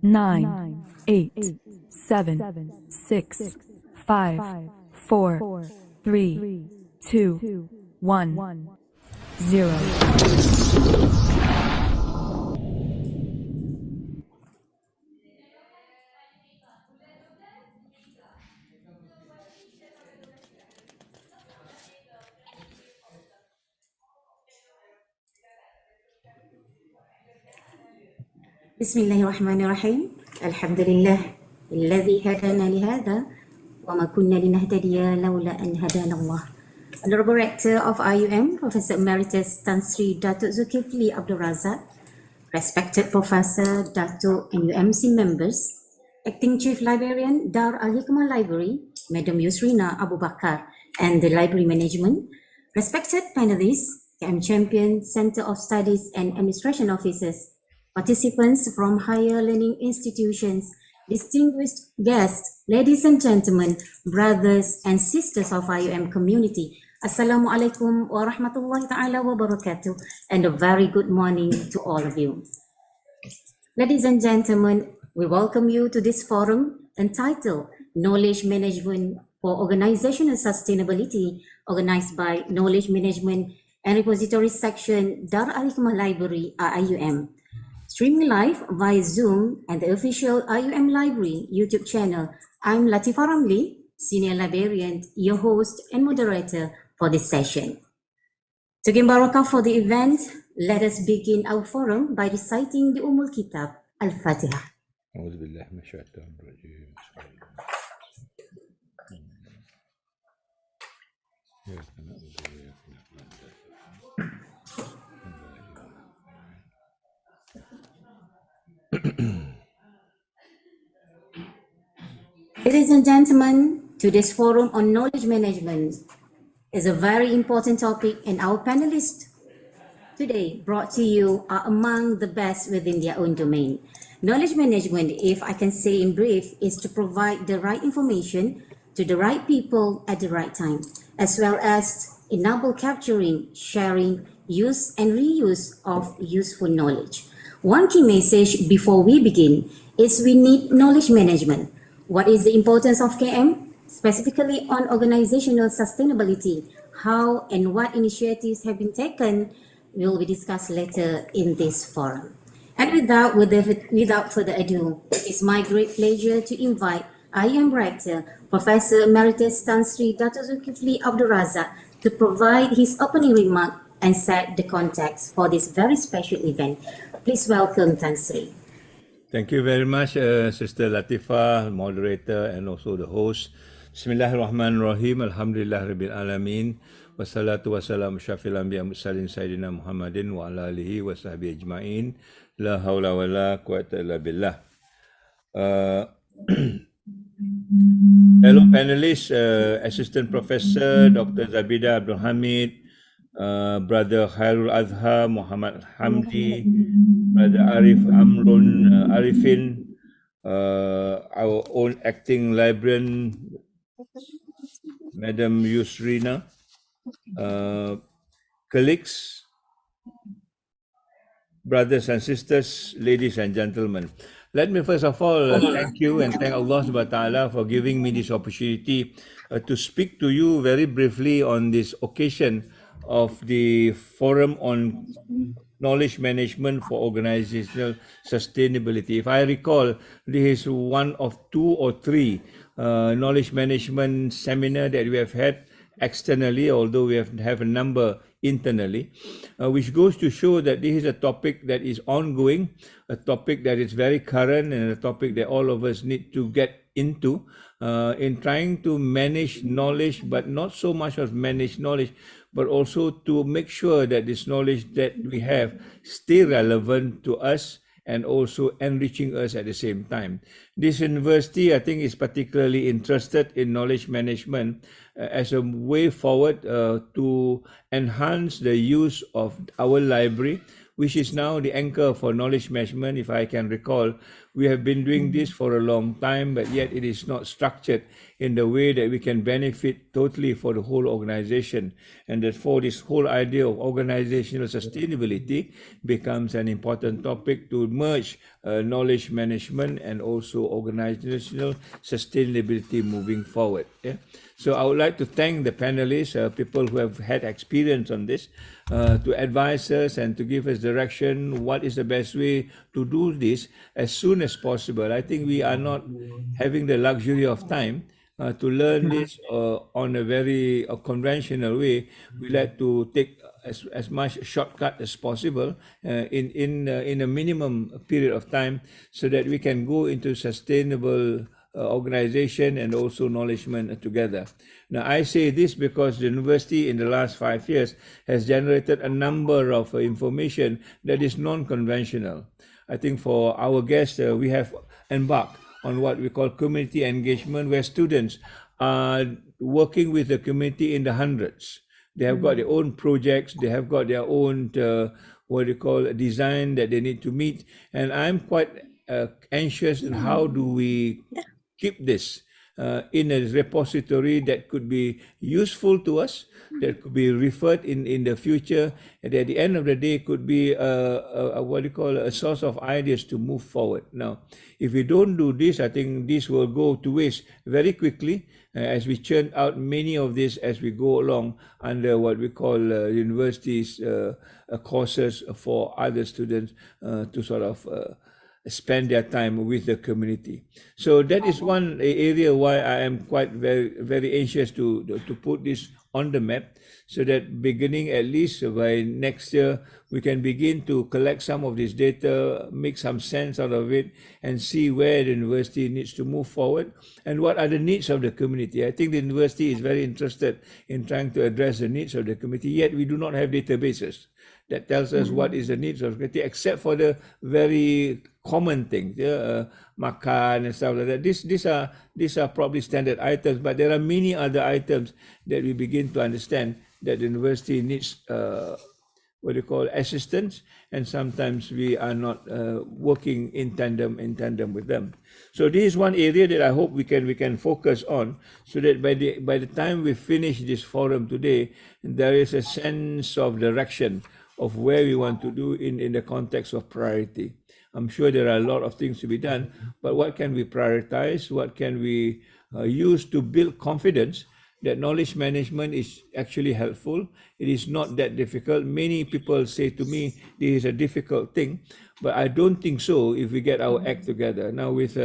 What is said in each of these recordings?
9, 8, 7, 6, 5, 4, 3, 2, 1, 0. Bismillahirrahmanirrahim. Alhamdulillah الذي هدانا لهذا وما كنا لنهتدي لولا أن هدانا الله. Honorable Rector of IUM, Professor Emeritus Tan Sri Datuk Zulkifli Abdul Razak, respected Professor, Datuk and UMC members, Acting Chief Librarian Dar Al-Hikmah Library, Madam Yusrina Abu Bakar and the Library Management, respected panelists, KM Champion, Center of Studies and Administration Officers, participants from higher learning institutions, distinguished guests, ladies and gentlemen, brothers and sisters of IUM community, Assalamualaikum warahmatullahi ta'ala wabarakatuh, and a very good morning to all of you. Ladies and gentlemen, we welcome you to this forum entitled Knowledge Management for Organizational Sustainability, organized by Knowledge Management and Repository Section, Dar Al-Hikmah Library, IUM. Streaming live via Zoom and the official IUM Library YouTube channel. I'm Latifah Ramli, Senior Librarian, your host and moderator for this session. To gain barakah for the event, let us begin our forum by reciting the Ummul Kitab, Al-Fatiha. Ladies and gentlemen, today's forum on knowledge management is a very important topic, and our panelists today brought to you are among the best within their own domain. Knowledge management, if I can say in brief, is to provide the right information to the right people at the right time, as well as enable capturing, sharing, use and reuse of useful knowledge. One key message before we begin is we need knowledge management. What is the importance of KM? Specifically on organizational sustainability, how and what initiatives have been taken will be discussed later in this forum. And without further ado, it is my great pleasure to invite IUM Rector, Professor Emeritus Tan Sri Datuk Zulkifli Abdul Razak to provide his opening remark and set the context for this very special event. Please welcome Tan Sri. Thank you very much, Sister Latifah, moderator and also the host. Bismillahirrahmanirrahim. Alhamdulillah Rabbil Alamin. Wassalatu wassalamu syafil anbiya mursalin Sayyidina Muhammadin wa ala alihi wa sahbihi ajma'in. La hawla wa la quwwata illa billah. Fellow panelists, Assistant Professor Dr. Zabida Abdul Hamid, Brother Khairul Azhar Muhammad Hamdi, Brother Arif Amrun Arifin, our own acting librarian, Madam Yusrina, colleagues, brothers and sisters, ladies and gentlemen. Let me first of all thank you and thank Allah subhanahu wa ta'ala for giving me this opportunity to speak to you very briefly on this occasion of the Forum on Knowledge Management for Organizational Sustainability. If I recall, this is one of 2 or 3 knowledge management seminar that we have had externally, although we have a number internally, which goes to show that this is a topic that is ongoing, a topic that is very current, and a topic that all of us need to get into in trying to manage knowledge, but not so much of manage knowledge, but also to make sure that this knowledge that we have stay relevant to us and also enriching us at the same time. This university, I think, is particularly interested in knowledge management as a way forward to enhance the use of our library, which is now the anchor for knowledge management. If I can recall, we have been doing this for a long time, but yet it is not structured in the way that we can benefit totally for the whole organization. And therefore, this whole idea of organizational sustainability becomes an important topic to merge knowledge management and also organizational sustainability moving forward. Yeah? So I would like to thank the panelists, people who have had experience on this, to advise us and to give us direction. What is the best way to do this as soon as possible? I think we are not having the luxury of time to learn this on a very conventional way. We like to take as much shortcut as possible in a minimum period of time, so that we can go into sustainable organization and also knowledgement together. Now, I say this because the university in the last 5 years has generated a number of information that is non-conventional. I think for our guests, we have embarked on what we call community engagement, where students are working with the community in the hundreds. They have got their own projects, they have got their own what you call design that they need to meet. And I'm quite anxious in how do we keep this in a repository that could be useful to us, that could be referred in the future, and at the end of the day could be what you call a source of ideas to move forward. Now, if we don't do this, I think this will go to waste very quickly as we churn out many of this as we go along under what we call universities courses for other students to sort of spend their time with the community. So that is one area why I am quite very anxious to put this on the map, so that beginning at least by next year, we can begin to collect some of this data, make some sense out of it, and see where the university needs to move forward and what are the needs of the community. I think the university is very interested in trying to address the needs of the community, yet we do not have databases that tells us what is the needs of the community, except for the very common things, makan and stuff like that. These are probably standard items, but there are many other items that we begin to understand that the university needs what you call assistance, and sometimes we are not working in tandem with them. So this is one area that I hope we can focus on, so that by the time we finish this forum today, there is a sense of direction of where we want to do in the context of priority. I'm sure there are a lot of things to be done, but what can we prioritize? What can we use to build confidence that knowledge management is actually helpful? It is not that difficult. Many people say to me, this is a difficult thing, but I don't think so if we get our act together. Now with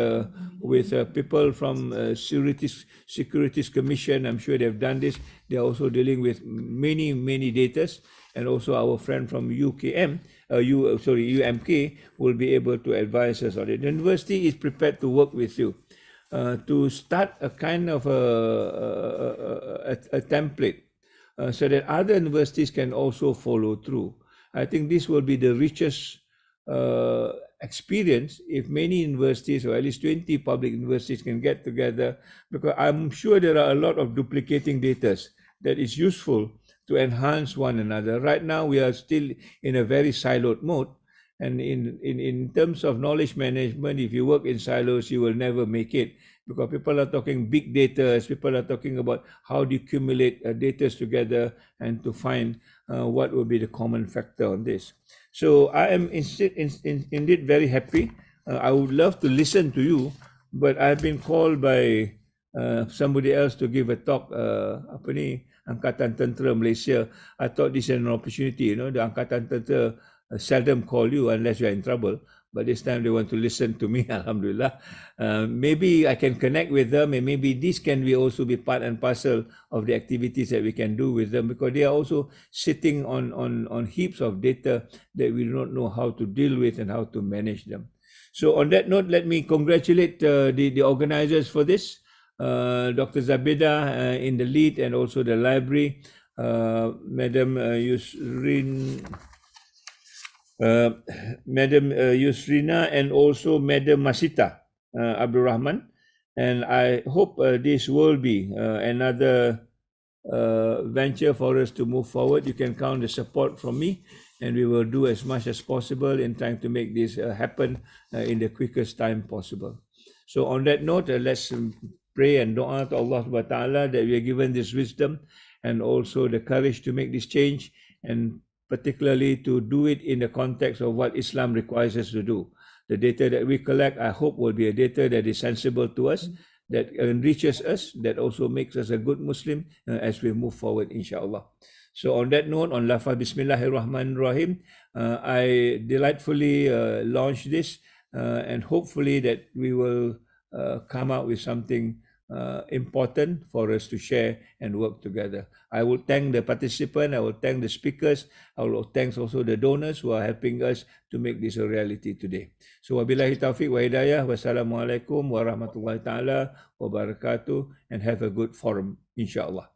people from Securities Commission, I'm sure they've done this. They're also dealing with many datas, and also our friend from UMK will be able to advise us on it. The university is prepared to work with you to start a kind of a template so that other universities can also follow through. I think this will be the richest experience if many universities, or at least 20 public universities, can get together, because I'm sure there are a lot of duplicating data that is useful to enhance one another. Right now, we are still in a very siloed mode. And in terms of knowledge management, if you work in silos, you will never make it, because people are talking big data, people are talking about how do you accumulate data together and to find what will be the common factor on this. So I am indeed very happy. I would love to listen to you, but I've been called by somebody else to give a talk, Angkatan Tentera Malaysia. I thought this is an opportunity, the Angkatan Tentera seldom call you unless you're in trouble, but this time they want to listen to me. Alhamdulillah. Maybe I can connect with them, and maybe this can also be part and parcel of the activities that we can do with them, because they are also sitting on heaps of data that we do not know how to deal with and how to manage them. So on that note, let me congratulate the organizers for this, Dr. Zabida in the lead, and also the library, Madam Yusrina, and also Madam Masita Abdul Rahman. And I hope this will be another venture for us to move forward. You can count the support from me, and we will do as much as possible in trying to make this happen in the quickest time possible. So on that note, let's pray and dua to Allah subhanahu wa ta'ala that we are given this wisdom and also the courage to make this change, and particularly to do it in the context of what Islam requires us to do. The data that we collect, I hope, will be a data that is sensible to us, that enriches us, that also makes us a good Muslim as we move forward, inshallah. So on that note, on Lafaz Bismillahirrahmanirrahim, I delightfully launch this and hopefully that we will come out with something important for us to share and work together. I will thank the participant, I will thank the speakers, I will thank also the donors who are helping us to make this a reality today. So wabillahi taufiq wa hidayah, wassalamualaikum warahmatullahi ta'ala wabarakatuh, and have a good forum, inshallah.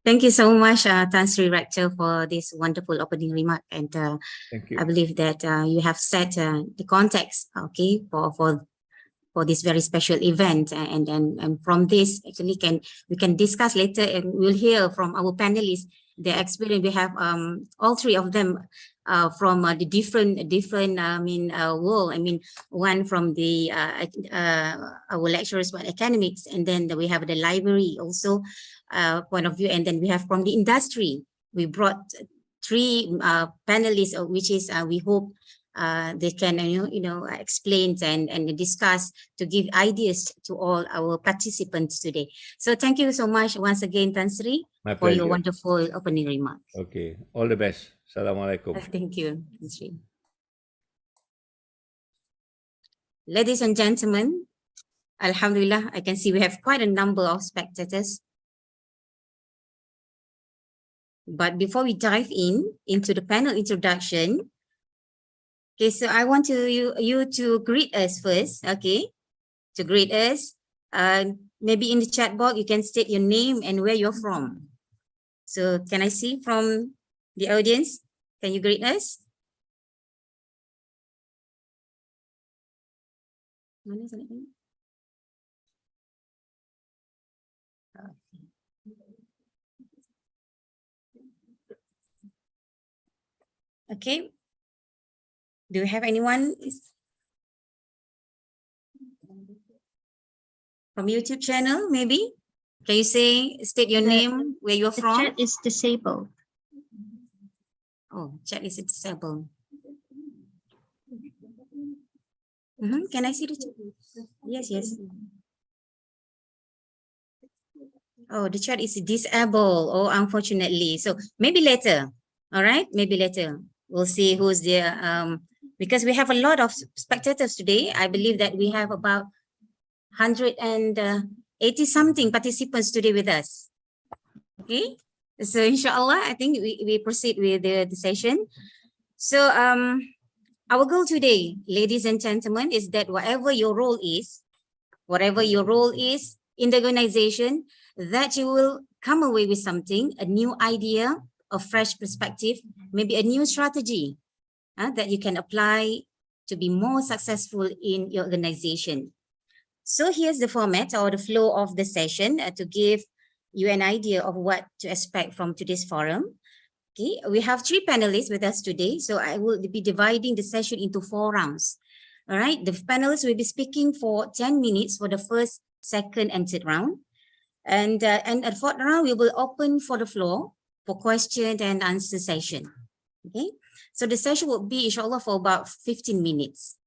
Thank you so much, Tan Sri Rector, for this wonderful opening remark. And Thank you. I believe that you have set the context, okay, for this very special event, and from this actually we can discuss later, and we'll hear from our panelists the experience. We have all three of them from the different world. I mean, one from the our lecturers for academics, and then we have the library also point of view, and then we have from the industry. We brought three panelists, which is we hope they can explain and discuss to give ideas to all our participants today. So thank you so much once again, Tan Sri, for your wonderful opening remarks. Okay, all the best. Assalamualaikum. Thank you, Tan Sri. Ladies and gentlemen, Alhamdulillah, I can see we have quite a number of spectators. But before we dive into the panel introduction, okay, so I want you to greet us first, okay? To greet us, maybe in the chat box you can state your name and where you're from. So can I see from the audience? Can you greet us? Okay. Do you have anyone from YouTube channel, maybe? Can you state your name, where you're from? The chat is disabled. Oh, chat is disabled. Can I see the chat? Yes, yes. Oh, the chat is disabled. Oh, unfortunately. So maybe later. All right, maybe later. We'll see who's there. Because we have a lot of spectators today. I believe that we have about 180 something participants today with us. Okay, so inshallah, I think we proceed with the session. So our goal today, ladies and gentlemen, is that whatever your role is in the organization, that you will come away with something, a new idea, a fresh perspective, maybe a new strategy that you can apply to be more successful in your organization. So here's the format or the flow of the session to give you an idea of what to expect from today's forum. Okay, we have three panelists with us today, so I will be dividing the session into 4 rounds. All right, the panelists will be speaking for 10 minutes for the first, second, and third round. And at the 4th round, we will open for the floor for question and answer session. Okay, so the session will be inshallah for about 15 minutes.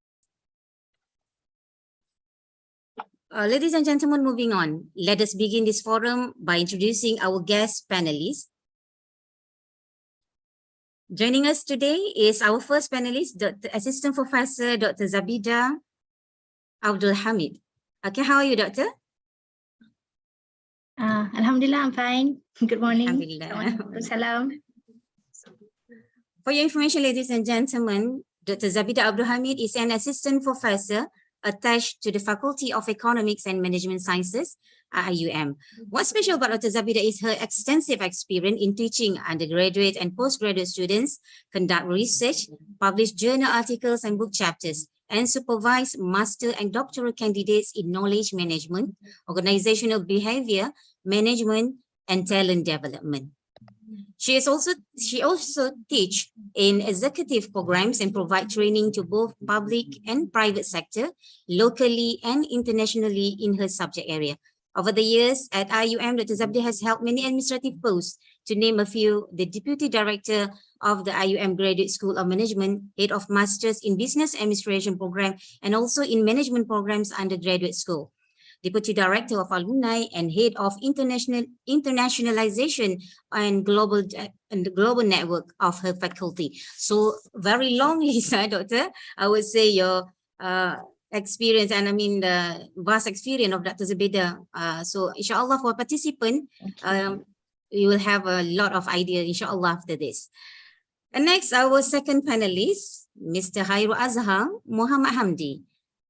Ladies and gentlemen, moving on, let us begin this forum by introducing our guest panelists. Joining us today is our first panelist, Dr. Assistant Professor Dr. Zabida Abdul Hamid. Okay, how are you, Doctor? Alhamdulillah, I'm fine. Good morning. Alhamdulillah. Salam. For your information, ladies and gentlemen, Dr. Zabida Abdul Hamid is an assistant professor attached to the Faculty of Economics and Management Sciences, IUM. What's special about Dr. Zabida is her extensive experience in teaching undergraduate and postgraduate students, conduct research, publish journal articles and book chapters, and supervise master and doctoral candidates in knowledge management, organizational behavior, management, and talent development. She also teach in executive programs and provide training to both public and private sector, locally and internationally in her subject area. Over the years at IUM, Dr. Zabdi has held many administrative posts. To name a few, the Deputy Director of the IUM Graduate School of Management, Head of Masters in Business Administration Program, and also in Management Programs undergraduate school. Deputy Director of Alumni and Head of Internationalization and the Global Network of her faculty. So very long list, Doctor. I would say your experience, and I mean the vast experience of Dr. Zubeda. So inshallah for participant, you will have a lot of ideas inshallah after this. And next, our second panelist, Mr. Hairul Azhar Muhammad Hamdi,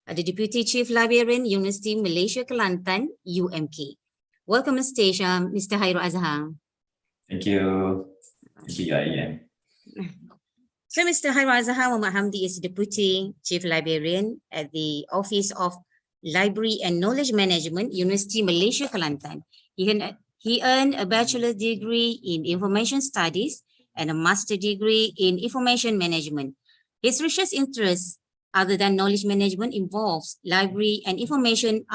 the Deputy Chief Librarian, University Malaysia Kelantan, UMK. Welcome to stage, Mr. Hairul Azhar. Thank you. Thank you, IEM. So Mr. Hairul Azhar Muhammad Hamdi is Deputy Chief Librarian at the Office of Library and Knowledge Management, University Malaysia Kelantan. He earned a bachelor's degree in Information Studies and a master's degree in Information Management. His research interests, other than knowledge management, involves library and information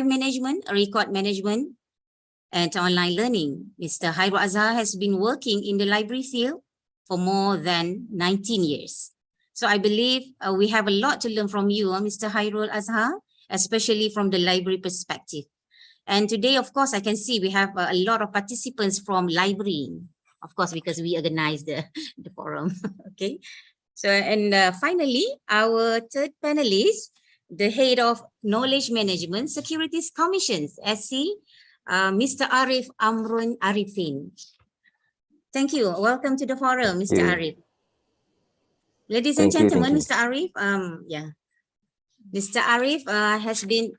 management, record management, and online learning. Mr. Hairul Azhar has been working in the library field for more than 19 years. So I believe we have a lot to learn from you, Mr. Hairul Azhar, especially from the library perspective. And today, of course, I can see we have a lot of participants from library, of course, because we organized the forum. Okay. So, and finally, our third panelist, the Head of Knowledge Management Securities Commissions, SC, Mr. Arif Amrun Arifin. Thank you. Welcome to the forum, Mr. Arif. Ladies and gentlemen, Mr. Arif, Mr. Arif has been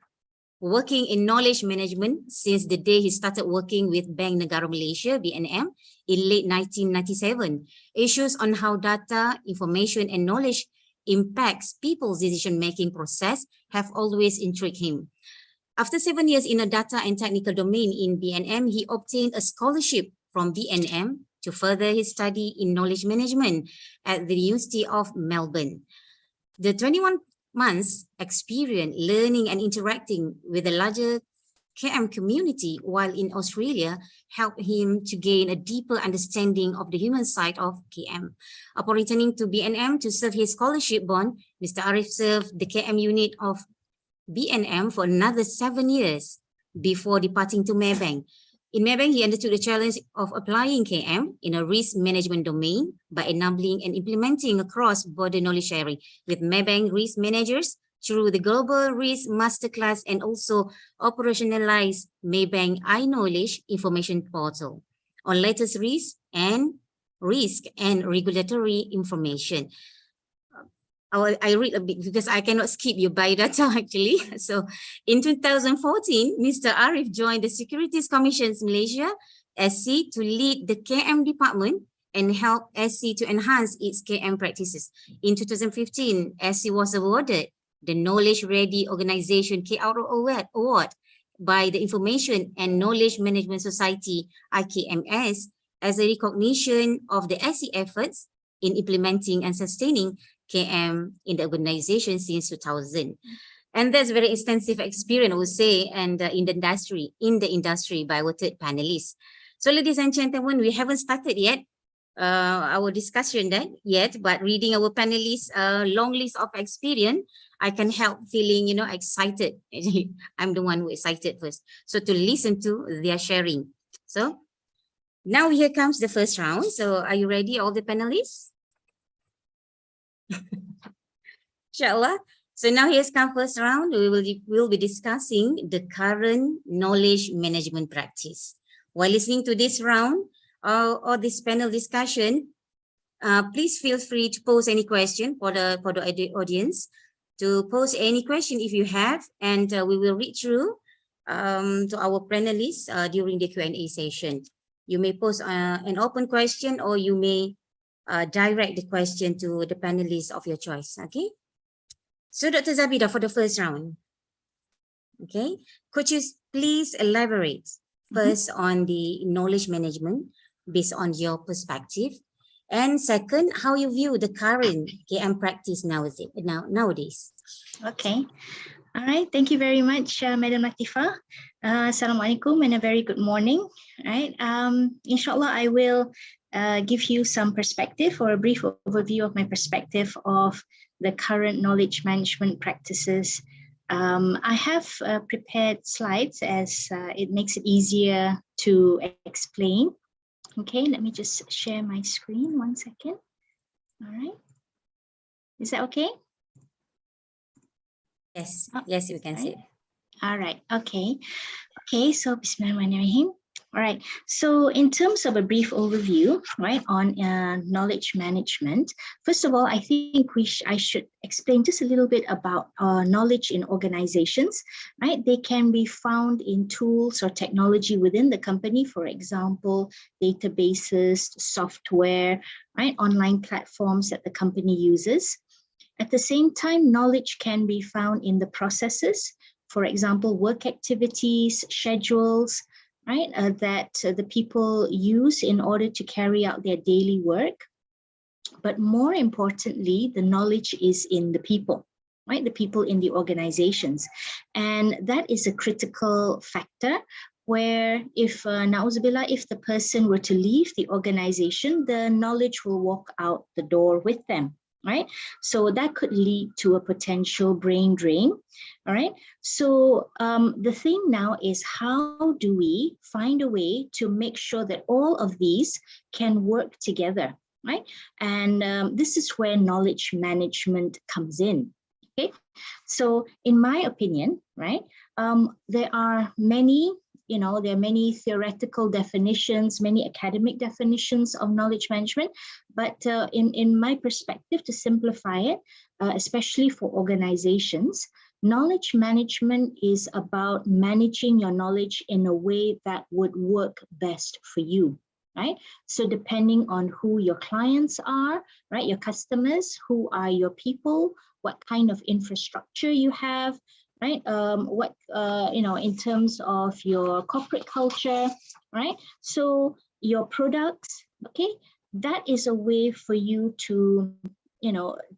working in knowledge management since the day he started working with Bank Negara Malaysia, BNM, in late 1997. Issues on how data, information, and knowledge impacts people's decision-making process have always intrigued him. After 7 years in a data and technical domain in BNM, he obtained a scholarship from BNM to further his study in knowledge management at the University of Melbourne. The 21 months experience learning and interacting with the larger KM community while in Australia helped him to gain a deeper understanding of the human side of KM. Upon returning to BNM to serve his scholarship bond, Mr. Arif served the KM unit of BNM for another 7 years before departing to Maybank. In Maybank, he undertook the challenge of applying KM in a risk management domain by enabling and implementing a cross-border knowledge sharing with Maybank risk managers through the Global Risk Masterclass and also operationalized Maybank iKnowledge information portal on latest risk and regulatory information. I read a bit because I cannot skip your biodata actually. So in 2014, Mr. Arif joined the Securities Commissions Malaysia, SC, to lead the KM department and help SC to enhance its KM practices. In 2015, SC was awarded the Knowledge Ready Organization KRO Award by the Information and Knowledge Management Society, IKMS, as a recognition of the SC efforts in implementing and sustaining KM in the organization since 2000. And that's very extensive experience, I would say, and in the industry by our third panelist. So ladies and gentlemen, we haven't started yet our discussion yet, but reading our panelists' long list of experience, I can help feeling, excited. I'm the one who excited first. So to listen to their sharing. So now here comes the first round. So are you ready, all the panelists? Inshallah. So now here's come first round. We'll be discussing the current knowledge management practice. While listening to this round or this panel discussion, please feel free to pose any question for the audience. To pose any question if you have, and we will read through to our panelists during the Q&A session. You may pose an open question, or you may direct the question to the panelists of your choice. Okay. So Dr. Zabida, for the first round, okay, could you please elaborate First, on the knowledge management based on your perspective. And second, how you view the current KM practice nowadays. Okay. All right. Thank you very much, Madam Latifa. Assalamualaikum and a very good morning. All right. Inshallah, I will give you some perspective or a brief overview of my perspective of the current knowledge management practices. I have prepared slides as it makes it easier to explain. Okay, let me just share my screen 1 second. All right. Is that okay? Yes, yes, we can see. All right. Okay. Okay. So, Bismillahirrahmanirrahim. All right. So, in terms of a brief overview, right, on knowledge management, first of all, I think I should explain just a little bit about knowledge in organizations, right? They can be found in tools or technology within the company, for example, databases, software, right, online platforms that the company uses. At the same time, knowledge can be found in the processes, for example, work activities, schedules, right, that the people use in order to carry out their daily work. But more importantly, the knowledge is in the people, right, the people in the organizations. And that is a critical factor where if, na'uzubillah, if the person were to leave the organization, the knowledge will walk out the door with them. Right, so that could lead to a potential brain drain. All right, so the thing now is, how do we find a way to make sure that all of these can work together, right? And this is where knowledge management comes in. Okay, so in my opinion, right, there are many, there are many theoretical definitions, many academic definitions of knowledge management, but in my perspective, to simplify it, especially for organizations, knowledge management is about managing your knowledge in a way that would work best for you, right? So depending on who your clients are, right, your customers, who are your people, what kind of infrastructure you have, right? In terms of your corporate culture, right? So your products, okay? That is a way for you to,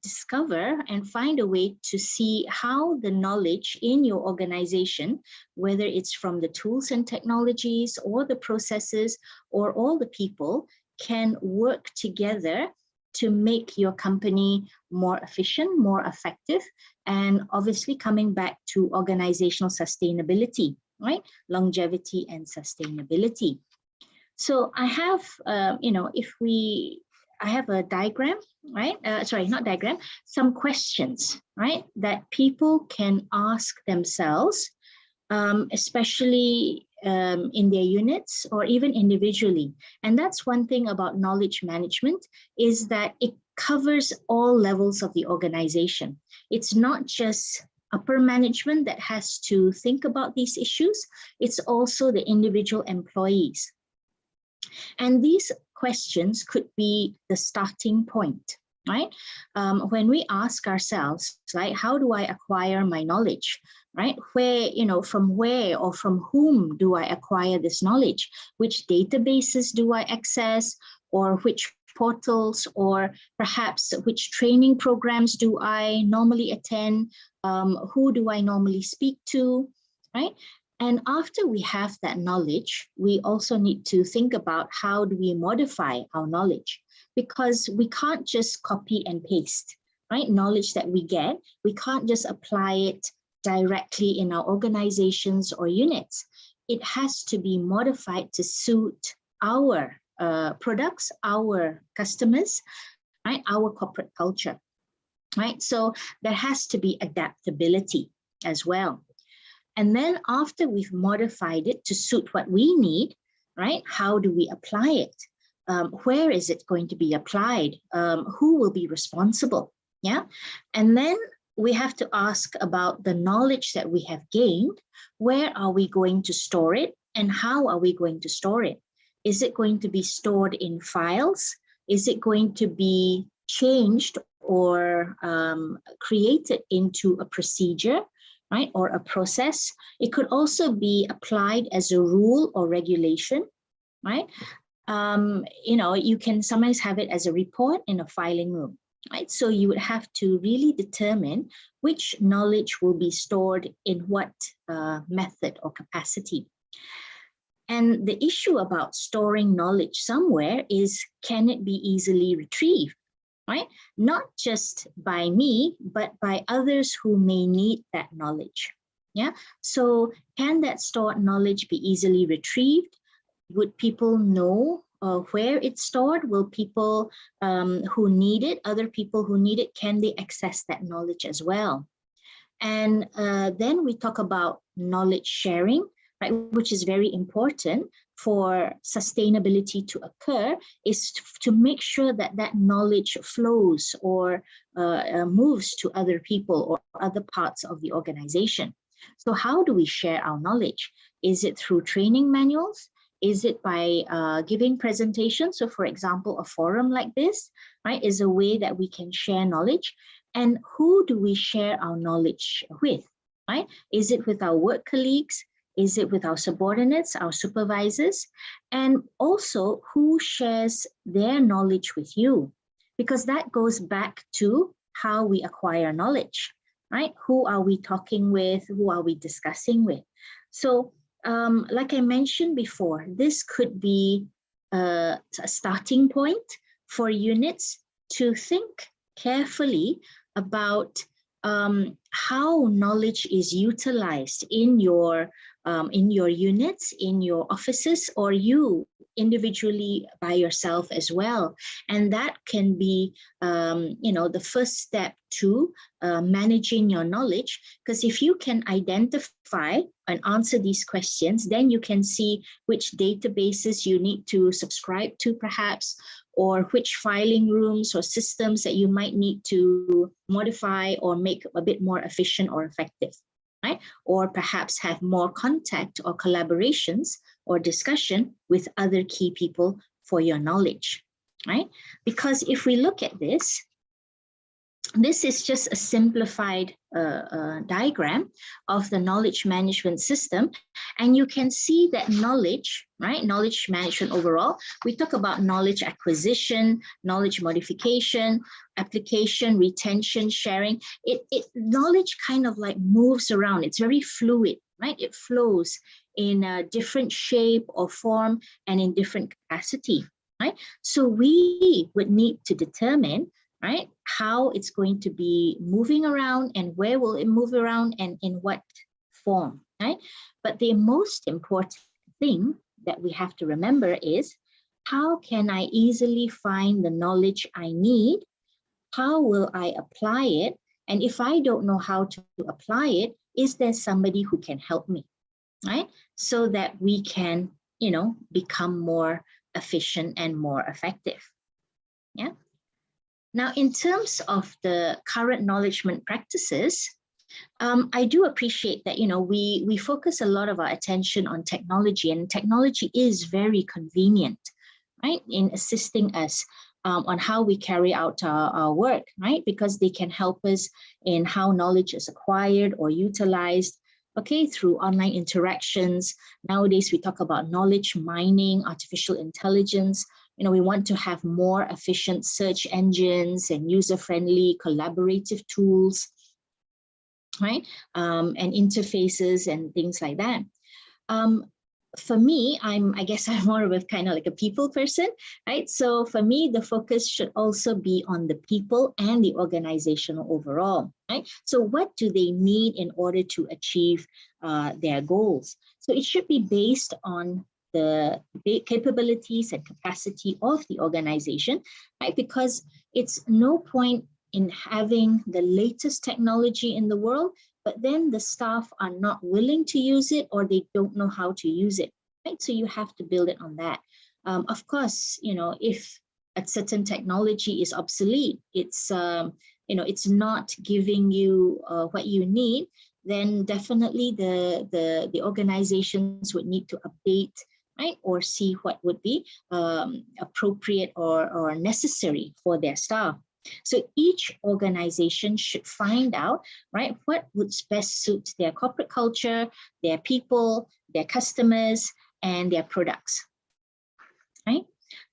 discover and find a way to see how the knowledge in your organization, whether it's from the tools and technologies or the processes or all the people, can work together to make your company more efficient, more effective, and obviously coming back to organizational sustainability, right? Longevity and sustainability. So I have, I have a diagram, right? Sorry, not diagram, some questions, right? That people can ask themselves, especially in their units or even individually. And that's one thing about knowledge management, is that it covers all levels of the organization. It's not just upper management that has to think about these issues, it's also the individual employees. And these questions could be the starting point, right? When we ask ourselves, right, how do I acquire my knowledge, right? Where, from where or from whom do I acquire this knowledge? Which databases do I access, or which portals, or perhaps which training programs do I normally attend? Who do I normally speak to, right? And after we have that knowledge, we also need to think about how do we modify our knowledge, because we can't just copy and paste, right? Knowledge that we get, we can't just apply it directly in our organizations or units. It has to be modified to suit our products, our customers, right? Our corporate culture, right? So there has to be adaptability as well. And then after we've modified it to suit what we need, right? How do we apply it? Where is it going to be applied? Who will be responsible? Yeah. And then we have to ask about the knowledge that we have gained. Where are we going to store it? And how are we going to store it? Is it going to be stored in files? Is it going to be changed or created into a procedure, right, or a process. It could also be applied as a rule or regulation, right? You can sometimes have it as a report in a filing room, right? So you would have to really determine which knowledge will be stored in what method or capacity. And the issue about storing knowledge somewhere is, can it be easily retrieved, right? Not just by me, but by others who may need that knowledge. Yeah. So can that stored knowledge be easily retrieved? Would people know where it's stored? Will people who need it, other people who need it, can they access that knowledge as well? And then we talk about knowledge sharing, right, which is very important for sustainability to occur, is to make sure that that knowledge flows or moves to other people or other parts of the organization. So how do we share our knowledge? Is it through training manuals? Is it by giving presentations? So for example, a forum like this, right, is a way that we can share knowledge. And who do we share our knowledge with, right? Is it with our work colleagues? Is it with our subordinates, our supervisors? And also, who shares their knowledge with you? Because that goes back to how we acquire knowledge, right? Who are we talking with? Who are we discussing with? So, like I mentioned before, this could be a starting point for units to think carefully about how knowledge is utilized in your units, in your offices, or you individually by yourself as well. And that can be, the first step to managing your knowledge, because if you can identify and answer these questions, then you can see which databases you need to subscribe to perhaps, or which filing rooms or systems that you might need to modify or make a bit more efficient or effective, right? Or perhaps have more contact or collaborations or discussion with other key people for your knowledge, right? Because if we look at this, this is just a simplified diagram of the knowledge management system. And you can see that knowledge, right? Knowledge management overall, we talk about knowledge acquisition, knowledge modification, application, retention, sharing. Knowledge kind of like moves around. It's very fluid, right? It flows in a different shape or form and in different capacity, right? So we would need to determine, right, how it's going to be moving around and where will it move around and in what form, right? But the most important thing that we have to remember is, how can I easily find the knowledge I need? How will I apply it? And if I don't know how to apply it, is there somebody who can help me, right? So that we can, become more efficient and more effective. Yeah. Now, in terms of the current knowledgement practices, I do appreciate that, we focus a lot of our attention on technology, and technology is very convenient, right, in assisting us on how we carry out our work, right, because they can help us in how knowledge is acquired or utilized, okay, through online interactions. Nowadays, we talk about knowledge mining, artificial intelligence. We want to have more efficient search engines and user-friendly collaborative tools, right? And interfaces and things like that. For me, I guess I'm more of a kind of like a people person, right? So for me, the focus should also be on the people and the organizational overall, right? So what do they need in order to achieve their goals? So it should be based on the capabilities and capacity of the organization, right? Because it's no point in having the latest technology in the world, but then the staff are not willing to use it or they don't know how to use it, right? So you have to build it on that. Of course, if a certain technology is obsolete, it's not giving you what you need, then definitely the organizations would need to update, right, or see what would be appropriate or necessary for their staff. So each organization should find out, right, what would best suit their corporate culture, their people, their customers, and their products, right?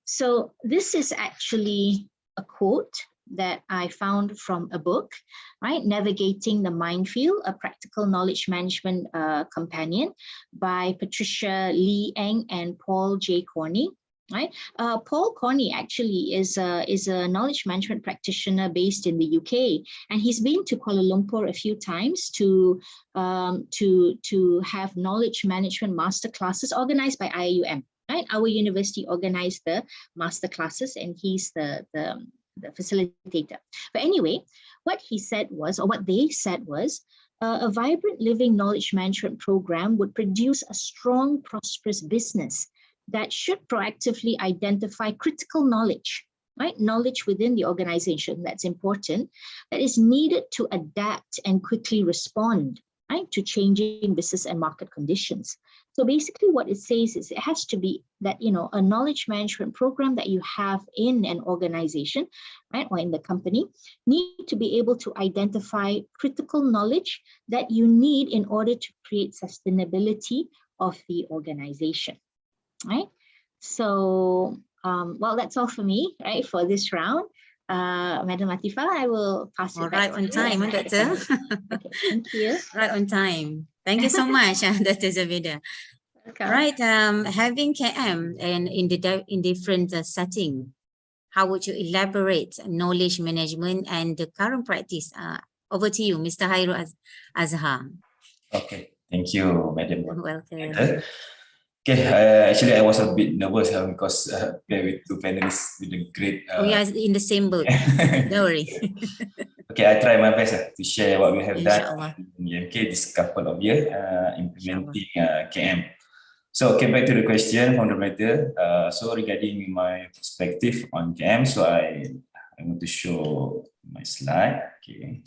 So this is actually a quote that I found from a book, right? Navigating the Minefield, a practical knowledge management companion by Patricia Lee Eng and Paul J. Corney. Right, Paul Corney actually is a knowledge management practitioner based in the UK, and he's been to Kuala Lumpur a few times to have knowledge management master classes organized by IUM. Right, our university organized the master classes, and he's the facilitator. But anyway, what he said was, or what they said was, a vibrant living knowledge management program would produce a strong, prosperous business that should proactively identify critical knowledge, right? Knowledge within the organization that's important, that is needed to adapt and quickly respond, right, to changing business and market conditions. So basically what it says is it has to be that, you know, a knowledge management program that you have in an organization, right, or in the company, need to be able to identify critical knowledge that you need in order to create sustainability of the organization. Right, so well, that's all for me, right, for this round. Madam Atifa, I will pass it back right on to you. time, Doctor. Okay, thank you. Right on time. Thank you so much, Dr. Zabida. Welcome. Right, having KM and in different setting, how would you elaborate knowledge management and the current practice? Over to you, Mr. Hairul Azhar. Okay, thank you, Madam. Welcome. Okay, actually I was a bit nervous because with two panelists with a great. We are in the same boat. Don't worry. Okay, I try my best to share what we have Inshallah. done in EMK this couple of years implementing KM. So, okay, back to the question from the writer. So regarding my perspective on KM, so I want to show my slide. Okay.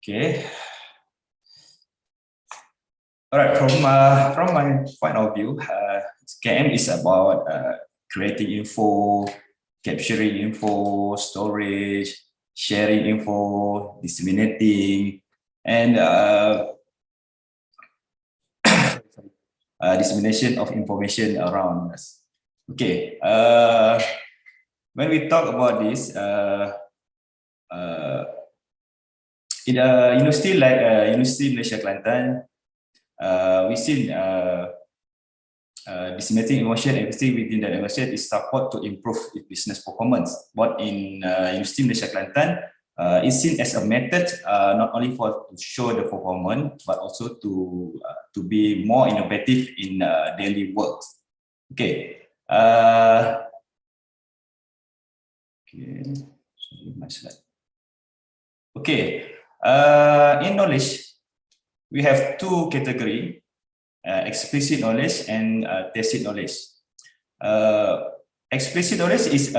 Okay. All right. From my point of view, KM is about creating info, capturing info, storage, sharing info, disseminating, and dissemination of information around us. Okay. When we talk about this, in university like University Malaysia Kelantan, we see disseminating information everything within the university is support to improve its business performance. But in University Malaysia Kelantan, it's seen as a method not only for to show the performance, but also to be more innovative in daily work. Okay. Okay. Sorry, my slide. Okay. In knowledge, we have two categories, explicit knowledge and tacit knowledge. Explicit knowledge is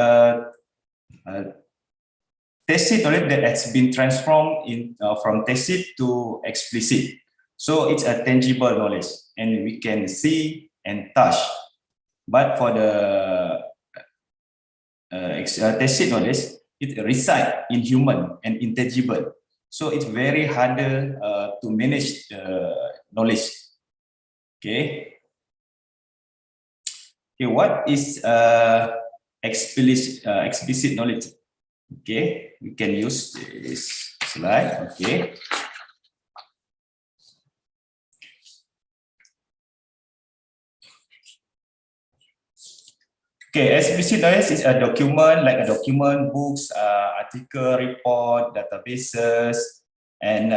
tacit knowledge that has been transformed from tacit to explicit. So it's a tangible knowledge and we can see and touch. But for the tacit knowledge, it resides in human and intangible. So it's very harder to manage the knowledge. Okay. Okay. What is explicit knowledge? Okay, we can use this slide. Okay. Okay, explicit knowledge is a document, like a document, books, article, report, databases, and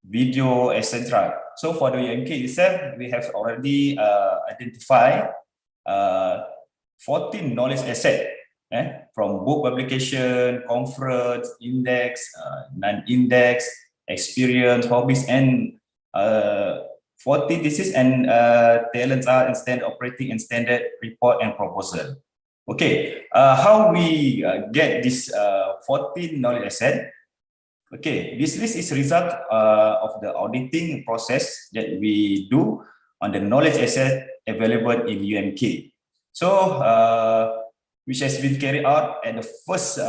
video, etc. So for the UMK itself, we have already identified 14 knowledge assets from book publication, conference, index, non-index, experience, hobbies, and 14 thesis and talents are in standard operating and standard report and proposal. Okay, how we get this 14 knowledge asset? Okay, this list is a result of the auditing process that we do on the knowledge asset available in UMK. So, which has been carried out at the first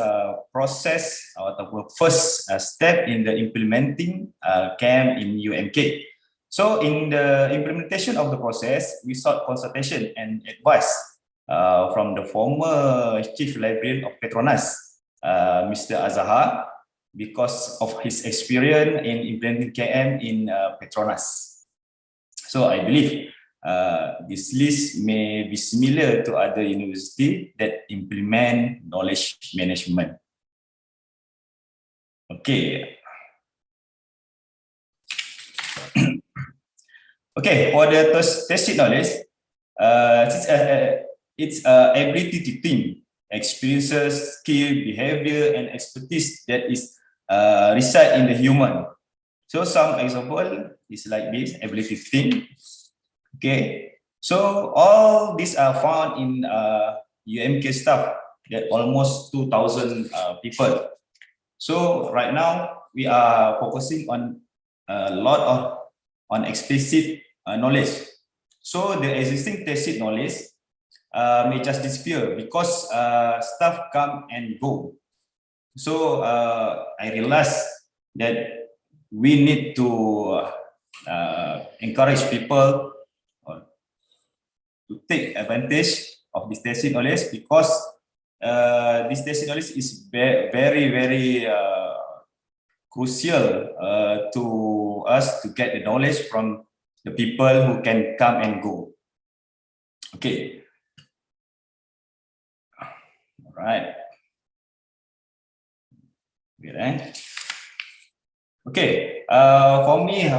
process or the first step in the implementing CAM in UMK. So, in the implementation of the process, we sought consultation and advice from the former Chief Librarian of Petronas, Mr. Azahar, because of his experience in implementing KM in Petronas. So I believe this list may be similar to other universities that implement knowledge management. Okay. Okay, for the tacit knowledge, it's ability to think, experiences, skill, behavior, and expertise that is reside in the human. So some example is like this, ability to think. Okay, so all these are found in UMK staff, that almost 2,000 people. So right now we are focusing on a lot on explicit knowledge. So the existing tacit knowledge may just disappear because staff come and go. So I realized that we need to encourage people to take advantage of this tacit knowledge, because this tacit knowledge is very, very crucial to us to get the knowledge from the people who can come and go. Okay. All right. Okay, for me,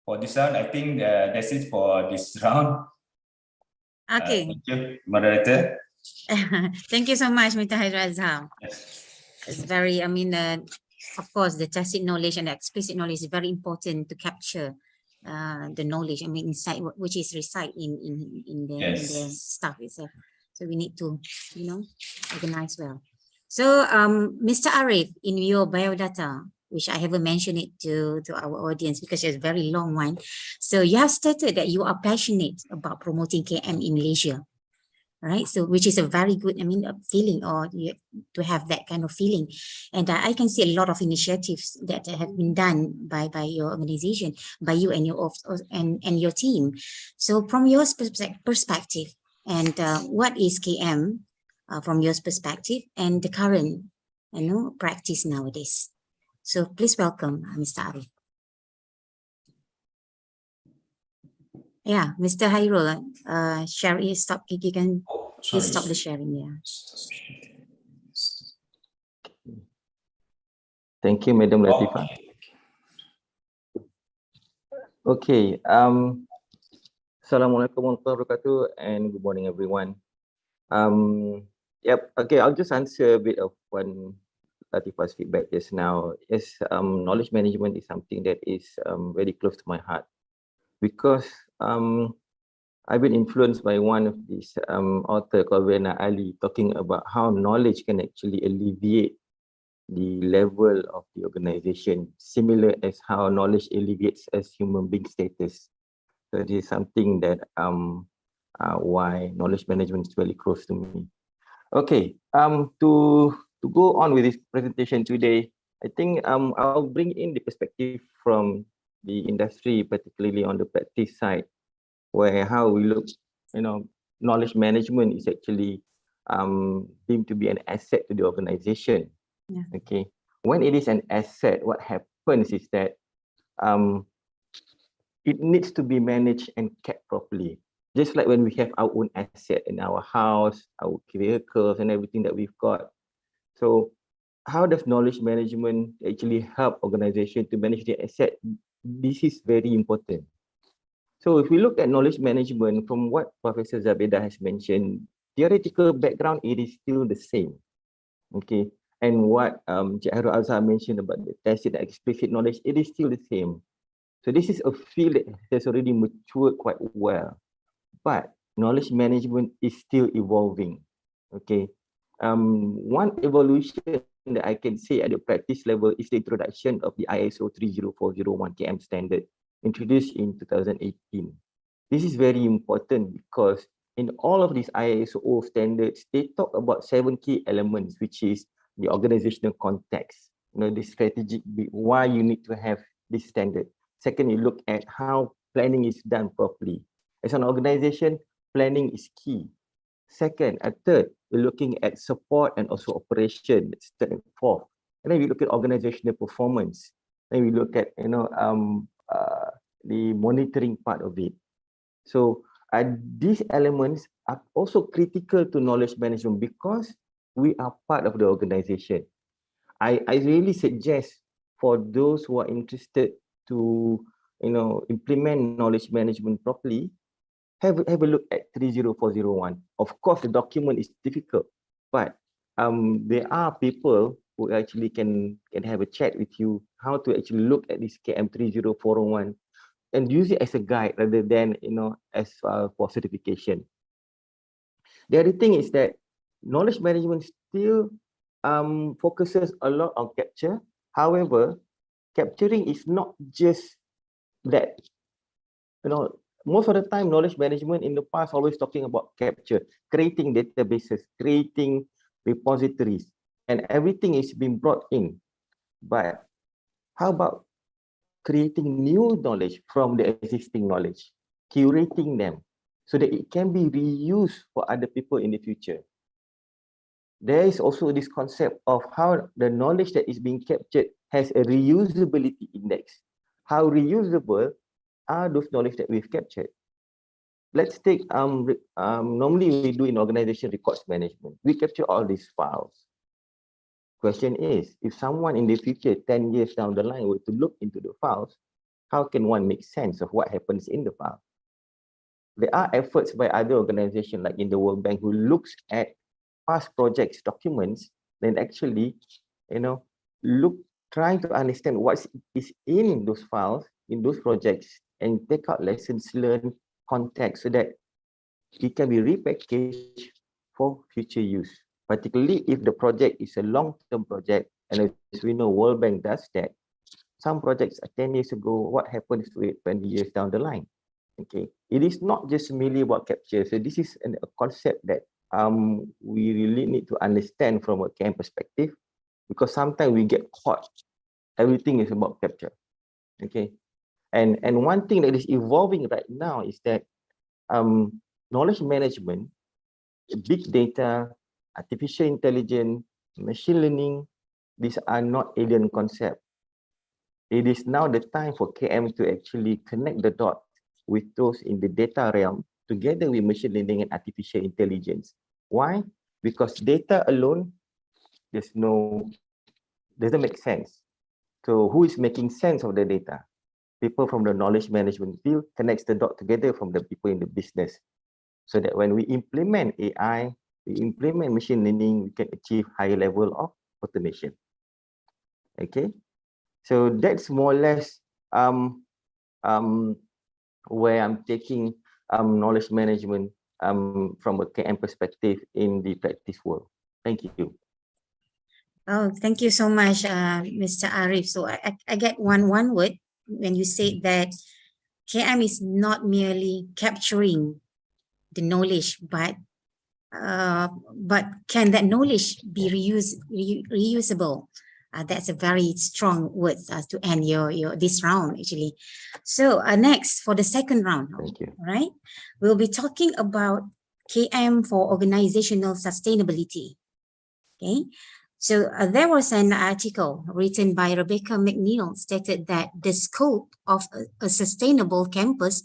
for this round, I think that's it for this round. Okay. Thank you, moderator. Thank you so much, Mr. Azhar. Yes. It's very, I mean, of course, the tacit knowledge and the explicit knowledge is very important to capture the knowledge. I mean, inside which is reside in the stuff itself. So we need to, you know, organize well. So, Mr. Arif, in your biodata, which I haven't mentioned it to our audience because it's a very long one. So you have stated that you are passionate about promoting KM in Malaysia, right? So which is a very good, I mean, feeling, or to have that kind of feeling. And I can see a lot of initiatives that have been done by your organization, by you and your team. So from your perspective, and what is KM from your perspective and the current, you know, practice nowadays? So please welcome Mr. Arif. Yeah, Mr. Hairul, share is stop. You can please stop the sharing. Yeah. Thank you, Madam Latifah. Okay. Assalamualaikum warahmatullahi wabarakatuh, and good morning, everyone. Yep. Okay, I'll just answer a bit of one Latifah's feedback just now. Yes, knowledge management is something that is very close to my heart, because I've been influenced by one of these author called Rena Ali, talking about how knowledge can actually alleviate the level of the organization, similar as how knowledge alleviates as human being status. So this is something that why knowledge management is very close to me. Okay, to go on with this presentation today, I think I'll bring in the perspective from the industry, particularly on the practice side, where how we look, you know, knowledge management is actually deemed to be an asset to the organization. Yeah. Okay, when it is an asset, what happens is that it needs to be managed and kept properly. Just like when we have our own asset in our house, our vehicles and everything that we've got. So how does knowledge management actually help organization to manage their asset? This is very important. So if we look at knowledge management, from what Professor Zabeda has mentioned, theoretical background, it is still the same. Okay, And what Cik Azhar mentioned about the tacit and explicit knowledge, it is still the same. So this is a field that has already matured quite well, but knowledge management is still evolving. Okay, one evolution that I can say at the practice level is the introduction of the ISO 30401 KM standard introduced in 2018. This is very important because in all of these ISO standards, they talk about 7 key elements, which is the organizational context, the strategic, why you need to have this standard. Second, you look at how planning is done properly. As an organization, planning is key. Second, third, we're looking at support and also operation. That's third and fourth. And then we look at organizational performance. Then we look at the monitoring part of it. So these elements are also critical to knowledge management because we are part of the organization. I really suggest for those who are interested to implement knowledge management properly, have a look at 30401. Of course, the document is difficult, but there are people who actually can have a chat with you how to actually look at this KM 30401 and use it as a guide rather than as for certification. The other thing is that knowledge management still focuses a lot on capture. However, capturing is not just that. Most of the time, knowledge management in the past always talking about capture, creating databases, creating repositories, and everything is being brought in. But how about creating new knowledge from the existing knowledge, curating them so that it can be reused for other people in the future? There is also this concept of how the knowledge that is being captured has a reusability index. How reusable are those knowledge that we've captured? Let's take, normally we do in organization records management. We capture all these files. Question is, if someone in the future, 10 years down the line, were to look into the files, how can one make sense of what happens in the file? There are efforts by other organizations like in the World Bank who looks at past projects documents, then actually, trying to understand what is in those files, in those projects, and take out lessons learned, context, so that it can be repackaged for future use. Particularly if the project is a long-term project, and as we know, World Bank does that. Some projects are 10 years ago, what happens to it 20 years down the line? Okay, it is not just merely about capture. So this is a concept that we really need to understand from a KM perspective, because sometimes we get caught. Everything is about capture. Okay, and one thing that is evolving right now is that knowledge management, big data, artificial intelligence, machine learning, these are not alien concepts. It is now the time for KM to actually connect the dots with those in the data realm together with machine learning and artificial intelligence. Why? Because data alone, doesn't make sense. So who is making sense of the data? People from the knowledge management field connects the dot together from the people in the business. So that when we implement AI, we implement machine learning, we can achieve higher level of automation. Okay, so that's more or less where I'm taking knowledge management from a KM perspective in the practice world. Thank you. Oh, thank you so much, Mr. Arif. So I get one word when you say that KM is not merely capturing the knowledge, but can that knowledge be reusable? That's a very strong word to end this round, actually. So next, for the second round, right, we'll be talking about KM for organizational sustainability. Okay, so there was an article written by Rebecca McNeil stated that the scope of a sustainable campus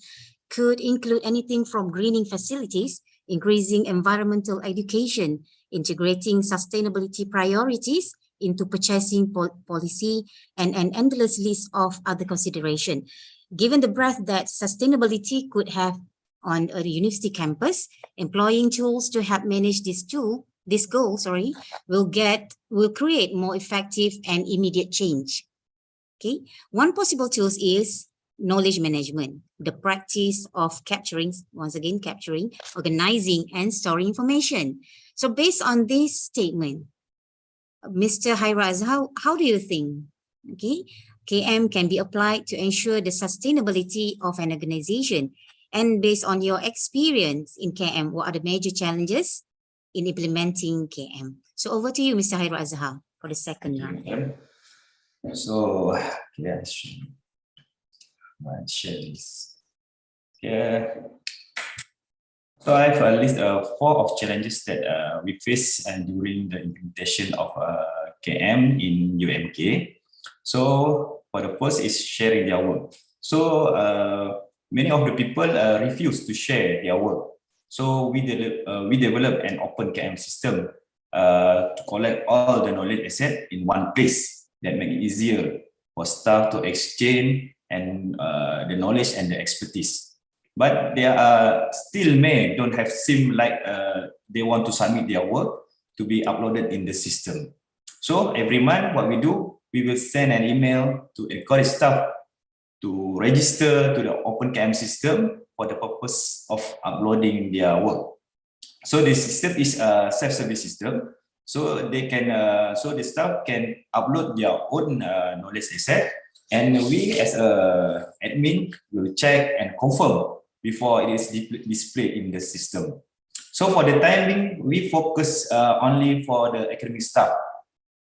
could include anything from greening facilities, increasing environmental education, integrating sustainability priorities into purchasing policy, and an endless list of other considerations. Given the breadth that sustainability could have on a university campus, employing tools to help manage this tool this goal, will create more effective and immediate change. Okay, one possible tool is knowledge management, the practice of capturing, organizing, and storing information. So based on this statement, Mr. Hairaz, how do you think, okay, KM can be applied to ensure the sustainability of an organization? And based on your experience in KM, what are the major challenges in implementing KM? So over to you, Mr. Hairaz, for the second round. So, yes, share this. Yeah. So I have a list of 4 of challenges that we face during the implementation of KM in UMK. So for the first is sharing their work. So many of the people refuse to share their work. So we develop an open KM system to collect all the knowledge assets in one place that make it easier for staff to exchange and the knowledge and the expertise. But there are still don't have seem like they want to submit their work to be uploaded in the system. So every month, what we do, we will send an email to encourage staff to register to the OpenKM system for the purpose of uploading their work. So the system is a self-service system. So they can, so the staff can upload their own knowledge asset, and we as a admin will check and confirm before it is displayed in the system. So for the timing, we focus only for the academic staff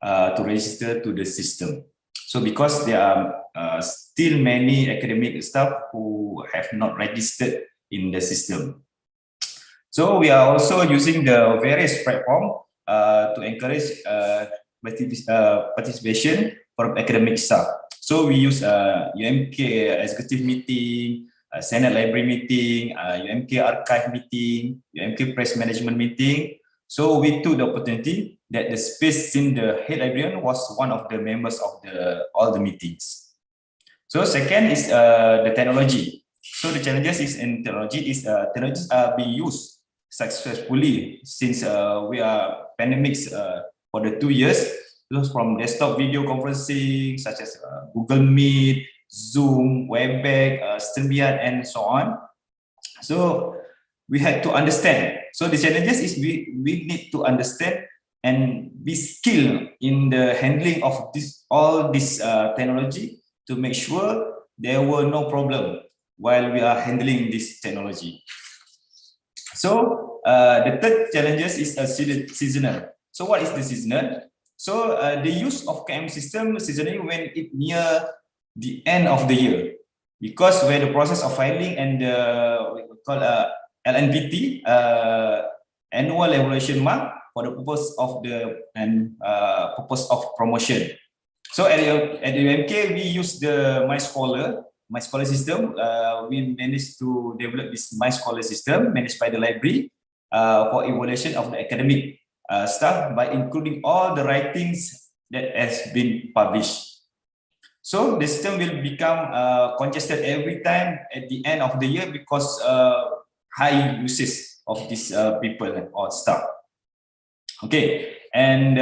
to register to the system. So because there are still many academic staff who have not registered in the system. So we are also using the various platforms to encourage participation from academic staff. So we use UMK executive meeting, Senate library meeting, UMK archive meeting, UMK press management meeting. So we took the opportunity that the space in the head librarian was one of the members of all the meetings. So second is the technology. So the challenges is in technology is technologies are being used successfully since we are pandemics for the 2 years. Those from desktop video conferencing such as Google Meet, Zoom, Webex, StreamYard, and so on. So we had to understand. So the challenges is we need to understand and be skilled in the handling of all this technology to make sure there were no problem while we are handling this technology. So the third challenges is seasonal. So what is the seasonal? So the use of KM system seasonally when it near the end of the year, because where the process of filing and what we call LNPT annual evaluation mark for the purpose of purpose of promotion. So at the UMK we use the My Scholar system. We managed to develop this My Scholar system managed by the library for evaluation of the academic staff by including all the writings that has been published. So the system will become congested every time at the end of the year because high usage of these people or staff. Okay, and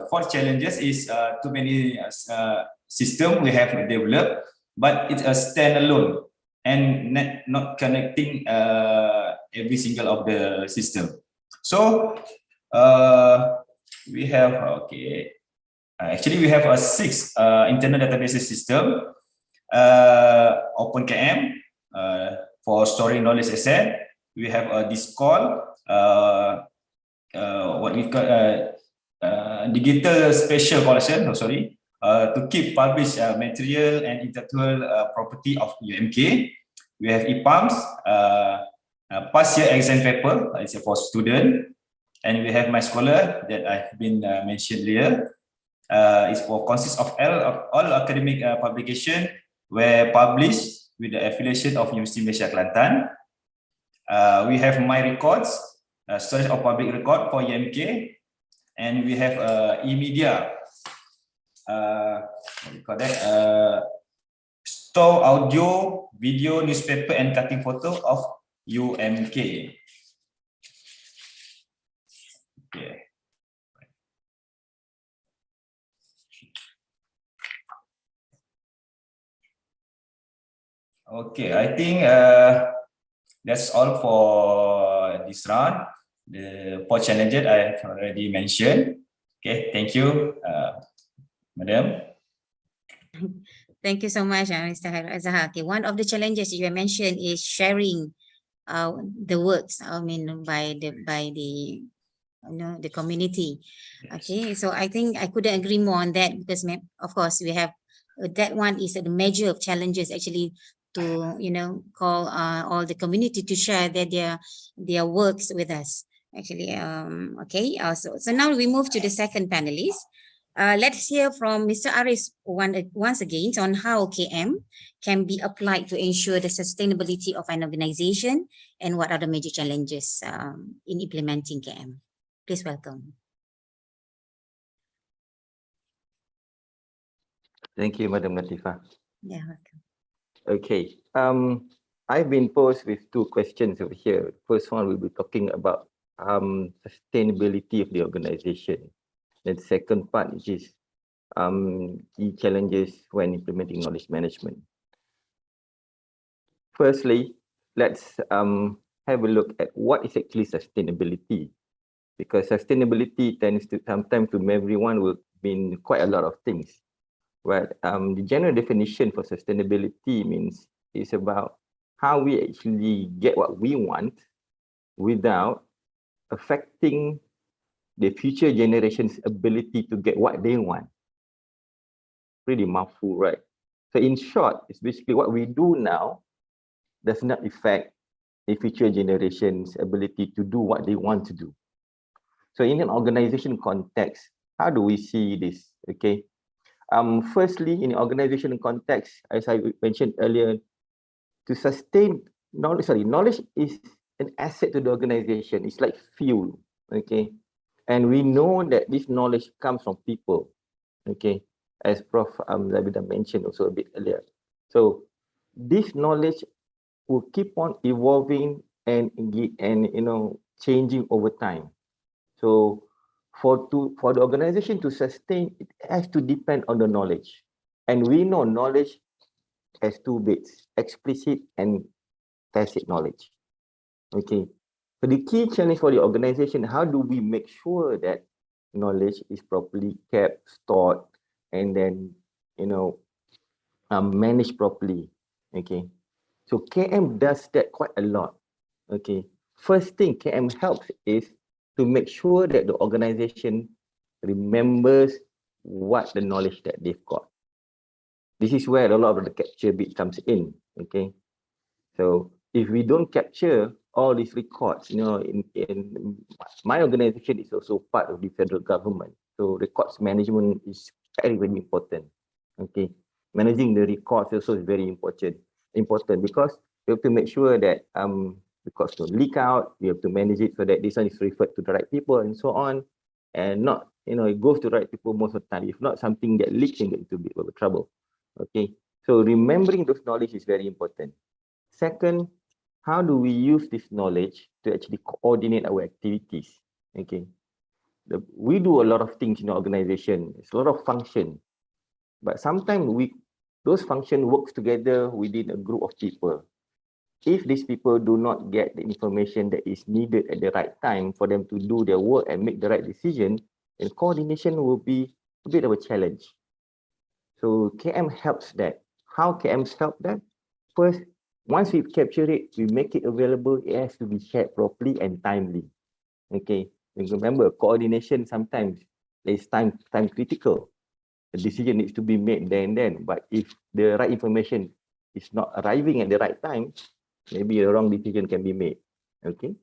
fourth challenges is too many system we have developed, but it's a standalone and not connecting every single of the system. So we have actually we have a 6 internal database system, OpenKM for storing knowledge asset. We have this call what we call digital spatial collection. To keep published material and intellectual property of UMK. We have EPAMS, past year exam paper, it's for student. And we have My Scholar that I've been mentioned earlier. It's consists of all academic publication were published with the affiliation of University Malaysia Kelantan. We have My Records, storage of public record for UMK, and we have e-media. What we call that? Store audio, video, newspaper, and cutting photo of UMK. Yeah. Okay, I think that's all for this round. The 4 challenges I have already mentioned. Okay, thank you, Madam. Thank you so much, Mr. Azhar. Okay, one of the challenges you mentioned is sharing the works. I mean, by the the community. Okay, so I think I couldn't agree more on that, because of course we have that one is a measure of challenges actually, to call all the community to share their works with us actually. Okay, so now we move to the second panelist. Let's hear from Mr. Aris once again on how KM can be applied to ensure the sustainability of an organization, and what are the major challenges in implementing KM. Please welcome. Thank you, Madam Latifah. Yeah, welcome. Okay. I've been posed with 2 questions over here. First one, we'll be talking about sustainability of the organization. The second part, which is key challenges when implementing knowledge management. Firstly, let's have a look at what is actually sustainability, because sustainability tends to sometimes to everyone will mean quite a lot of things. But the general definition for sustainability means it's about how we actually get what we want without affecting the future generation's ability to get what they want. Pretty mouthful, right? So in short, it's basically what we do now does not affect the future generation's ability to do what they want to do. So in an organization context, how do we see this? Okay. Firstly, in the organization context, as I mentioned earlier, to sustain knowledge is an asset to the organization. It's like fuel, okay? And we know that this knowledge comes from people, okay? As Prof. Zabida mentioned also a bit earlier. So this knowledge will keep on evolving and changing over time. So for the organization to sustain, it has to depend on the knowledge. And we know knowledge has 2 bits, explicit and tacit knowledge. Okay. So the key challenge for the organization, how do we make sure that knowledge is properly kept, stored, and then managed properly? Okay. So KM does that quite a lot. Okay. First thing KM helps is to make sure that the organization remembers what the knowledge that they've got. This is where a lot of the capture bit comes in. Okay. So if we don't capture all these records, in my organization is also part of the federal government. So records management is very, very important. Okay. Managing the records also is very important because we have to make sure that records don't leak out. We have to manage it so that this one is referred to the right people and so on, and not, it goes to the right people most of the time. If not, something that leaks and get into a bit of trouble. Okay, so remembering those knowledge is very important. Second, how do we use this knowledge to actually coordinate our activities? Okay, we do a lot of things in the organization. It's a lot of function, but sometimes those functions works together within a group of people. If these people do not get the information that is needed at the right time for them to do their work and make the right decision, then coordination will be a bit of a challenge. So KM helps that. How KMs help that? First, once we capture it, we make it available, it has to be shared properly and timely. Okay, remember, coordination sometimes is time critical. The decision needs to be made there and then, but if the right information is not arriving at the right time, maybe a wrong decision can be made. Okay.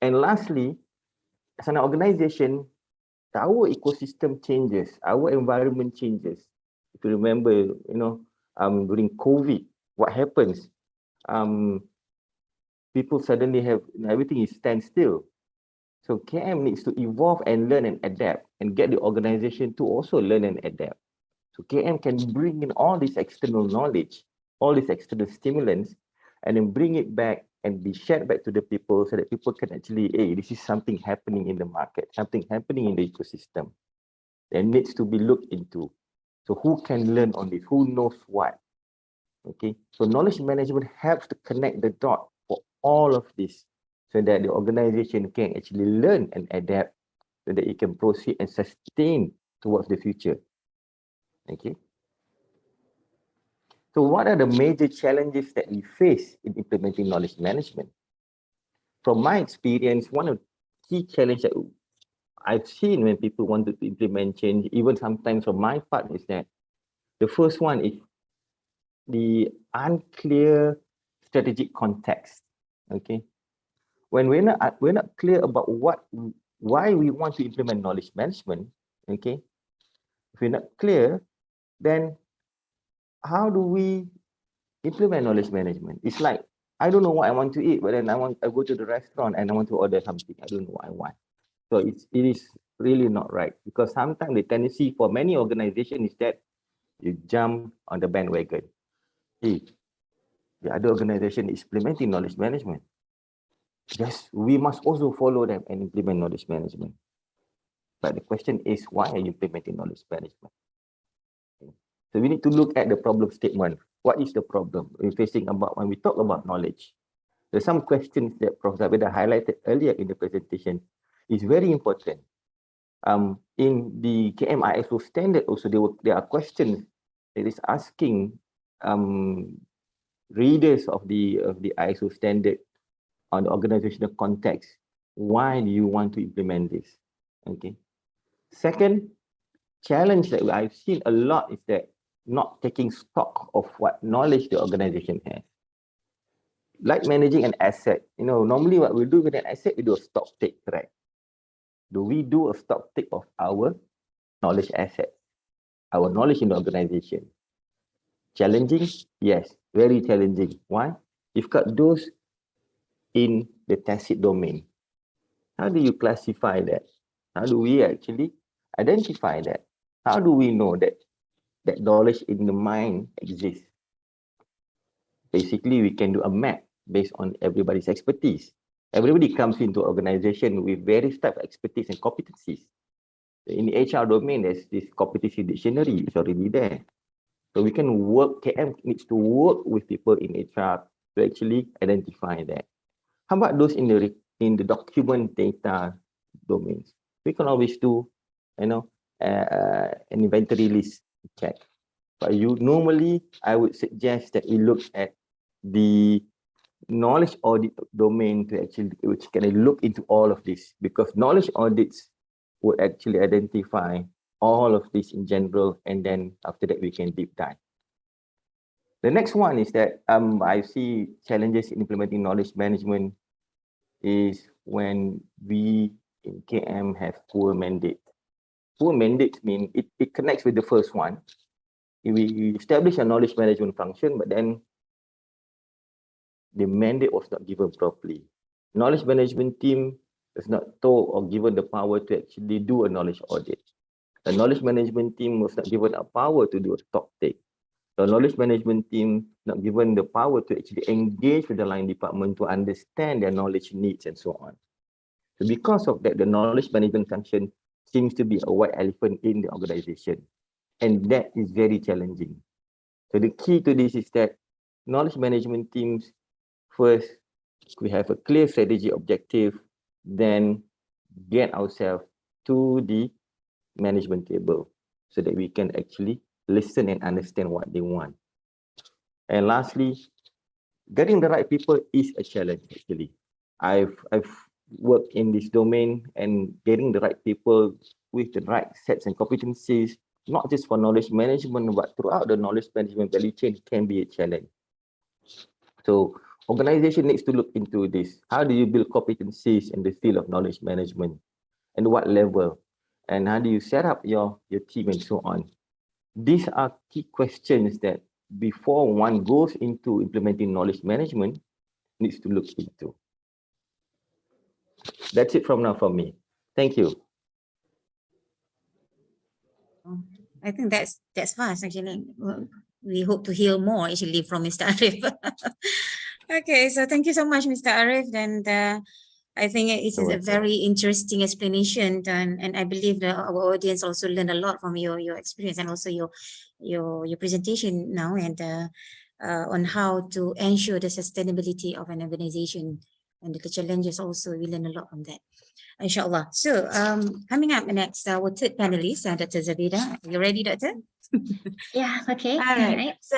And lastly, as an organization, our ecosystem changes, our environment changes. If you remember, during COVID, what happens? People suddenly have, everything is standstill. So KM needs to evolve and learn and adapt and get the organization to also learn and adapt. So KM can bring in all this external knowledge, all these external stimulants, and then bring it back and be shared back to the people so that people can actually, hey, this is something happening in the market, something happening in the ecosystem that needs to be looked into. So who can learn on this? Who knows what? Okay, so knowledge management helps to connect the dot for all of this so that the organization can actually learn and adapt so that it can proceed and sustain towards the future. Okay. So what are the major challenges that we face in implementing knowledge management? From my experience, one of the key challenges that I've seen when people wanted to implement change, even sometimes from my part, is that the first one is the unclear strategic context. Okay, when we're not clear about why we want to implement knowledge management. Okay, if we're not clear, then how do we implement knowledge management? It's like, I don't know what I want to eat, but then I go to the restaurant and I want to order something. I don't know what I want. So it is really not right, because sometimes the tendency for many organizations is that you jump on the bandwagon. Hey, the other organization is implementing knowledge management. Yes, we must also follow them and implement knowledge management. But the question is, why are you implementing knowledge management? So we need to look at the problem statement. What is the problem we're facing about when we talk about knowledge? There's some questions that Professor Abeda highlighted earlier in the presentation. Is very important. In the KMISO standard also, there are questions that is asking readers of the ISO standard on the organizational context. Why do you want to implement this? Okay. Second challenge that I've seen a lot is that not taking stock of what knowledge the organization has. Like managing an asset, normally what we do with an asset, we do a stock take, right? Do we do a stock take of our knowledge asset, our knowledge in the organization? Challenging? Yes, very challenging. Why? You've got those in the tacit domain. How do you classify that? How do we actually identify that? How do we know that that knowledge in the mind exists? Basically, we can do a map based on everybody's expertise. Everybody comes into organization with various type of expertise and competencies. In the HR domain, there's this competency dictionary, it's already there. So we can work, KM needs to work with people in HR to actually identify that. How about those in the document data domains? We can always do, an inventory list check. But normally, I would suggest that we look at the knowledge audit domain to actually, which can look into all of this, because knowledge audits would actually identify all of this in general, and then after that we can deep dive. The next one is that I see challenges in implementing knowledge management is when we in KM have poor mandate. Poor mandate means it connects with the first one. We establish a knowledge management function, but then the mandate was not given properly. Knowledge management team is not told or given the power to actually do a knowledge audit. The knowledge management team was not given a power to do a stock take. The knowledge management team not given the power to actually engage with the line department to understand their knowledge needs and so on. So because of that, the knowledge management function seems to be a white elephant in the organization. And that is very challenging. So the key to this is that knowledge management teams, first, we have a clear strategy objective, then get ourselves to the management table so that we can actually listen and understand what they want. And lastly, getting the right people is a challenge actually. I've worked in this domain, and getting the right people with the right sets and competencies, not just for knowledge management, but throughout the knowledge management value chain, can be a challenge. So organization needs to look into this. How do you build competencies in the field of knowledge management, and what level? And how do you set up your team and so on? These are key questions that before one goes into implementing knowledge management needs to look into. That's it from now for me. Thank you. I think that's fast actually. We hope to hear more actually from Mr. Arif. Okay, so thank you so much, Mr. Arif. And I think it is You're a welcome. very interesting explanation, and I believe that our audience also learned a lot from your experience and also your presentation now, and on how to ensure the sustainability of an organization and the challenges also. We learn a lot from that, inshallah. So coming up next, our third panelist, Dr. Zabida. Are you ready, Doctor? Yeah, okay. All right. So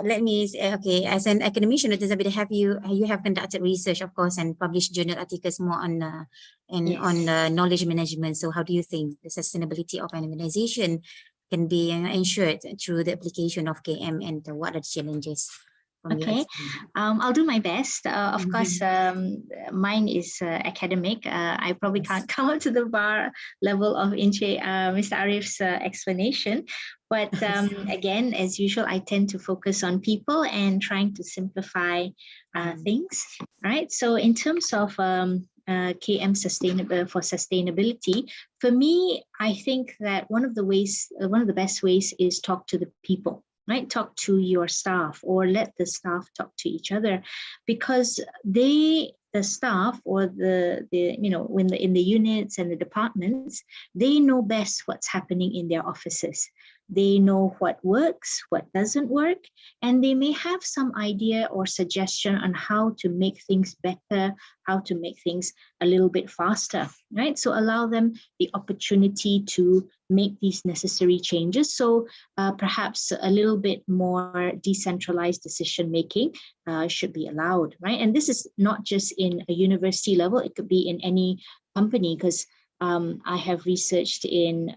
let me say, okay, as an academician, Dr. Zabida, you have conducted research, of course, and published journal articles more on Yes. knowledge management. So how do you think the sustainability of an organization can be ensured through the application of KM, and what are the challenges from your Okay, experience? I'll do my best. Of course, mine is academic. I probably can't come up to the bar level of Mr. Arif's explanation. But again, as usual, I tend to focus on people and trying to simplify things. Right. So in terms of KM sustainability, for me, I think that one of the best ways is talk to the people. Right, talk to your staff or let the staff talk to each other, because the staff or the in the units and the departments, they know best what's happening in their offices. They know what works, what doesn't work, and they may have some idea or suggestion on how to make things better, how to make things a little bit faster, right? So allow them the opportunity to make these necessary changes. So perhaps a little bit more decentralized decision making should be allowed, right? And this is not just in a university level, it could be in any company, because I have researched in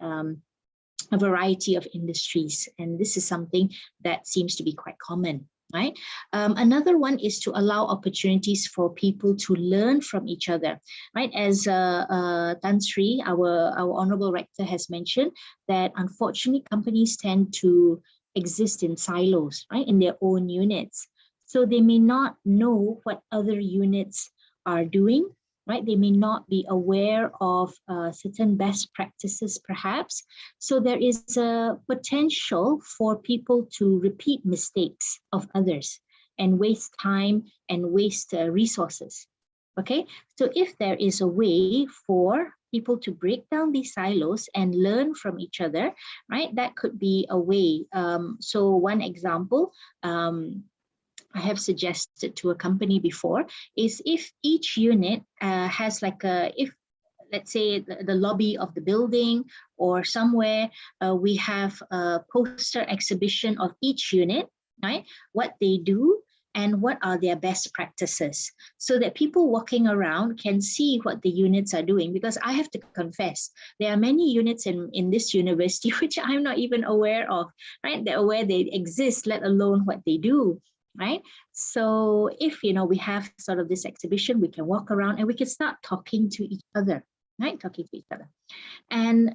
a variety of industries, and this is something that seems to be quite common. Right. Another one is to allow opportunities for people to learn from each other. Right. As Tan Sri, our honorable rector, has mentioned, that unfortunately companies tend to exist in silos, right, in their own units. So they may not know what other units are doing. Right, they may not be aware of certain best practices, perhaps. So there is a potential for people to repeat mistakes of others and waste time and waste resources. Okay, so if there is a way for people to break down these silos and learn from each other, right, that could be a way. So one example, I have suggested to a company before, is if each unit has like if let's say the lobby of the building or somewhere, we have a poster exhibition of each unit, right? What they do and what are their best practices, so that people walking around can see what the units are doing. Because I have to confess, there are many units in this university which I'm not even aware of, right? They're aware they exist, let alone what they do. Right. So if, we have sort of this exhibition, we can walk around and we can start talking to each other, right? Talking to each other. And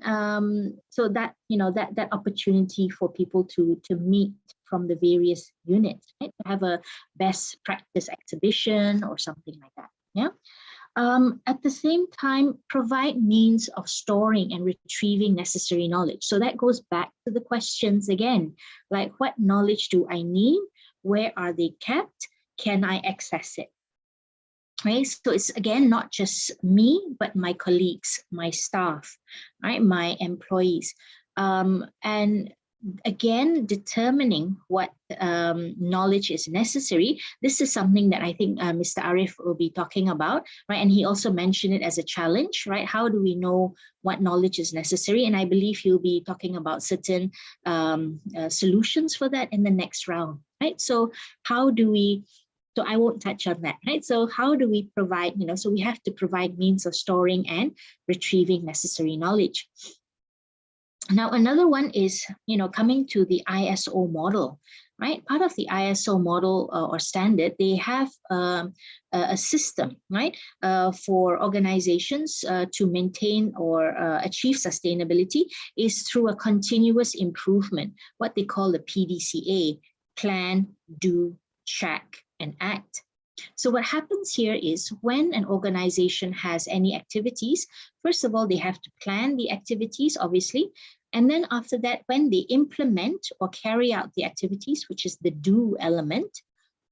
so that, that opportunity for people to meet from the various units, right? To have a best practice exhibition or something like that. Yeah. At the same time, provide means of storing and retrieving necessary knowledge. So that goes back to the questions again, like what knowledge do I need? Where are they kept? Can I access it? Right. So it's again not just me, but my colleagues, my staff, right, my employees, and again determining what knowledge is necessary. This is something that I think Mr. Arif will be talking about, right? And he also mentioned it as a challenge, right? How do we know what knowledge is necessary? And I believe he'll be talking about certain solutions for that in the next round, right? So how do we? So I won't touch on that, right? So how do we provide? So we have to provide means of storing and retrieving necessary knowledge. Now, another one is, coming to the ISO model, right? Part of the ISO model or standard, they have a system, right, for organizations to maintain or achieve sustainability is through a continuous improvement, what they call the PDCA, plan, do, check, and act. So what happens here is when an organization has any activities, first of all, they have to plan the activities, obviously. And then after that, when they implement or carry out the activities, which is the do element,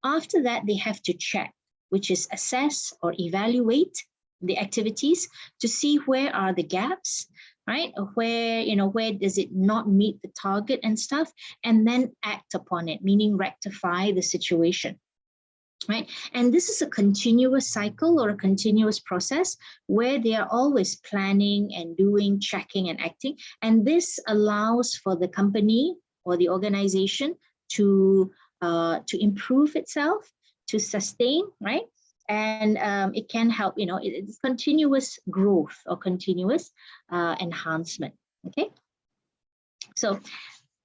After that, they have to check, which is assess or evaluate the activities to see where are the gaps, right? Where, where does it not meet the target and stuff, and then act upon it, meaning rectify the situation. Right? And this is a continuous cycle or a continuous process where they are always planning and doing, checking and acting. And this allows for the company or the organization to improve itself, to sustain, right? And it can help, it's continuous growth or continuous enhancement. Okay. So,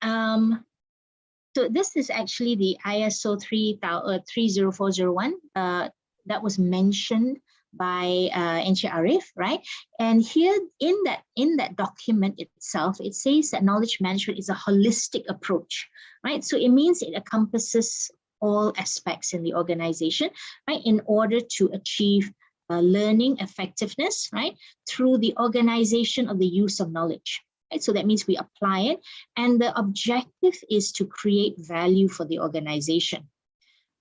so this is actually the ISO 30401 that was mentioned by Encik Arif, right? And here in that document itself, it says that knowledge management is a holistic approach, right? So it means it encompasses all aspects in the organization, right? In order to achieve learning effectiveness, right? Through the organization of the use of knowledge. Right? So that means we apply it, and the objective is to create value for the organization.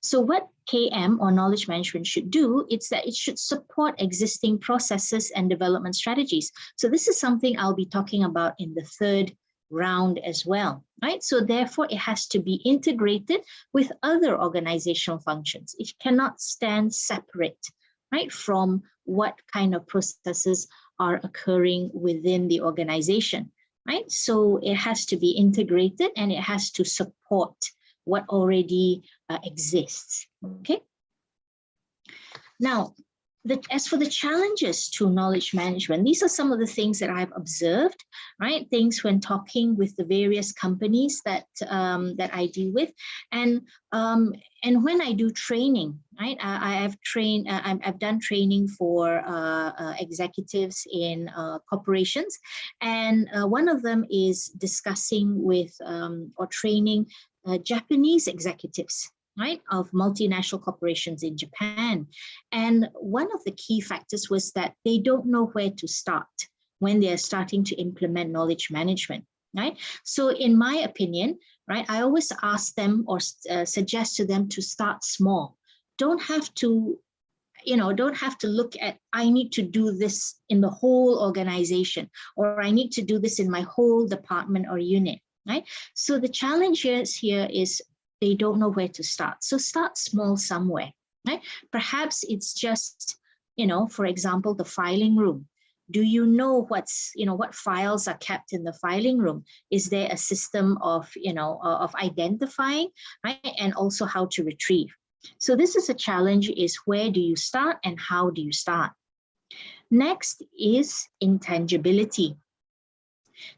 So what KM or knowledge management should do, it's that it should support existing processes and development strategies. So this is something I'll be talking about in the third round as well, right? So therefore it has to be integrated with other organizational functions. It cannot stand separate, right, from what kind of processes are occurring within the organization, right? So it has to be integrated and it has to support what already exists, okay? Now, as for the challenges to knowledge management, these are some of the things that I've observed, right? Things when talking with the various companies that that I deal with, and when I do training, right? I've done training for executives in corporations, and one of them is discussing with or training Japanese executives, right, of multinational corporations in Japan. And one of the key factors was that they don't know where to start when they're starting to implement knowledge management, right? So in my opinion, right, I always ask them or suggest to them to start small. Don't have to, don't have to look at, I need to do this in the whole organization, or I need to do this in my whole department or unit, right? So the challenge here is they don't know where to start. So start small somewhere, right? Perhaps it's just, for example, the filing room. Do you know what files are kept in the filing room? Is there a system of, of identifying, right? And also how to retrieve. So this is a challenge, is where do you start and how do you start? Next is intangibility.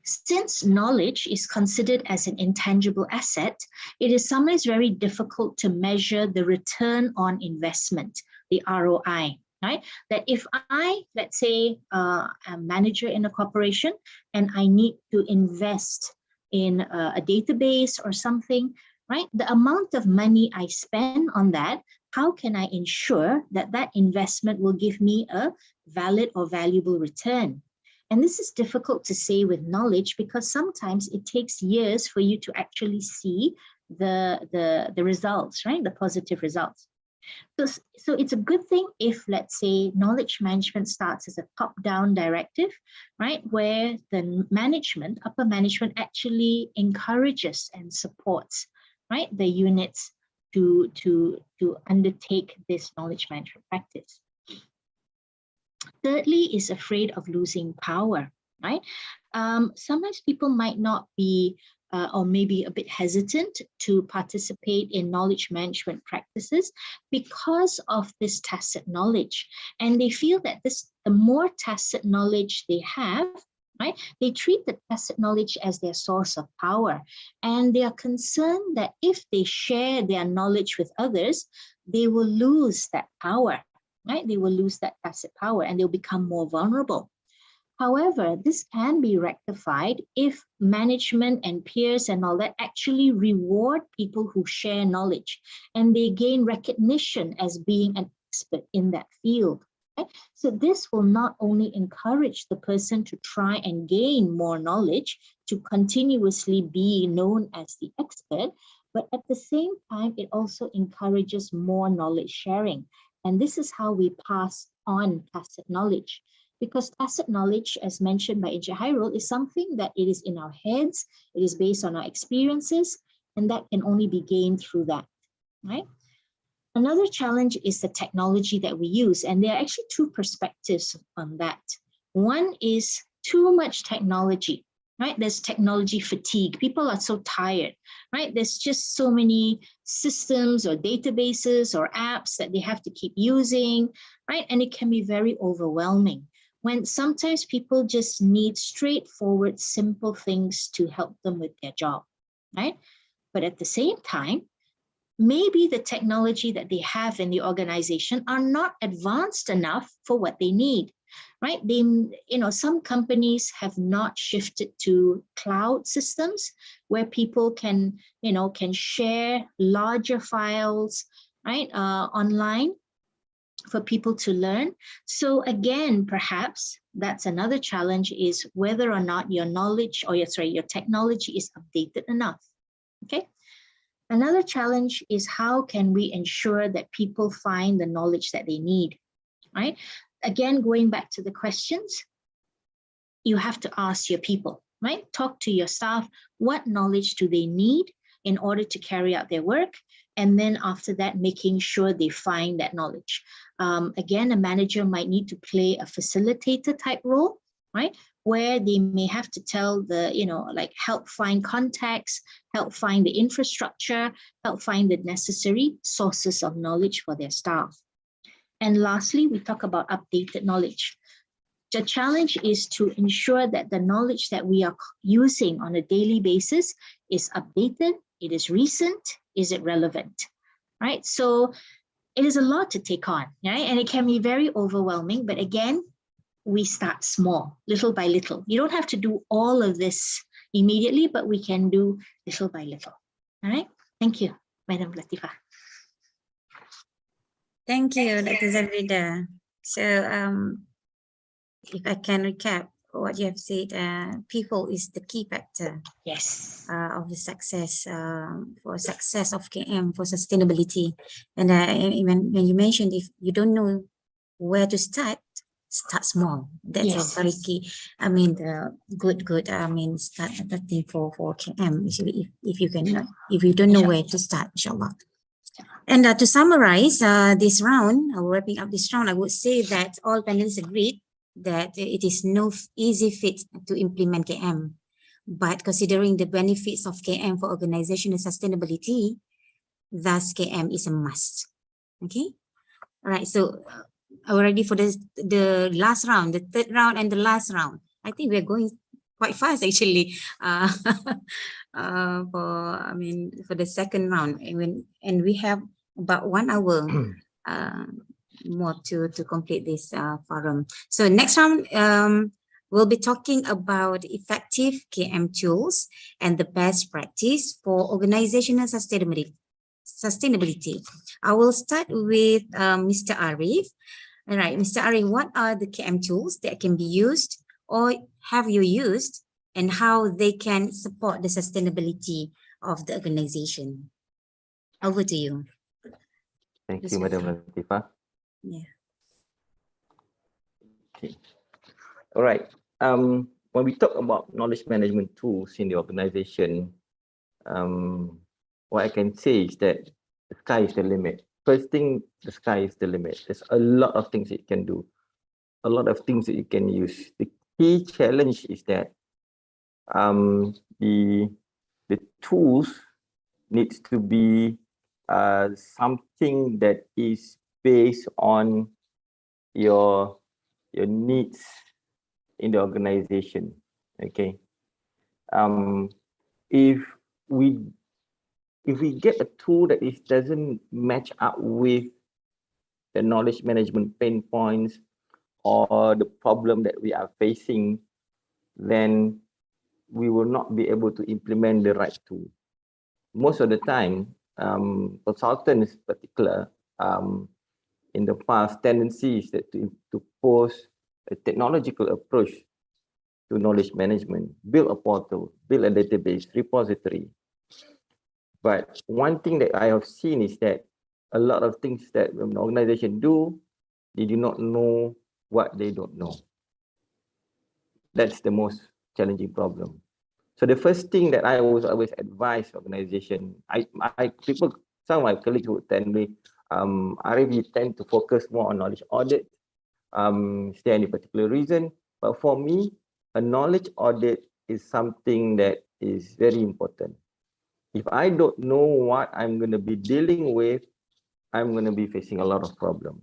Since knowledge is considered as an intangible asset, it is sometimes very difficult to measure the return on investment, the ROI, right? That if I, let's say, am a manager in a corporation and I need to invest in a database or something, right? The amount of money I spend on that, how can I ensure that that investment will give me a valid or valuable return? And this is difficult to say with knowledge because sometimes it takes years for you to actually see the results, right? The positive results. So it's a good thing if, let's say, knowledge management starts as a top-down directive, right? Where the management, upper management, actually encourages and supports, right, the units to undertake this knowledge management practice. Thirdly is afraid of losing power, right? Sometimes people might not be or maybe a bit hesitant to participate in knowledge management practices because of this tacit knowledge. And they feel that the more tacit knowledge they have, right, they treat the tacit knowledge as their source of power. And they are concerned that if they share their knowledge with others, they will lose that power. Right? They will lose that tacit power and they'll become more vulnerable. However, this can be rectified if management and peers and all that actually reward people who share knowledge and they gain recognition as being an expert in that field. Right? So this will not only encourage the person to try and gain more knowledge, to continuously be known as the expert, But at the same time, it also encourages more knowledge sharing. And this is how we pass on tacit knowledge. Because tacit knowledge, as mentioned by Encik Hairul, is something that it is in our heads, it is based on our experiences, and that can only be gained through that, right? Another challenge is the technology that we use, and there are actually two perspectives on that. One is too much technology, right? There's technology fatigue. People are so tired, right? There's just so many systems or databases or apps that they have to keep using, right? And it can be very overwhelming when sometimes people just need straightforward, simple things to help them with their job, right? But at the same time, maybe the technology that they have in the organization are not advanced enough for what they need, right? They, some companies have not shifted to cloud systems where people can share larger files, right, online for people to learn. So again, perhaps that's another challenge, is whether or not your knowledge or your technology is updated enough, okay? Another challenge is how can we ensure that people find the knowledge that they need, right? Again, going back to the questions, you have to ask your people, right? Talk to your staff, what knowledge do they need in order to carry out their work? And then after that, making sure they find that knowledge. Again, a manager might need to play a facilitator type role, right? Where they may have to tell the, like help find contacts, help find the infrastructure, help find the necessary sources of knowledge for their staff. And lastly, we talk about updated knowledge. The challenge is to ensure that the knowledge that we are using on a daily basis is updated, it is recent, is it relevant, right? So it is a lot to take on, right? And it can be very overwhelming, but again, we start small, little by little. You don't have to do all of this immediately, but we can do little by little. All right. Thank you, Madam Latifah. Thank you, Dr. Zarida. So if I can recap what you have said, people is the key factor. Yes. Of the success, for success of KM, for sustainability. And when you mentioned, if you don't know where to start small. That's a very key. I mean, good. I mean, start starting for KM. If you can, if you don't know where to start, inshallah. And to summarize this round, wrapping up this round, I would say that all panelists agreed that it is no easy fit to implement KM. But considering the benefits of KM for organizational sustainability, thus KM is a must. Okay. All right. So already for the last round, the third round and the last round, I think we're going quite fast actually. For the second round, and we have about 1 hour more to complete this forum. So next round, we'll be talking about effective KM tools and the best practice for organizational sustainability. I will start with Mr. Arif. All right, Mr. Arif, what are the KM tools that can be used or have you used, and how they can support the sustainability of the organization? Over to you. Thank you, Madam Latifah. Yeah. Okay. All right. When we talk about knowledge management tools in the organization, what I can say is that the sky is the limit. First thing, the sky is the limit. There's a lot of things it can do, a lot of things that you can use. The key challenge is that the tools needs to be something that is based on your needs in the organization. Okay. If we get a tool that doesn't match up with the knowledge management pain points or the problem that we are facing, then we will not be able to implement the right tool. Most of the time, consultants in particular, in the past, tendency is that to pose a technological approach to knowledge management, build a portal, build a database, repository. But one thing that I have seen is that a lot of things that an organization do, they do not know what they don't know. That's the most challenging problem. So the first thing that I always advise organization, people, some of my colleagues would tell me, I really tend to focus more on knowledge audit. Is there any particular reason? But for me, a knowledge audit is something that is very important. If I don't know what I'm going to be dealing with, I'm going to be facing a lot of problems.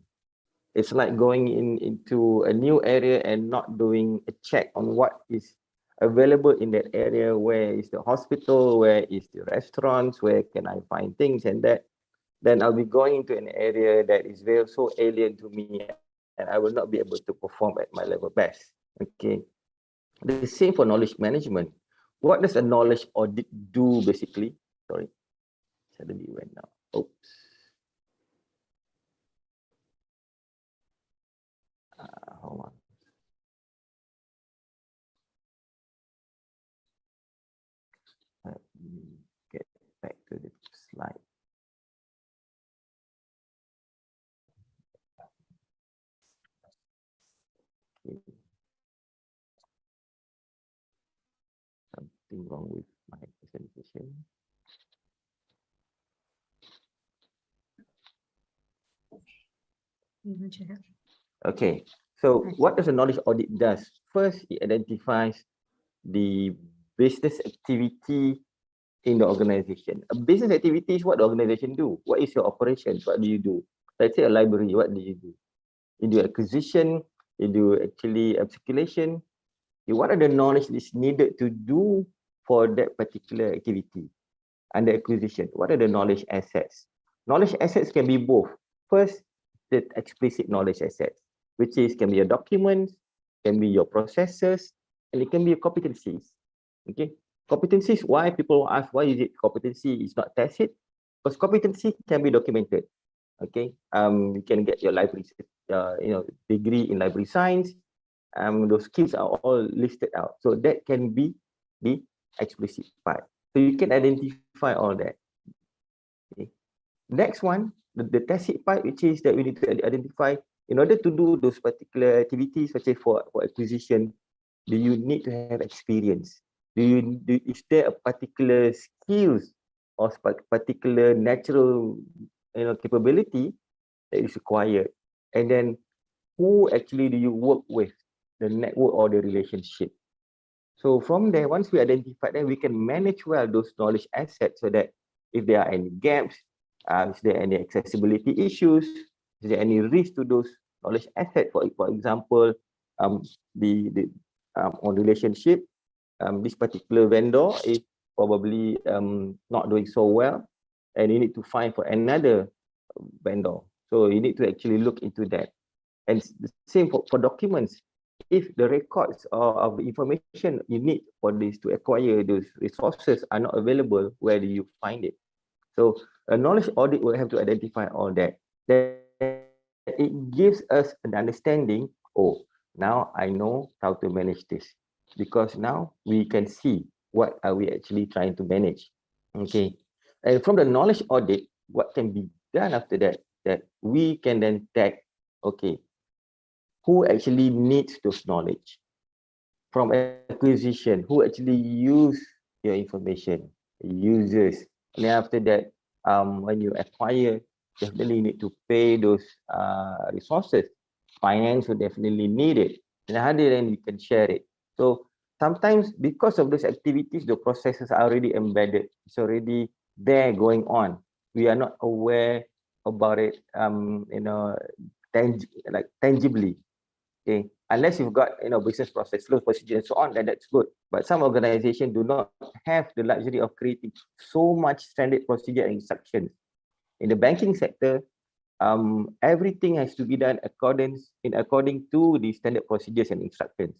It's like going into a new area and not doing a check on what is available in that area. Where is the hospital? Where is the restaurants? Where can I find things and that? Then I'll be going into an area that is very so alien to me, and I will not be able to perform at my level best. Okay. The same for knowledge management. What does a knowledge audit do basically? Sorry, suddenly went now. Oops. Hold on. Let me get back to the slide. Okay. Something wrong with my presentation. Okay, so what does a knowledge audit does? First, it identifies the business activity in the organization. A business activity is what the organization do. What is your operations? What do you do? Let's say a library, what do you do? You do acquisition, you do actually circulation. What are the knowledge is needed to do for that particular activity? Under acquisition, what are the knowledge assets? Knowledge assets can be both. First, the explicit knowledge assets, which is can be your documents, can be your processes, and it can be your competencies. Okay, competencies. Why people ask why is it competency is not tacit? Because competency can be documented. Okay, you can get your library, degree in library science. Those skills are all listed out. So that can be the explicit part. So you can identify all that. Okay. Next one, the tacit part, which is that we need to identify in order to do those particular activities, such as for acquisition, do you need to have experience? Is there a particular skills or particular natural capability that is required? And then who actually do you work with, the network or the relationship? So from there, once we identify that, we can manage well those knowledge assets so that if there are any gaps, is there any accessibility issues, is there any risk to those knowledge assets? For example, on relationship, this particular vendor is probably not doing so well, and you need to find for another vendor. So you need to actually look into that. And the same for documents. If the records of the information you need for this to acquire those resources are not available, where do you find it? So a knowledge audit will have to identify all that. Then it gives us an understanding, oh, now I know how to manage this. Because now we can see what are we actually trying to manage. Okay. And from the knowledge audit, what can be done after that, that we can then tag, okay, who actually needs those knowledge? From acquisition, who actually use your information? Users. And then after that, when you acquire, definitely need to pay those resources. Finance will definitely need it. And how then you can share it. So sometimes because of those activities, the processes are already embedded. It's already there going on. We are not aware about it, tangibly. Okay, unless you've got business process flow procedure and so on, then that's good. But some organizations do not have the luxury of creating so much standard procedure and instructions. In the banking sector, everything has to be done according to the standard procedures and instructions.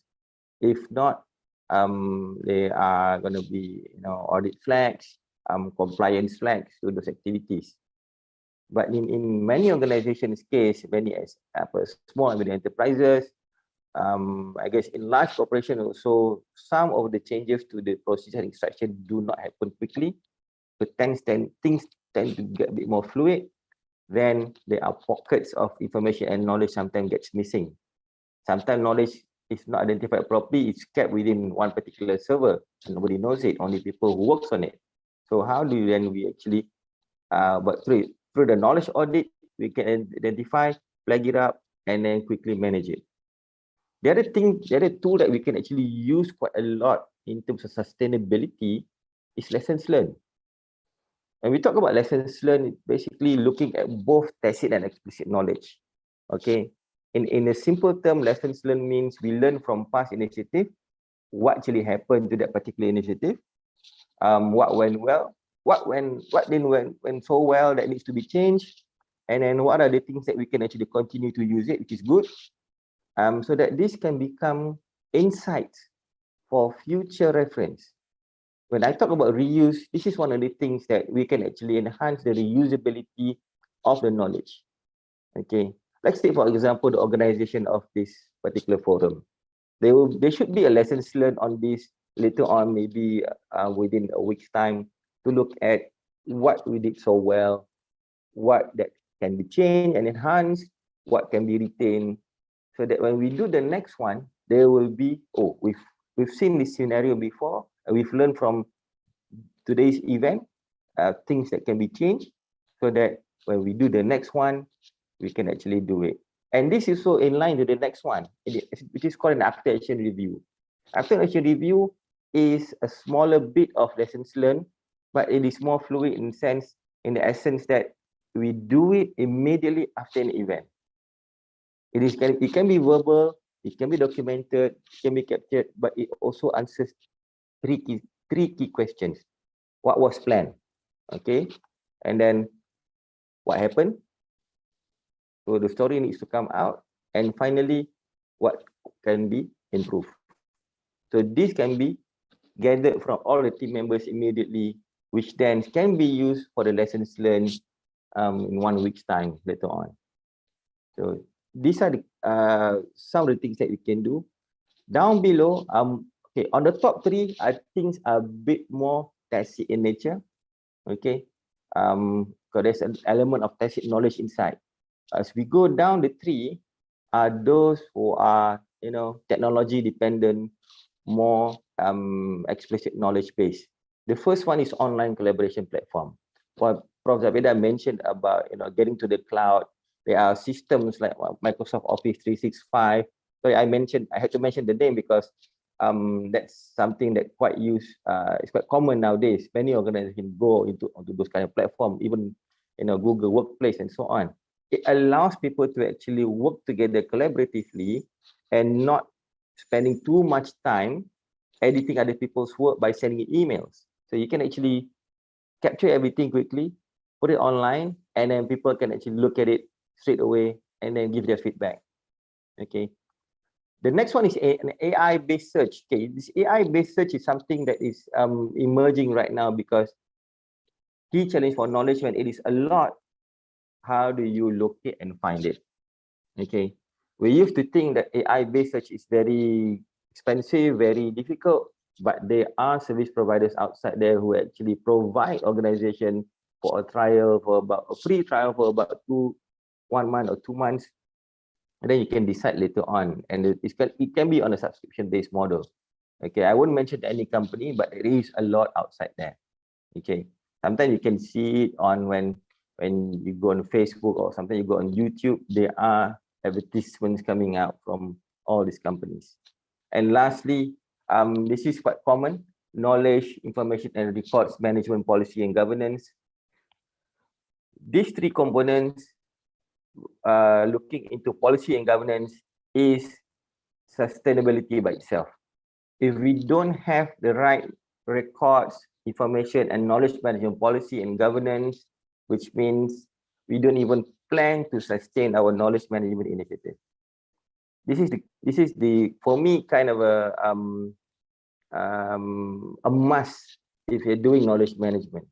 If not, they are going to be audit flags, compliance flags to those activities. But in many organizations' case, many small and medium enterprises, I guess in large corporation also, some of the changes to the procedure and instruction do not happen quickly. but things tend to get a bit more fluid, then there are pockets of information and knowledge sometimes gets missing. Sometimes knowledge is not identified properly, it's kept within one particular server, and nobody knows it, only people who works on it. So how do then we actually, but through the knowledge audit, we can identify, flag it up, and then quickly manage it. The other tool that we can actually use quite a lot in terms of sustainability is lessons learned. When we talk about lessons learned, it's basically looking at both tacit and explicit knowledge. Okay, in a simple term, lessons learned means we learn from past initiative, what actually happened to that particular initiative, what went well, what didn't went so well that needs to be changed, and then what are the things that we can actually continue to use it, which is good, so that this can become insights for future reference. When I talk about reuse, this is one of the things that we can actually enhance the reusability of the knowledge. Okay, let's take for example the organization of this particular forum. There should be a lessons learned on this later on, maybe within a week's time, to look at what we did so well, what that can be changed and enhanced, what can be retained, so that when we do the next one, there will be, oh, we've seen this scenario before, and we've learned from today's event, things that can be changed, so that when we do the next one, we can actually do it. And this is so in line with the next one, which is called an after action review. After action review is a smaller bit of lessons learned, but it is more fluid in the essence that we do it immediately after an event. It can be verbal, it can be documented, it can be captured, but it also answers three key questions. What was planned? Okay, and then what happened? So the story needs to come out, and finally, what can be improved. So this can be gathered from all the team members immediately, which then can be used for the lessons learned in 1 week's time later on. So these are some of the things that we can do. Down below, okay, on the top three, I think are a bit more tacit in nature. Okay, because there's an element of tacit knowledge inside. As we go down the tree, are those who are, technology dependent, more explicit knowledge base. The first one is online collaboration platform. What Prof. Zabeda mentioned about, getting to the cloud. There are systems like Microsoft Office 365. So I had to mention the name because that's something that it's quite common nowadays. Many organizations go onto those kind of platforms, even Google Workplace and so on. It allows people to actually work together collaboratively and not spending too much time editing other people's work by sending emails. So you can actually capture everything quickly, put it online, and then people can actually look at it straight away and then give their feedback. Okay. The next one is an AI-based search. Okay, this AI-based search is something that is emerging right now because key challenge for knowledge when it is a lot, how do you locate and find it? Okay, we used to think that AI-based search is very expensive, very difficult, but there are service providers outside there who actually provide organization for a free trial for about 1 month or 2 months, and then you can decide later on, and it can be on a subscription-based model. Okay, I won't mention any company, but there is a lot outside there. Okay, sometimes you can see it on when you go on Facebook, or sometimes you go on YouTube, there are advertisements coming out from all these companies. And lastly, this is quite common: knowledge, information and records management, policy and governance. These three components, looking into policy and governance, is sustainability by itself. If we don't have the right records, information and knowledge management policy and governance, which means we don't even plan to sustain our knowledge management initiative. This is the for me kind of a must if you're doing knowledge management.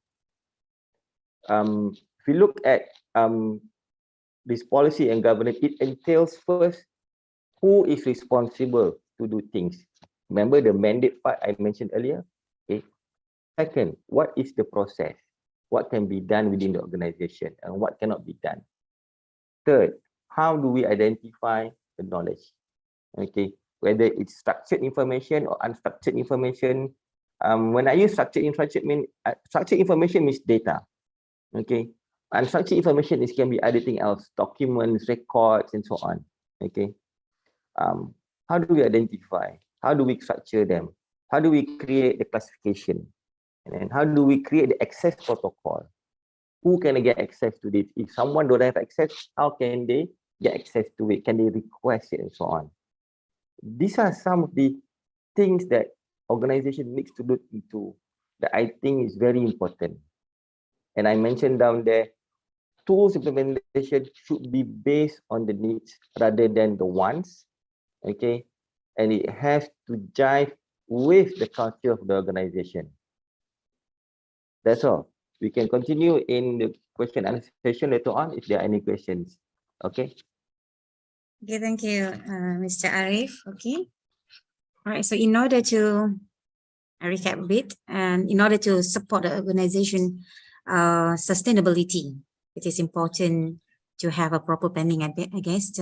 If you look at this policy and governance, it entails first who is responsible to do things. Remember the mandate part I mentioned earlier. Okay. Second, what is the process? what can be done within the organization and what cannot be done. Third, how do we identify the knowledge? Okay, whether it's structured information or unstructured information. When I use structured information means data. Okay, unstructured information can be anything else, documents, records, and so on. Okay, how do we identify? How do we structure them? How do we create the classification? And then how do we create the access protocol? Who can get access to this? If someone don't have access, how can they get access to it? Can they request it and so on? These are some of the things that organization needs to look into that I think is very important. And I mentioned down there, tools implementation should be based on the needs rather than the wants. Okay, and it has to jive with the culture of the organization. That's all. We can continue in the question and answer session later on if there are any questions. Okay. Okay, thank you, Mr. Arif. Okay. All right. So in order to recap a bit, and in order to support the organization sustainability, it is important to have a proper planning, I guess,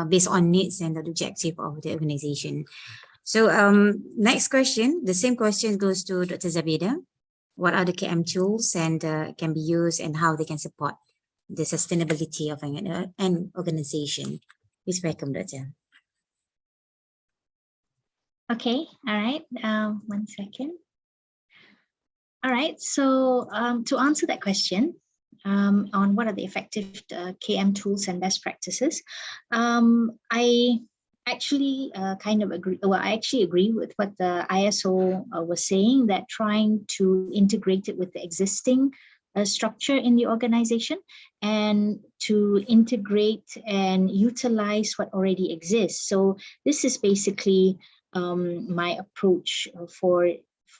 based on needs and the objective of the organization. So next question, the same question goes to Dr. Zabida. What are the KM tools and can be used and how they can support the sustainability of an organization? Please welcome, Dr. Okay, all right, 1 second. All right, so to answer that question on what are the effective KM tools and best practices, I actually kind of agree. Well, I actually agree with what the ISO was saying, that trying to integrate it with the existing structure in the organization and to integrate and utilize what already exists. So this is basically my approach for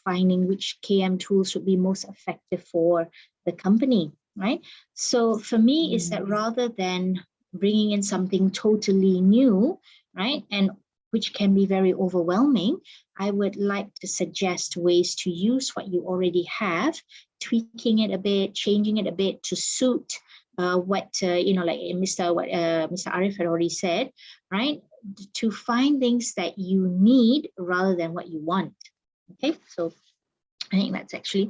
finding which KM tools would be most effective for the company, right? So for me, is that rather than bringing in something totally new, right, and which can be very overwhelming, I would like to suggest ways to use what you already have, tweaking it a bit, changing it a bit to suit what like Mr. Arif had already said, right? To find things that you need rather than what you want. Okay, so I think that's actually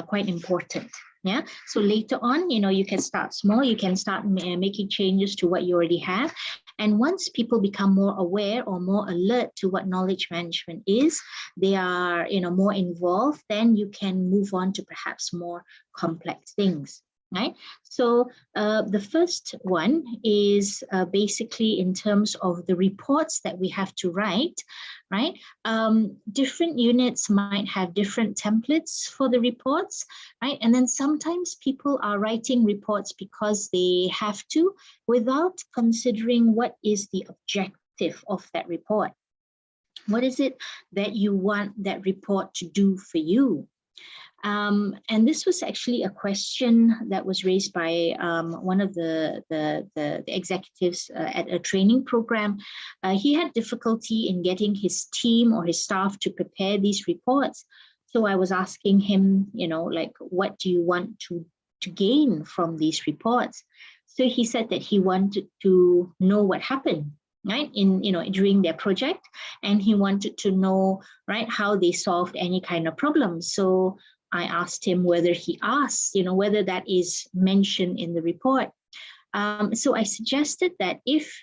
quite important. Yeah, so later on, you can start small, you can start making changes to what you already have. And once people become more aware or more alert to what knowledge management is, they are, more involved, then you can move on to perhaps more complex things. Right. So the first one is basically in terms of the reports that we have to write, right? Different units might have different templates for the reports, right? And then sometimes people are writing reports because they have to, without considering what is the objective of that report. What is it that you want that report to do for you? And this was actually a question that was raised by one of the executives at a training program. He had difficulty in getting his team or his staff to prepare these reports. So I was asking him, like, what do you want to gain from these reports? So he said that he wanted to know what happened, right, in during their project, and he wanted to know, right, how they solved any kind of problem. So I asked him whether he asked, whether that is mentioned in the report. So I suggested that if,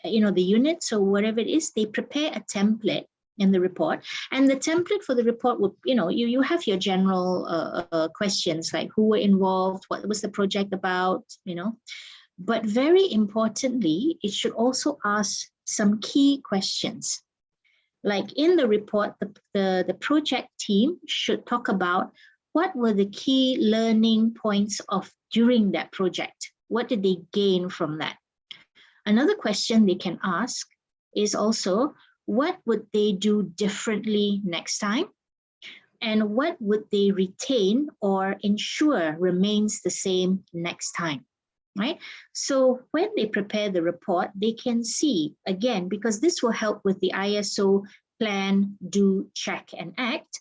the units or whatever it is, they prepare a template in the report, and the template for the report would, you have your general questions like who were involved, what was the project about, but very importantly, it should also ask some key questions. Like in the report, the project team should talk about what were the key learning points of during that project. What did they gain from that? Another question they can ask is also, what would they do differently next time? And what would they retain or ensure remains the same next time? Right? So when they prepare the report, they can see, again, because this will help with the ISO plan, do, check, and act,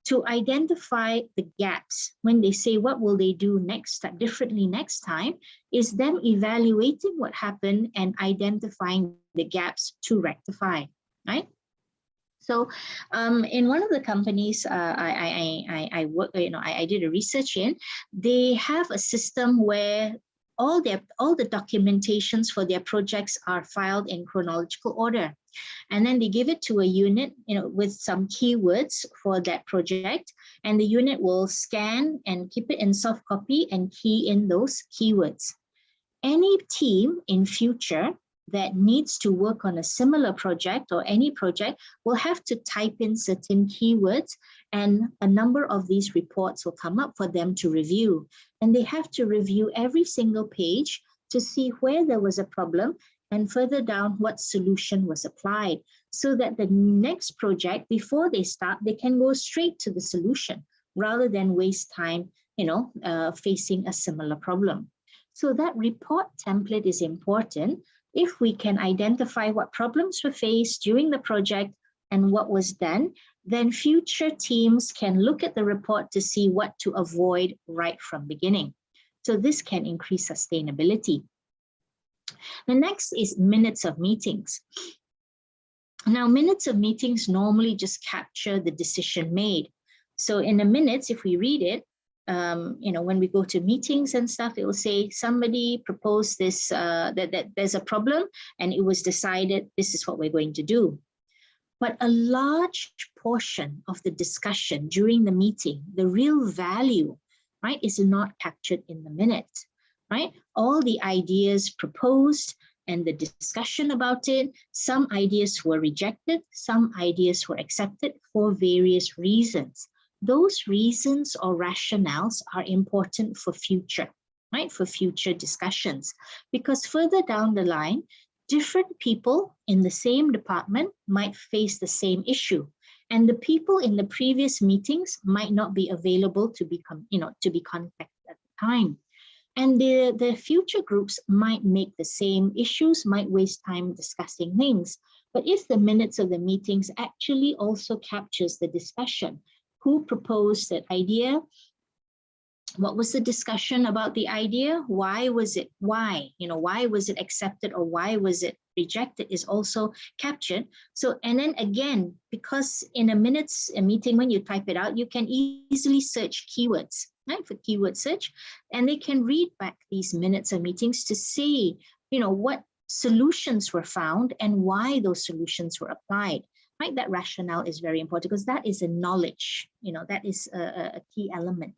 to identify the gaps. When they say what will they do differently next time, is them evaluating what happened and identifying the gaps to rectify, right? So in one of the companies I work, I did a research in, they have a system where all the documentations for their projects are filed in chronological order. And then they give it to a unit, with some keywords for that project, and the unit will scan and keep it in soft copy and key in those keywords. Any team in future that needs to work on a similar project or any project will have to type in certain keywords, and a number of these reports will come up for them to review. And they have to review every single page to see where there was a problem, and further down what solution was applied, so that the next project, before they start, they can go straight to the solution rather than waste time, facing a similar problem. So that report template is important. If we can identify what problems were faced during the project and what was done, then future teams can look at the report to see what to avoid right from beginning. So this can increase sustainability. The next is minutes of meetings. Now, minutes of meetings normally just capture the decision made. So in the minutes, if we read it, when we go to meetings and stuff, it will say somebody proposed this, that there's a problem, and it was decided this is what we're going to do. But a large portion of the discussion during the meeting, the real value, right, is not captured in the minutes, right? All the ideas proposed and the discussion about it, some ideas were rejected, some ideas were accepted for various reasons. Those reasons or rationales are important for future, right? For future discussions, because further down the line, different people in the same department might face the same issue, and the people in the previous meetings might not be available to be contacted at the time. And the future groups might make the same issues, might waste time discussing things. But if the minutes of the meetings actually also captures the discussion, who proposed that idea? What was the discussion about the idea? Why was it accepted or why was it rejected is also captured. So, and then again, because in a meeting, when you type it out, you can easily search keywords, right? For keyword search, and they can read back these minutes of meetings to see, what solutions were found and why those solutions were applied. Right, that rationale is very important because that is a knowledge, that is a key element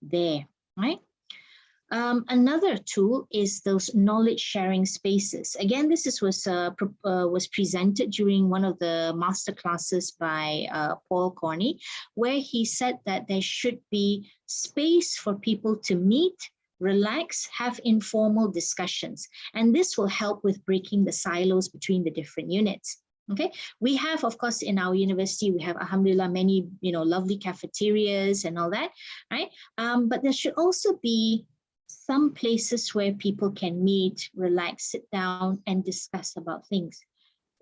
there, right? Another tool is those knowledge sharing spaces. Again, this was presented during one of the master classes by Paul Corney, where he said that there should be space for people to meet, relax, have informal discussions, and this will help with breaking the silos between the different units. Okay, we have, of course, in our university, we have, alhamdulillah, many, lovely cafeterias and all that, right? But there should also be some places where people can meet, relax, sit down and discuss about things.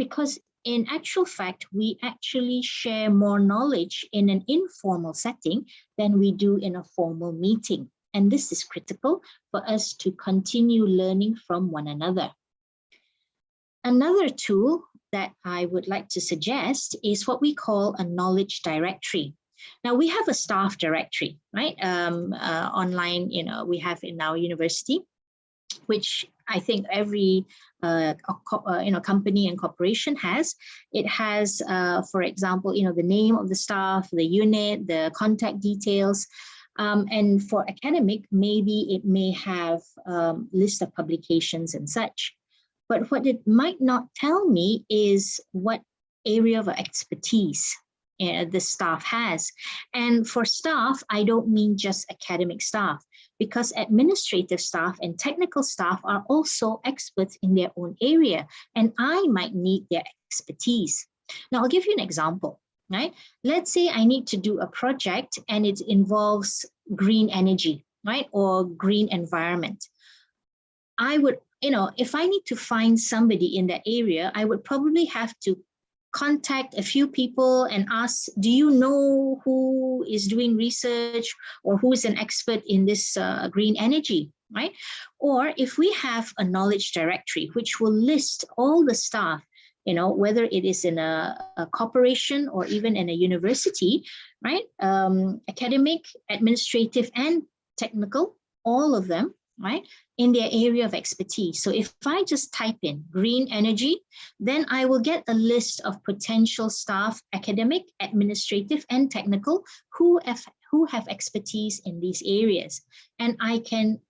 Because in actual fact, we actually share more knowledge in an informal setting than we do in a formal meeting. And this is critical for us to continue learning from one another. Another tool that I would like to suggest is what we call a knowledge directory. Now we have a staff directory, right? Online, we have in our university, which I think every company and corporation has. It has, for example, the name of the staff, the unit, the contact details. And for academic, maybe it may have list of publications and such. But what it might not tell me is what area of expertise the staff has. And for staff, I don't mean just academic staff, because administrative staff and technical staff are also experts in their own area, and I might need their expertise. Now, I'll give you an example, right? Let's say I need to do a project and it involves green energy, right? Or green environment. I would, if I need to find somebody in that area, I would probably have to contact a few people and ask, do you know who is doing research or who is an expert in this green energy, right? Or if we have a knowledge directory, which will list all the staff, you know, whether it is in a corporation or even in a university, right? Academic, administrative, and technical, all of them, right, in their area of expertise. So if I just type in green energy, then I will get a list of potential staff, academic, administrative, and technical, who have expertise in these areas. And I can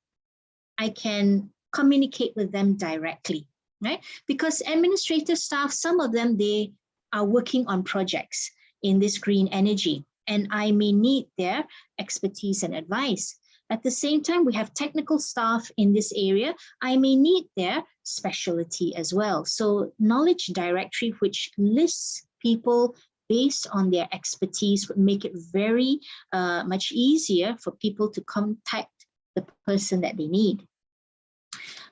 communicate with them directly, right? Because administrative staff, some of them, they are working on projects in this green energy, and I may need their expertise and advice. At the same time, we have technical staff in this area. I may need their specialty as well. So knowledge directory, which lists people based on their expertise, would make it very much easier for people to contact the person that they need.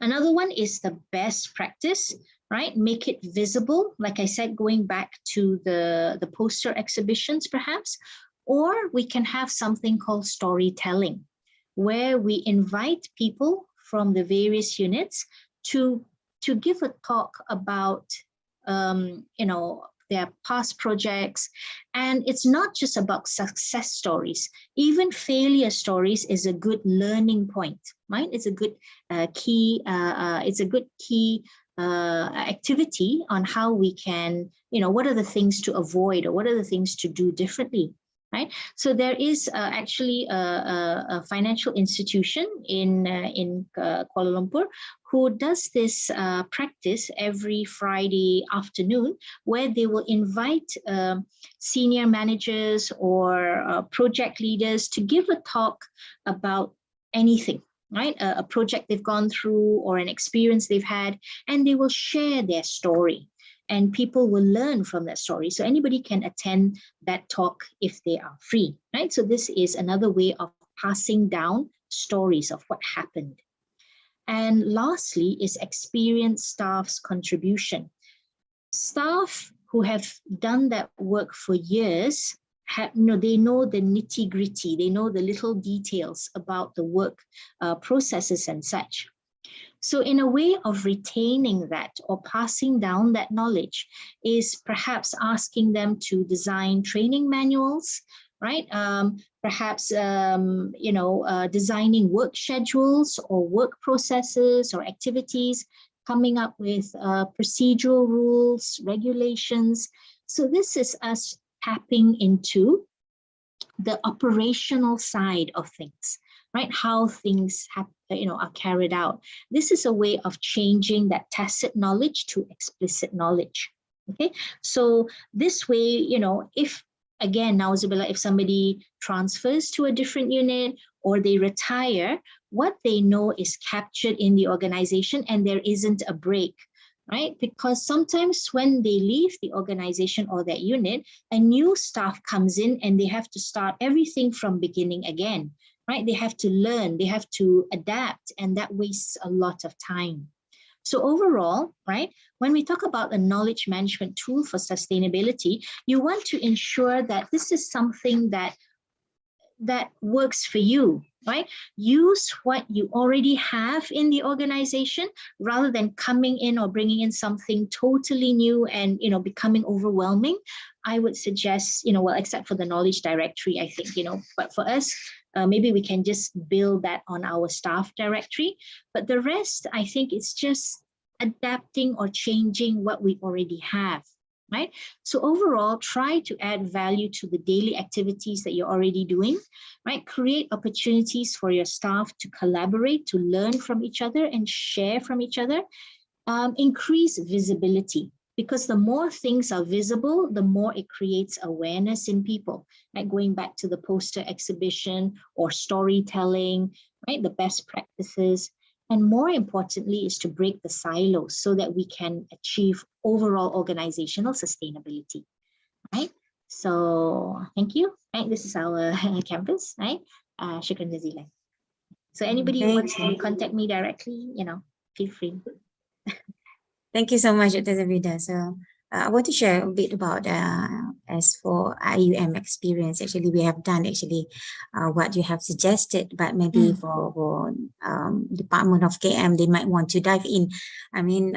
Another one is the best practice, right? Make it visible. Like I said, going back to the poster exhibitions, perhaps, or we can have something called storytelling, where we invite people from the various units to give a talk about, you know, their past projects. And it's not just about success stories. Even failure stories is a good learning point, right? It's a good key activity on how we can, you know, what are the things to avoid or what are the things to do differently, right? So there is actually a financial institution in Kuala Lumpur who does this practice every Friday afternoon, where they will invite senior managers or project leaders to give a talk about anything, right? A project they've gone through or an experience they've had, and they will share their story. And people will learn from that story. So anybody can attend that talk if they are free, right? So this is another way of passing down stories of what happened. And lastly is experienced staff's contribution. Staff who have done that work for years, they know the nitty-gritty, they know the little details about the work processes and such. So in a way of retaining that or passing down that knowledge is perhaps asking them to design training manuals, right? Perhaps, designing work schedules or work processes or activities, coming up with procedural rules, regulations. So this is us tapping into the operational side of things, right? How things are carried out. This is a way of changing that tacit knowledge to explicit knowledge. Okay, so this way, if again, na'uzubillah, if somebody transfers to a different unit or they retire, what they know is captured in the organization and there isn't a break, right? Because sometimes when they leave the organization or that unit, a new staff comes in and they have to start everything from beginning again, right? They have to learn, they have to adapt, and that wastes a lot of time. So overall, right, when we talk about a knowledge management tool for sustainability, you want to ensure that this is something that works for you, right? Use what you already have in the organization rather than coming in or bringing in something totally new and, becoming overwhelming. I would suggest, well, except for the knowledge directory, I think, but for us, maybe we can just build that on our staff directory. But the rest, I think it's just adapting or changing what we already have, right? So overall, try to add value to the daily activities that you're already doing, right? Create opportunities for your staff to collaborate, to learn from each other and share from each other. Increase visibility, because the more things are visible, the more it creates awareness in people, right? Going back to the poster exhibition or storytelling, right? The best practices. And more importantly is to break the silos so that we can achieve overall organizational sustainability, right? So thank you, right? This is our campus, right? Shukran jazilan. So anybody who wants to contact me directly, feel free. Thank you so much, Dr. Zavida. So I want to share a bit about as for IUM experience. Actually, we have done what you have suggested, but maybe for Department of KM, they might want to dive in. I mean,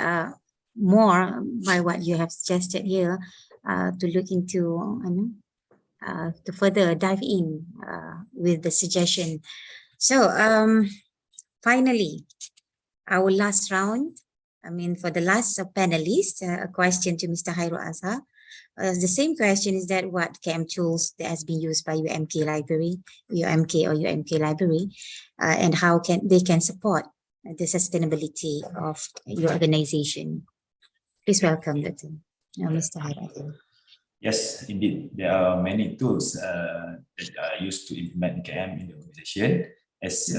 more by what you have suggested here to look into, to further dive in with the suggestion. So finally, our last round. I mean, for the last panelist, a question to Mr. Hairul Azhar. The same question is that what KM tools that has been used by UMK library, UMK library, and how they can support the sustainability of your organization. Please welcome Mr. Hairul Azhar. Yes, indeed. There are many tools that are used to implement KM in the organization, as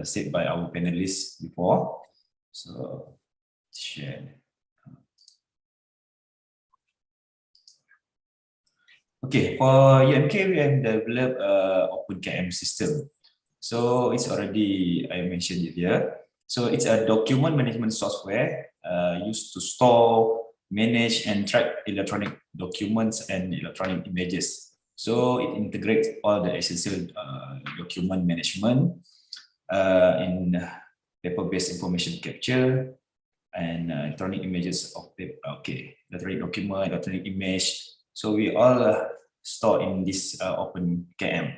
said by our panelists before. So, share. Okay, for UMK, we have developed Open KM system. So it's already, I mentioned it here. So it's a document management software used to store, manage, and track electronic documents and electronic images. So it integrates all the essential document management in paper-based information capture and electronic images of paper. Okay, electronic document, electronic image. So we all store in this Open KM.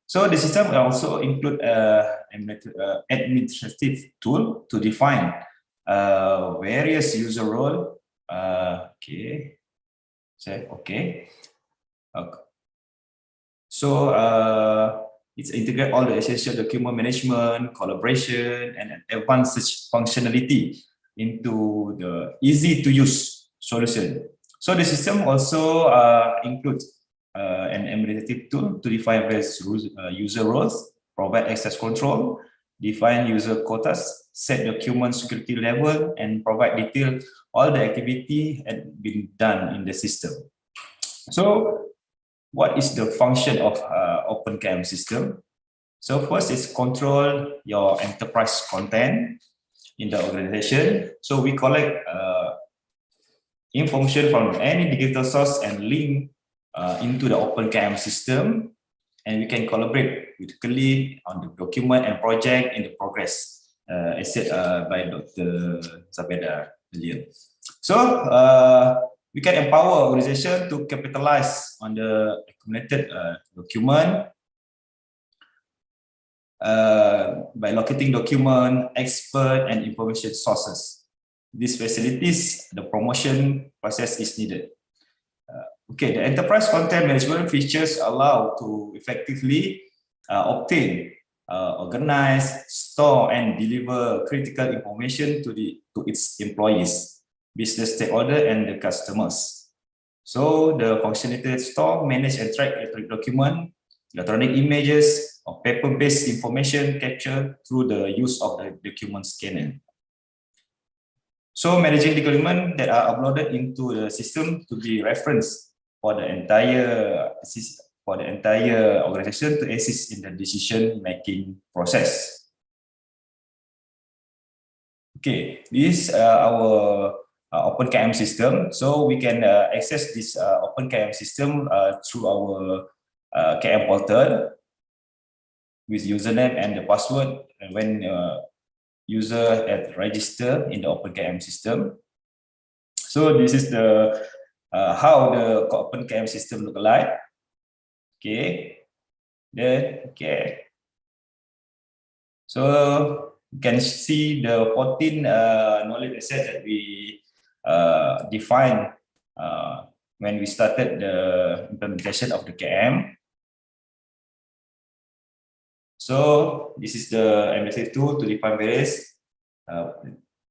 So the system also include administrative tool to define various user role. Okay. So it's integrate all the essential document management, collaboration, and advanced functionality into the easy to use solution. So the system also includes an administrative tool to define various user roles, provide access control, define user quotas, set document security level, and provide detail all the activity had been done in the system. So what is the function of Open KM system? So first is control your enterprise content in the organization. So we collect information from any digital source and link into the Open KM system, and we can collaborate with colleagues on the document and project in the progress, as said by Dr. Zabeda earlier. So we can empower organization to capitalize on the accumulated document by locating document, expert, and information sources. These facilities, the promotion process is needed. Okay, the enterprise content management features allow to effectively obtain, organize, store, and deliver critical information to its employees, business stakeholders, and the customers. So the functionality store, manage, and track electronic document, electronic images, or paper-based information captured through the use of the document scanner. So managing document that are uploaded into the system to be referenced for the entire organization to assist in the decision-making process. Okay, this is our Open KM system. So we can access this Open KM system through our KM portal with username and the password when user had registered in the Open KM system. So this is the how the Open KM system look like. Okay, so you can see the 14 knowledge assets that we defined when we started the implementation of the KM. So this is the administrative tool to define various,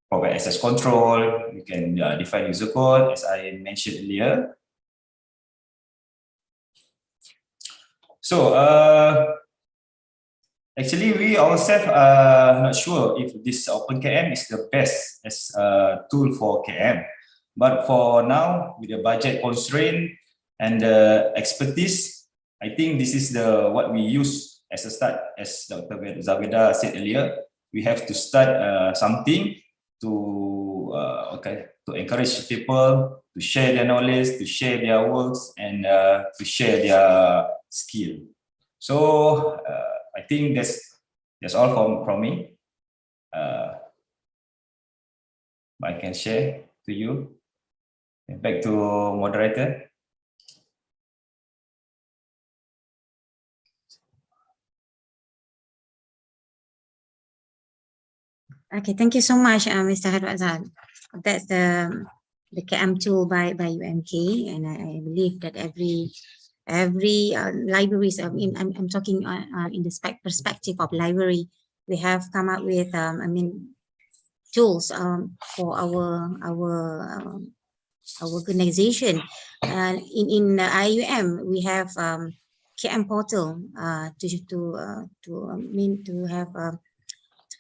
provide access control. You can define user code, as I mentioned earlier. So actually, we ourselves are not sure if this Open KM is the best as a tool for KM. But for now, with the budget constraint and the expertise, I think this is what we use as a start. As Dr. Zabeda said earlier, we have to start something to encourage people to share their knowledge, to share their works, and to share their skill. So I think that's all from me. I can share to you. Back to moderator. Okay, thank you so much, Mr. Hadwazan. That's the KM tool by UMK, and I believe that every libraries. I'm talking in the perspective of library. We have come up with tools for our organization. In IUM, we have KM portal to have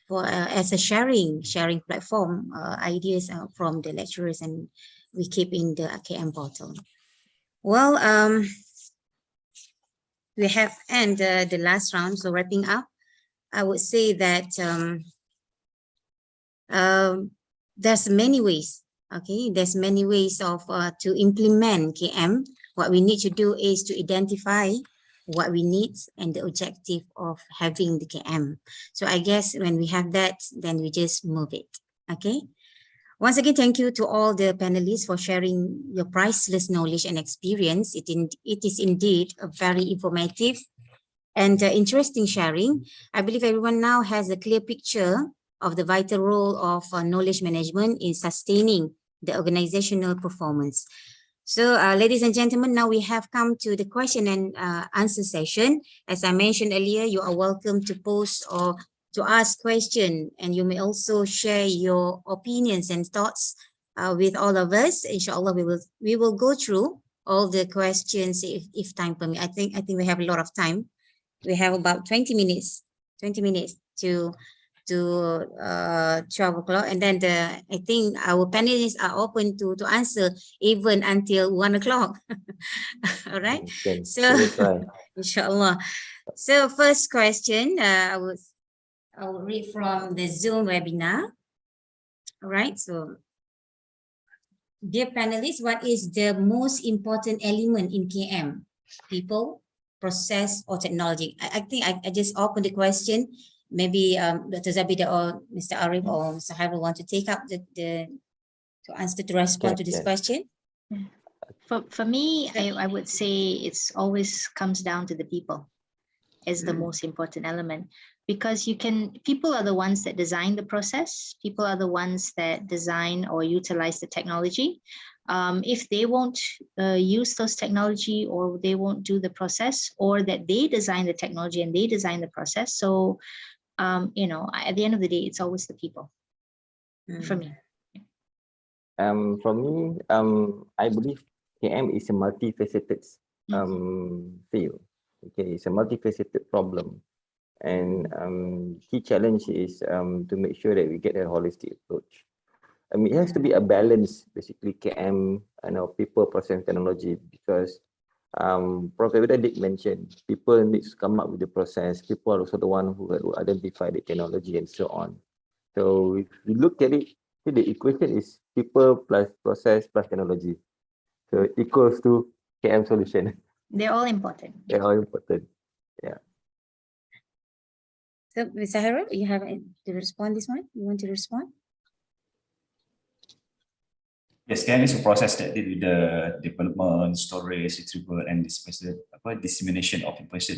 for as a sharing platform, ideas from the lecturers, and we keep in the KM portal. Well, we have ended the last round, so wrapping up, I would say that there's many ways. Okay, there's many ways of to implement KM. What we need to do is to identify what we need and the objective of having the KM. So I guess when we have that, then we just move it. Okay. Once again, thank you to all the panelists for sharing your priceless knowledge and experience. It is indeed a very informative and interesting sharing. I believe everyone now has a clear picture of the vital role of knowledge management in sustaining the organizational performance. So, ladies and gentlemen, now we have come to the question and answer session. As I mentioned earlier, you are welcome to post or to ask questions, and you may also share your opinions and thoughts with all of us. Inshallah, we will go through all the questions if time permits. I think we have a lot of time. We have about 20 minutes to 12 o'clock, and then I think our panelists are open to answer even until 1 o'clock. All right. Okay. So Right. inshallah. So first question, I will read from the Zoom webinar. All right. So, dear panelists, what is the most important element in KM? People, process, or technology? I think I just opened the question. Maybe Dr. Zabida or Mr. Arif or Mr. Hairul want to take up to respond to this question. For me, I would say it's always comes down to the people as the most important element, because people are the ones that design the process. People are the ones that design or utilize the technology. If they won't use those technology, or they won't do the process, or that they design the technology and they design the process. So, at the end of the day, it's always the people for me. For me, I believe KM is a multifaceted field. Okay, it's a multifaceted problem, and key challenge is to make sure that we get a holistic approach. It has to be a balance, basically KM and our people, process, technology, because Prof. Evita did mention people need to come up with the process. People are also the one who identify the technology and so on. So if we look at it, the equation is people plus process plus technology. So it equals to KM solution. They're all important. They're all important. Yeah. So, Mr. Hairul, you have to respond this one? You want to respond? Yes, KM is a process that deal with the development, storage, retrieval, and dissemination of information.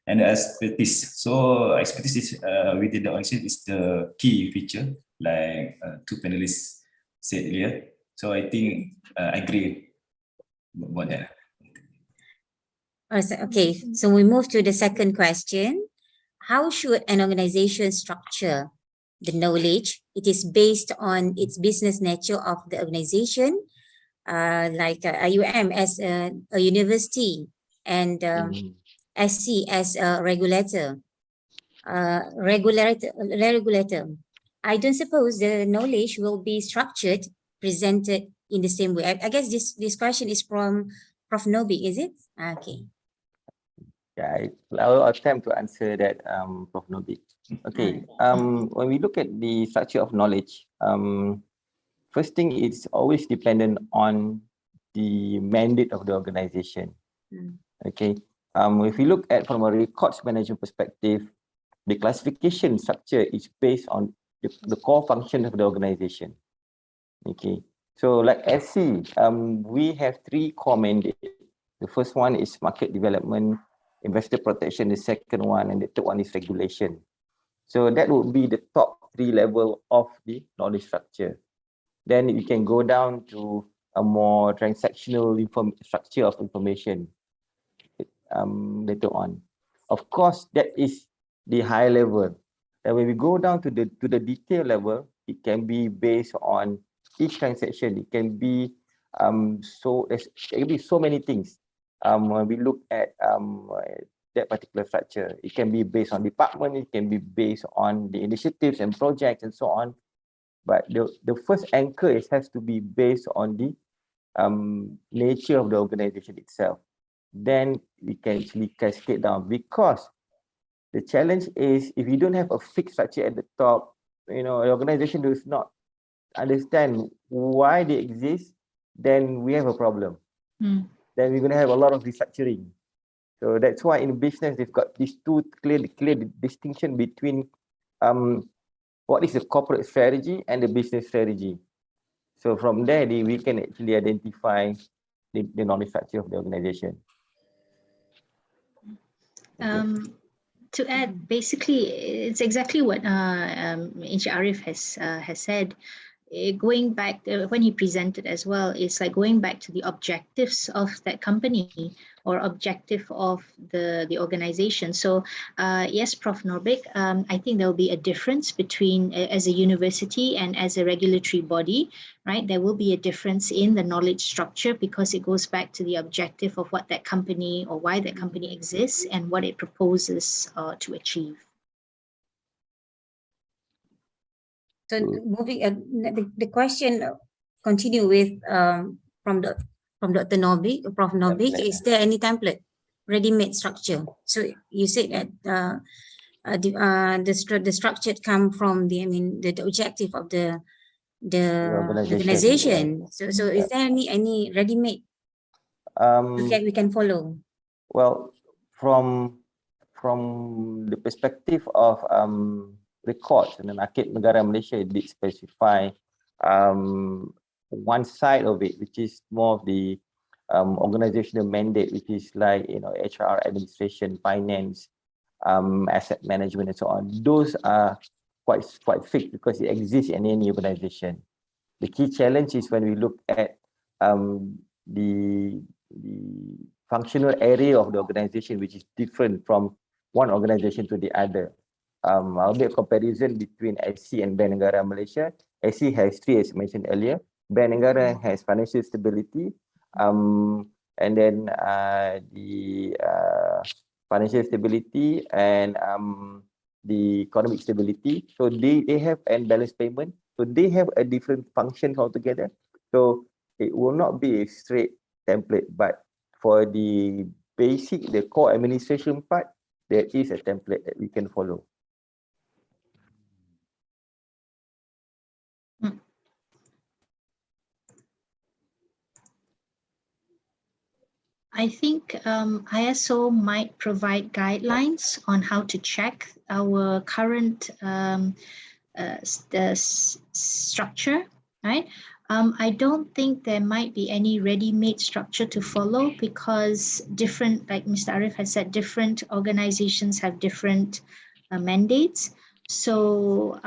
And the expertise. So expertise is within the organization is the key feature, like two panelists said earlier. So I think I agree about that. Okay, so we move to the second question. How should an organization structure the knowledge? It is based on its business nature of the organization, like IUM as a university, and SC as a regulator. Regulator. I don't suppose the knowledge will be structured, presented in the same way. I guess this question is from Prof. Nobi, is it? Okay. Yeah, I'll attempt to answer that, Prof. Nobi. Okay. When we look at the structure of knowledge, first thing, it's always dependent on the mandate of the organization. Okay. If we look at from a records management perspective, the classification structure is based on the core function of the organization. Okay. So like SC, we have 3 core mandates. The first one is market development, investor protection, the second one, and the third one is regulation. So that would be the top 3 level of the knowledge structure. Then you can go down to a more transactional structure of information later on. Of course, that is the high level. And when we go down to the detail level, it can be based on each transaction. It can be it can be so many things. When we look at that particular structure, it can be based on department, it can be based on the initiatives and projects and so on. But the first anchor has to be based on the nature of the organization itself. Then we can actually cascade down, because the challenge is if you don't have a fixed structure at the top, the organization does not understand why they exist, then we have a problem. Then we're going to have a lot of restructuring. So that's why in business, they've got these 2 clear distinction between what is the corporate strategy and the business strategy. So from there, we can actually identify the knowledge structure of the organization. To add, basically, it's exactly what Encik Arif has said. Going back, when he presented as well, it's like going back to the objectives of that company or objective of the organization. So yes, Prof. Norbik, I think there will be a difference between as a university and as a regulatory body, right? There will be a difference in the knowledge structure because it goes back to the objective of what that company or why that company exists and what it proposes to achieve. So moving, the question continue with from Dr. Norbik, Prof. Norbik, is there any template, ready-made structure? So you said that the structure come from the objective of the organization. So is there any ready-made we can follow? Well, from the perspective of records, and then Akid Negara Malaysia did specify one side of it, which is more of the organizational mandate, which is like HR, administration, finance, asset management, and so on. Those are quite fixed because it exists in any organization. The key challenge is when we look at the functional area of the organization, which is different from one organization to the other. I'll make a comparison between SC and Bank Negara Malaysia. SC has 3, as mentioned earlier. Bank Negara has financial stability, and then the financial stability and the economic stability. So they have and balance payment. So they have a different function altogether. So it will not be a straight template, but for the basic, the core administration part, there is a template that we can follow. I think ISO might provide guidelines on how to check our current structure, right? I don't think there might be any ready-made structure to follow because different, like Mr. Arif has said, different organizations have different mandates. So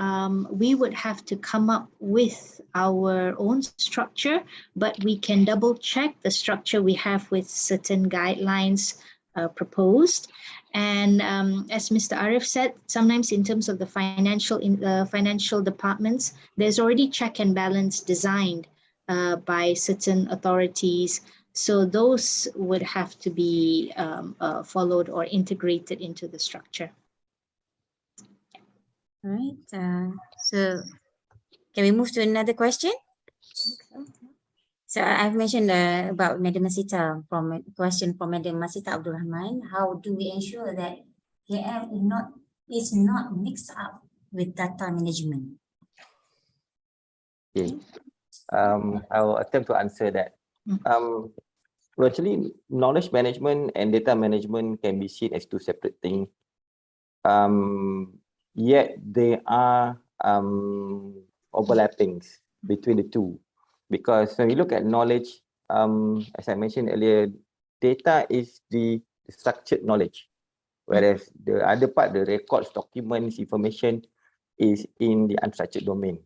we would have to come up with our own structure, but we can double check the structure we have with certain guidelines proposed. And as Mr. Arif said, sometimes in terms of the financial departments, there's already check and balance designed by certain authorities. So those would have to be followed or integrated into the structure. All right. So can we move to another question? So I've mentioned about Madam Masita, from a question from Madam Masita Abdul Rahman. How do we ensure that KL is not is not mixed up with data management? Okay. I will attempt to answer that. Well, actually, knowledge management and data management can be seen as two separate things. Yet they are overlappings between the two, because when we look at knowledge, as I mentioned earlier, data is the structured knowledge, whereas the other part, the records, documents, information, is in the unstructured domain.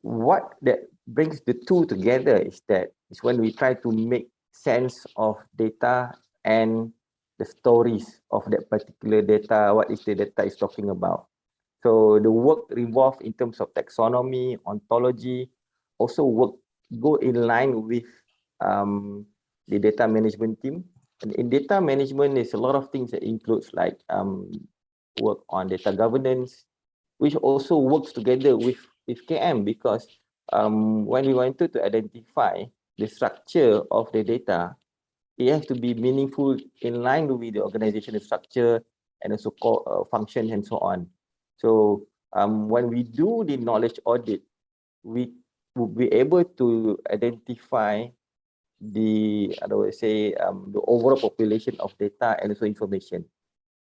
What that brings the two together is when we try to make sense of data and the stories of that particular data, what is the data is talking about. So the work revolves in terms of taxonomy, ontology, also go in line with the data management team. And in data management, there's a lot of things that includes like work on data governance, which also works together with KM, because when we wanted to identify the structure of the data, it has to be meaningful in line with the organizational structure and also functions and so on. So when we do the knowledge audit, we will be able to identify the, I would say, the overall population of data and also information.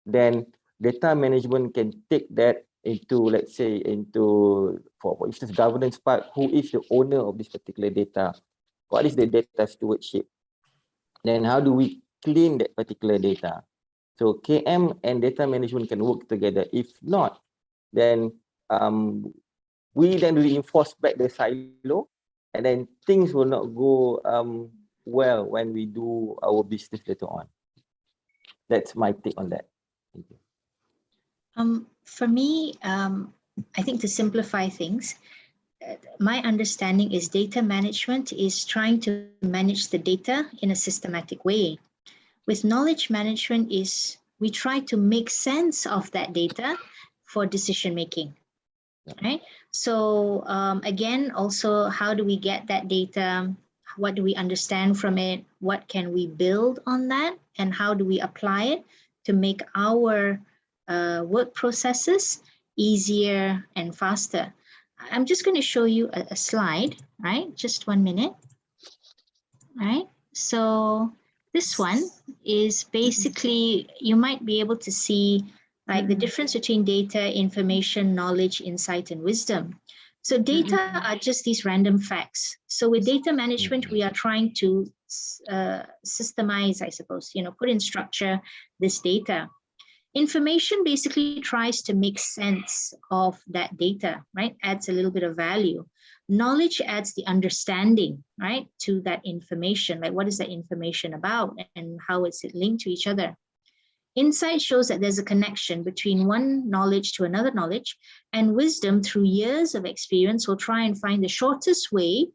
Then data management can take that into, let's say, for instance, governance part, who is the owner of this particular data? What is the data stewardship? Then how do we clean that particular data? So KM and data management can work together. If not, then we then reinforce back the silo, and then things will not go well when we do our business later on. That's my take on that. Thank you. For me, I think to simplify things, my understanding is data management is trying to manage the data in a systematic way. With knowledge management is we try to make sense of that data for decision making, right? So again, also, how do we get that data? What do we understand from it? What can we build on that? And how do we apply it to make our work processes easier and faster? I'm just going to show you a slide, right? Just 1 minute, right? So this one is basically, you might be able to see like the difference between data, information, knowledge, insight, and wisdom. So data are just these random facts. So with data management, we are trying to systemize, I suppose, put in structure this data. Information basically tries to make sense of that data, right? Adds a little bit of value. Knowledge adds the understanding, right, to that information. Like, what is that information about and how is it linked to each other? Insight shows that there's a connection between one knowledge to another knowledge, and wisdom, through years of experience, will try and find the shortest way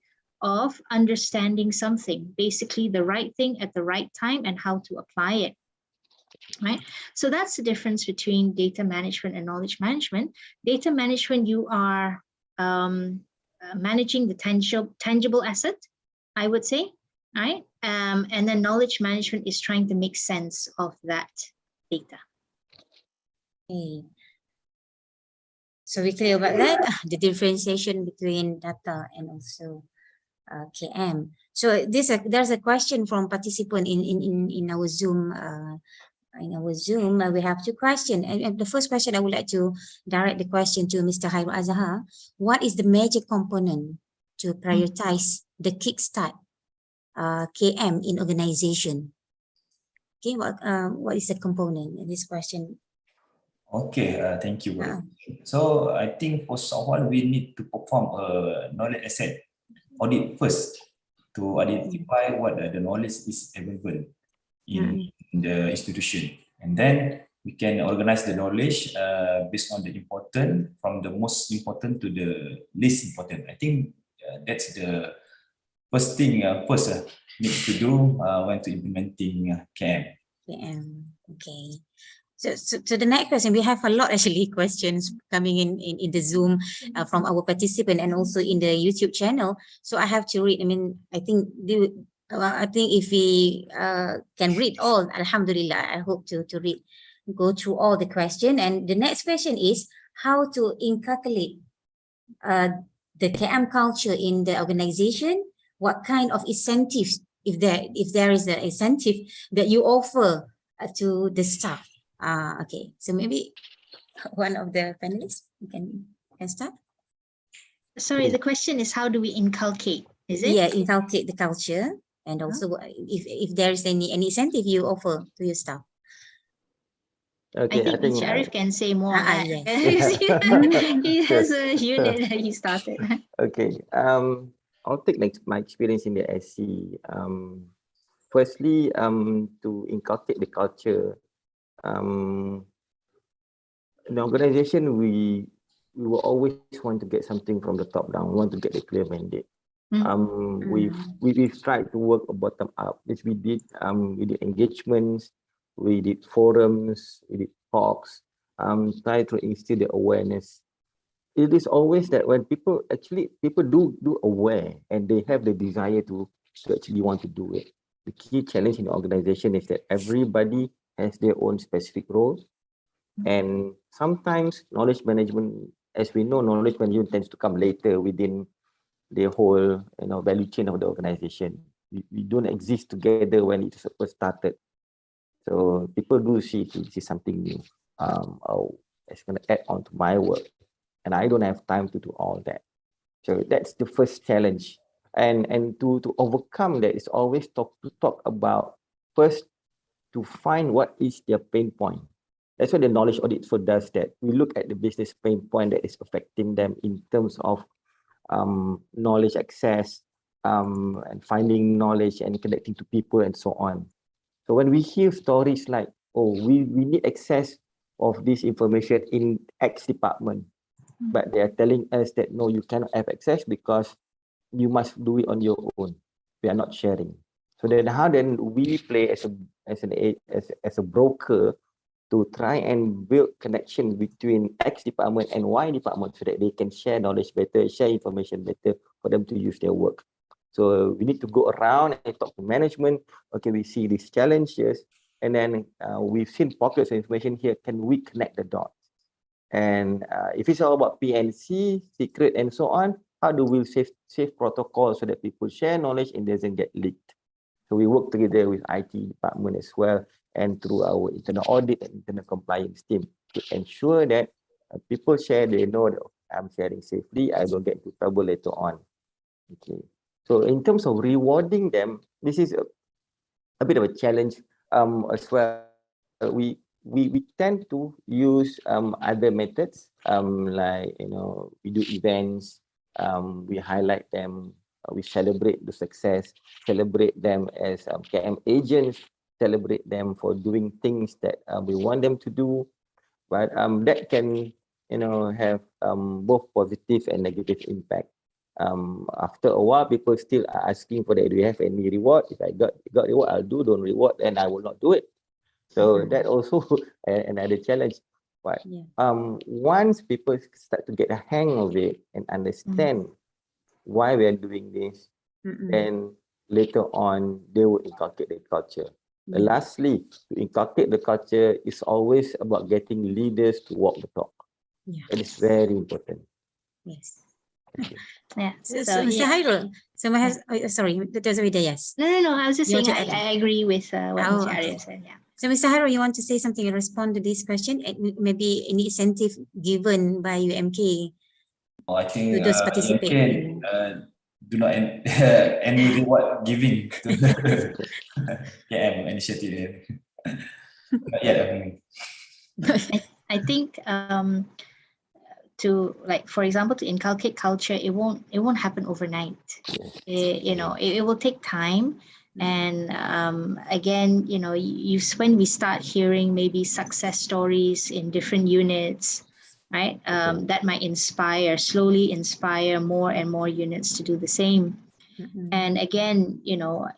of understanding something, basically the right thing at the right time and how to apply it. Right? So that's the difference between data management and knowledge management. Data management, you are managing the tangible asset, I would say, right? And then knowledge management is trying to make sense of that data. Okay. So we clear about that, the differentiation between data and also KM. So there's a question from participant in our Zoom. We have two questions. And the first question, I would like to direct the question to Mr. Hairul Azhar. What is the major component to prioritize the kickstart KM in organization? Okay, what is the component in this question? Okay, thank you. So I think first of all, we need to perform a knowledge asset audit first to identify what the knowledge is available in the institution, and then we can organize the knowledge based on the important, from the most important to the least important. I think that's the first thing needs to do when to implementing KM. Okay. So the next question, we have a lot actually questions coming in the Zoom from our participant and also in the YouTube channel. So I have to read. I mean, I think if we can read all, Alhamdulillah, I hope to read go through all the question. And the next question is how to inculcate the KM culture in the organization. What kind of incentives, if there is an incentive that you offer to the staff? Okay, so maybe one of the panelists can start. Sorry, the question is how do we inculcate? Is it? Yeah, inculcate the culture, and also if there is any incentive you offer to your staff. Okay, I think Sharif can say more. Yes. He has a unit that he started. Okay, I'll take my experience in the SC. Firstly, to inculcate the culture, in the organization, we will always want to get something from the top down. We want to get a clear mandate. We've tried to work bottom up. This we did engagements, we did forums, we did talks, try to instill the awareness. It is always that when people do aware and they have the desire to actually want to do it. The key challenge in the organization is that everybody has their own specific roles, and sometimes knowledge management, as we know, knowledge management tends to come later within the whole value chain of the organization. We don't exist together when it first started. So people do see something new. It's going to add on to my work, and I don't have time to do all that. So that's the first challenge. And to overcome that is always talk about first to find what is their pain point. That's why the knowledge audit for does that. We look at the business pain point that is affecting them in terms of knowledge access, and finding knowledge and connecting to people and so on. So when we hear stories like, oh, we need access of this information in X department, but they are telling us that no, you cannot have access because you must do it on your own. We are not sharing. So then how then we play as a broker to try and build connection between X department and Y department so that they can share knowledge better, share information better for them to use their work. So we need to go around and talk to management. Okay, we see these challenges, and then we've seen pockets of information here. Can we connect the dots? And if it's all about PNC, secret, and so on, how do we save protocols so that people share knowledge and doesn't get leaked? So we work together with IT department as well, and through our internal audit and internal compliance team to ensure that people share, they know that I'm sharing safely, I don't get into trouble later on. Okay. So in terms of rewarding them, this is a bit of a challenge as well. We tend to use other methods, like we do events, we highlight them, we celebrate the success, celebrate them as KM agents, celebrate them for doing things that we want them to do. But that can have both positive and negative impact. After a while, people still are asking for that. Do you have any reward? If I got reward, I'll do. Don't reward, then I will not do it. So that also another challenge. But once people start to get a hang of it and understand why we are doing this, then later on they will inculcate the culture. Lastly, to inculcate the culture is always about getting leaders to walk the talk. It is very important. Yes. Yeah. So Mr. Hairul, sorry, there's a video, yes. No. I was just saying I agree with what Mr. Arya said. Yeah. So Mr. Hairul, you want to say something and respond to this question? Maybe any incentive given by UMK I think to those participating? Do not any reward giving to the KM initiative. Not yet. I think to, like, for example, to inculcate culture, it won't happen overnight. It will take time. And again, when we start hearing maybe success stories in different units, right? That might slowly inspire more and more units to do the same. And again,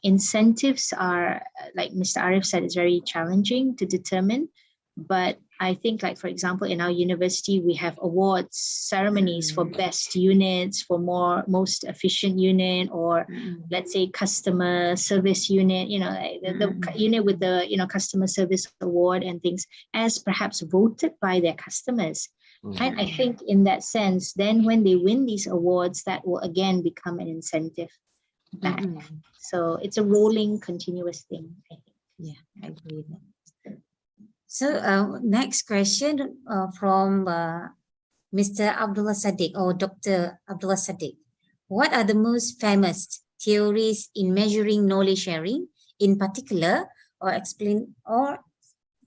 incentives are, like Mr. Arif said, it's very challenging to determine. But I think, like, for example, in our university, we have awards ceremonies for best units, for most efficient unit, or let's say customer service unit, you know, like the unit with the, you know, customer service award and things, as perhaps voted by their customers. And I think in that sense, then when they win these awards, that will again become an incentive back. So it's a rolling, continuous thing, I think. Yeah, I agree with that. So next question from Mr. Abdullah Sadiq or Dr. Abdullah Sadiq. What are the most famous theories in measuring knowledge sharing in particular, or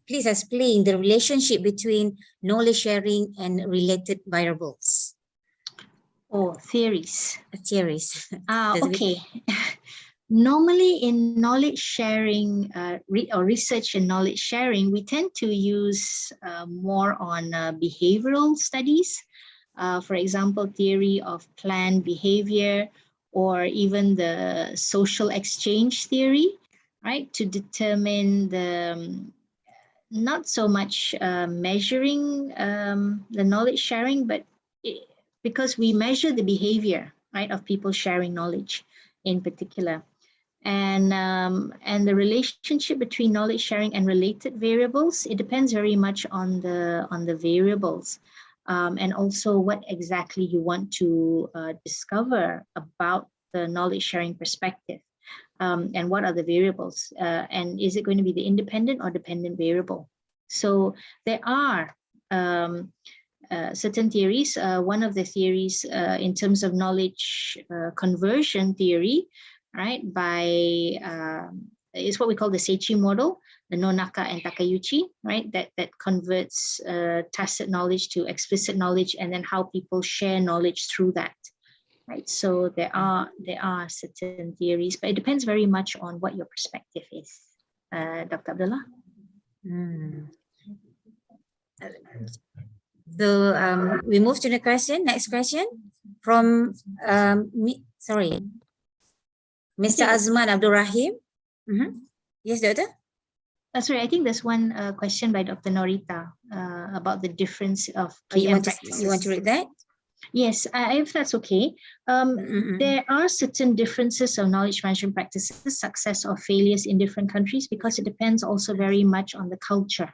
please explain the relationship between knowledge sharing and related variables? Oh, theories. Theories. Okay. Normally in knowledge sharing or research and knowledge sharing, we tend to use more on behavioral studies. For example, theory of planned behavior, or even the social exchange theory, right? To determine the, not so much measuring the knowledge sharing, but because we measure the behavior, right, of people sharing knowledge in particular. And the relationship between knowledge sharing and related variables, it depends very much on the variables, and also what exactly you want to discover about the knowledge sharing perspective, and what are the variables, and is it going to be the independent or dependent variable? So there are certain theories. One of the theories in terms of knowledge conversion theory, right, is what we call the Seichi model, the Nonaka and Takeuchi, right, that converts tacit knowledge to explicit knowledge, and then how people share knowledge through that, right? So there are certain theories, but it depends very much on what your perspective is, Dr. Abdullah. So we move to the next question from Mr. Azman Abdul Rahim. Yes, Doctor? Sorry, I think there's one question by Dr. Norita about the difference of you want to read that? Yes, if that's okay. There are certain differences of knowledge management practices, success or failures in different countries, because it depends also very much on the culture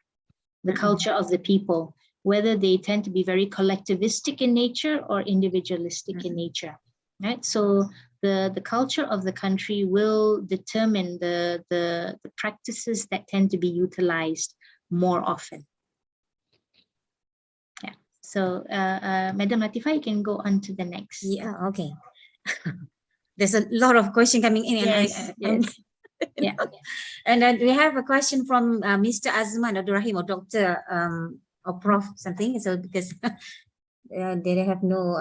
of the people, whether they tend to be very collectivistic in nature or individualistic in nature, right? So the culture of the country will determine the practices that tend to be utilized more often. Yeah. So Madam Latifah, you can go on to the next. Yeah, okay. There's a lot of questions coming in. Yes, yes. Yeah. And then we have a question from Mr. Azman Abdul Rahim or Dr. Or Prof something. So because they have no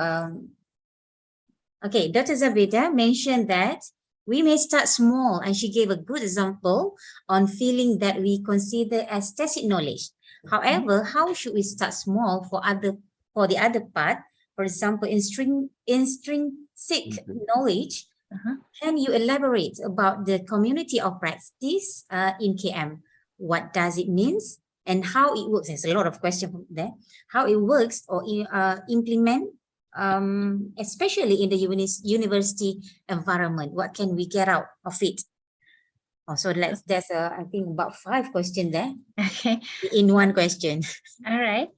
okay, Dr. Zabida mentioned that we may start small, and she gave a good example on feeling that we consider as tacit knowledge. However, how should we start small for the other part? For example, intrinsic knowledge. Can you elaborate about the community of practice in KM? What does it mean and how it works? There's a lot of questions there. How it works or implement, especially in the university environment. What can we get out of it? Oh, so there's I think about 5 questions there. Okay. In one question. All right.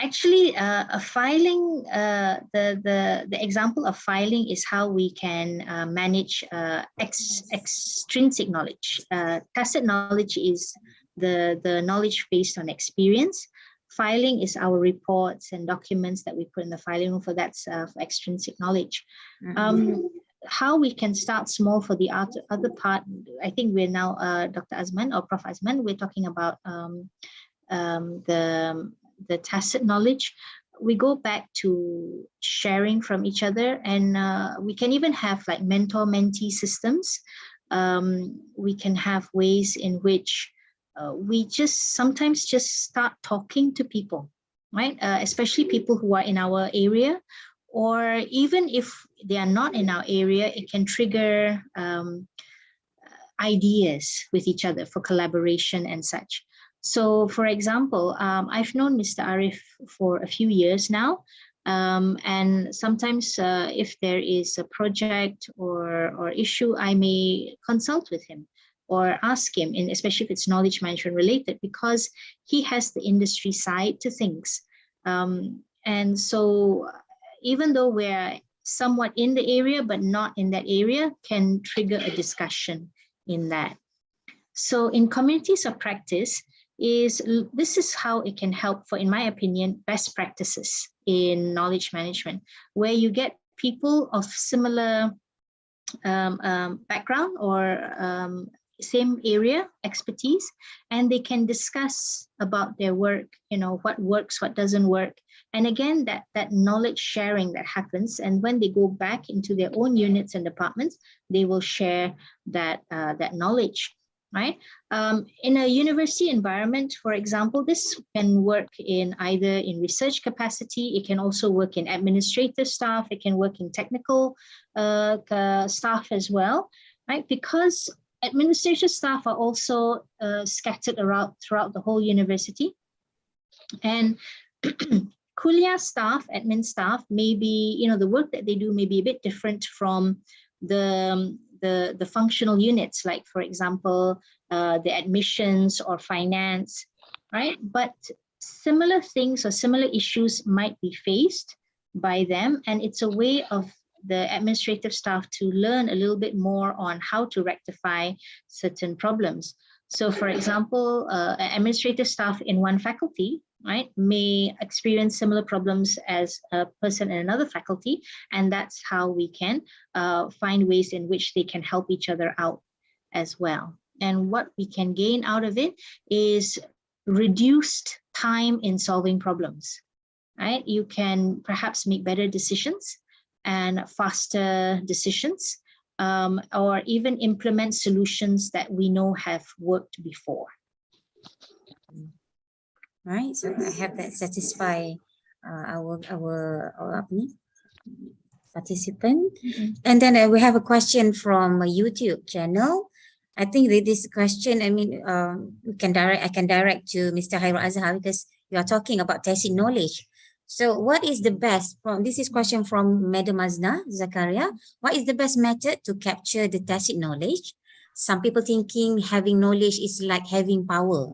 Actually, a filing, the example of filing is how we can manage extrinsic knowledge. Tacit knowledge is the knowledge based on experience. Filing is our reports and documents that we put in the filing room, for that's for extrinsic knowledge. How we can start small for the other part, I think we're now, Dr. Azman or Prof. Azman, we're talking about the tacit knowledge. We go back to sharing from each other, and we can even have like mentor-mentee systems. We can have ways in which we sometimes just start talking to people, right? Especially people who are in our area, or even if they are not in our area, it can trigger ideas with each other for collaboration and such. So, for example, I've known Mr. Arif for a few years now, and sometimes if there is a project or issue, I may consult with him or ask him, and especially if it's knowledge management related, because he has the industry side to things. And so even though we're somewhat in the area, but not in that area, can trigger a discussion in that. So in communities of practice, this is how it can help for, in my opinion, best practices in knowledge management, where you get people of similar background or same area expertise, and they can discuss about their work, what works, what doesn't work. And again, that knowledge sharing that happens, and when they go back into their own units and departments, they will share that knowledge. Right? In a university environment, for example, this can work in either in research capacity, it can also work in administrative staff, it can work in technical staff as well, right? Because administrative staff are also scattered around throughout the whole university. And Kuliah staff, admin staff, maybe, the work that they do may be a bit different from the functional units, like, for example, the admissions or finance, right? But similar things or similar issues might be faced by them, and it's a way of the administrative staff to learn a little bit more on how to rectify certain problems. So, for example, administrative staff in one faculty, right, may experience similar problems as a person in another faculty, and that's how we can find ways in which they can help each other out as well. And what we can gain out of it is reduced time in solving problems, right? You can perhaps make better decisions and faster decisions, or even implement solutions that we know have worked before. Right, so I have that satisfy our participant. And then we have a question from a YouTube channel. I think that this question, I can direct to Mr. Hairul Azhar, because you are talking about tacit knowledge. So what is the best, this is question from Madam Azna Zakaria, what is the best method to capture the tacit knowledge? Some people thinking having knowledge is like having power.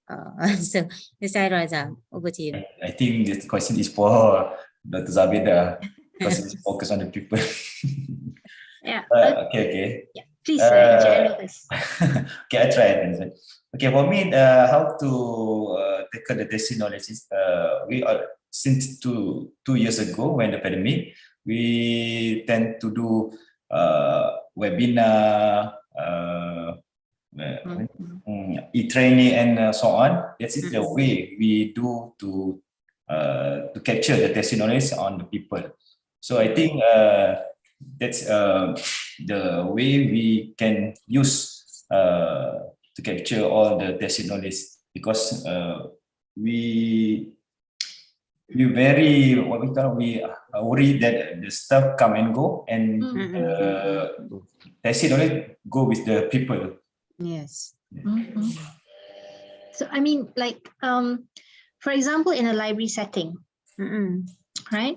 So Mr. Hairul Azhar, over to you. I think this question is for Dr. Zabida, because it's focused on the people. Yeah. Okay. Yeah. Please, Jerry, this. Okay, I try it. Okay, for me, how to tackle the tacit knowledge is we are since two years ago when the pandemic, we tend to do webinar, e-training, and so on. That is the way we do to capture the tacit knowledge on the people. So I think that's the way we can use to capture all the tacit knowledge, because we very we worry that the stuff come and go, and tacit knowledge go with the people. Yes. So like for example, in a library setting, right?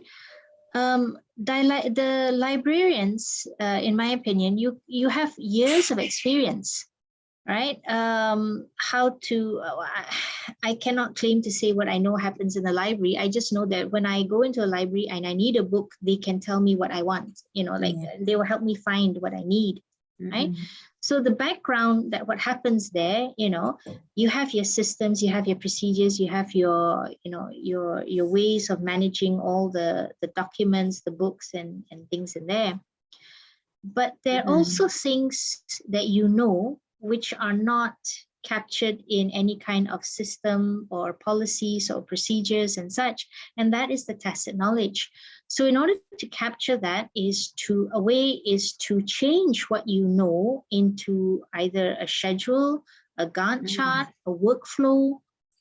The librarians, in my opinion, you have years of experience, right? I cannot claim to say what I know happens in the library. I just know that when I go into a library and I need a book, they can tell me what I want, they will help me find what I need, right? So the background, that what happens there, you have your systems, you have your procedures, you have your ways of managing all the documents, the books and things in there. But there are also things that which are not captured in any kind of system or policies or procedures and such, and that is the tacit knowledge. So in order to capture that is to change what you know into either a schedule, a Gantt chart, a workflow,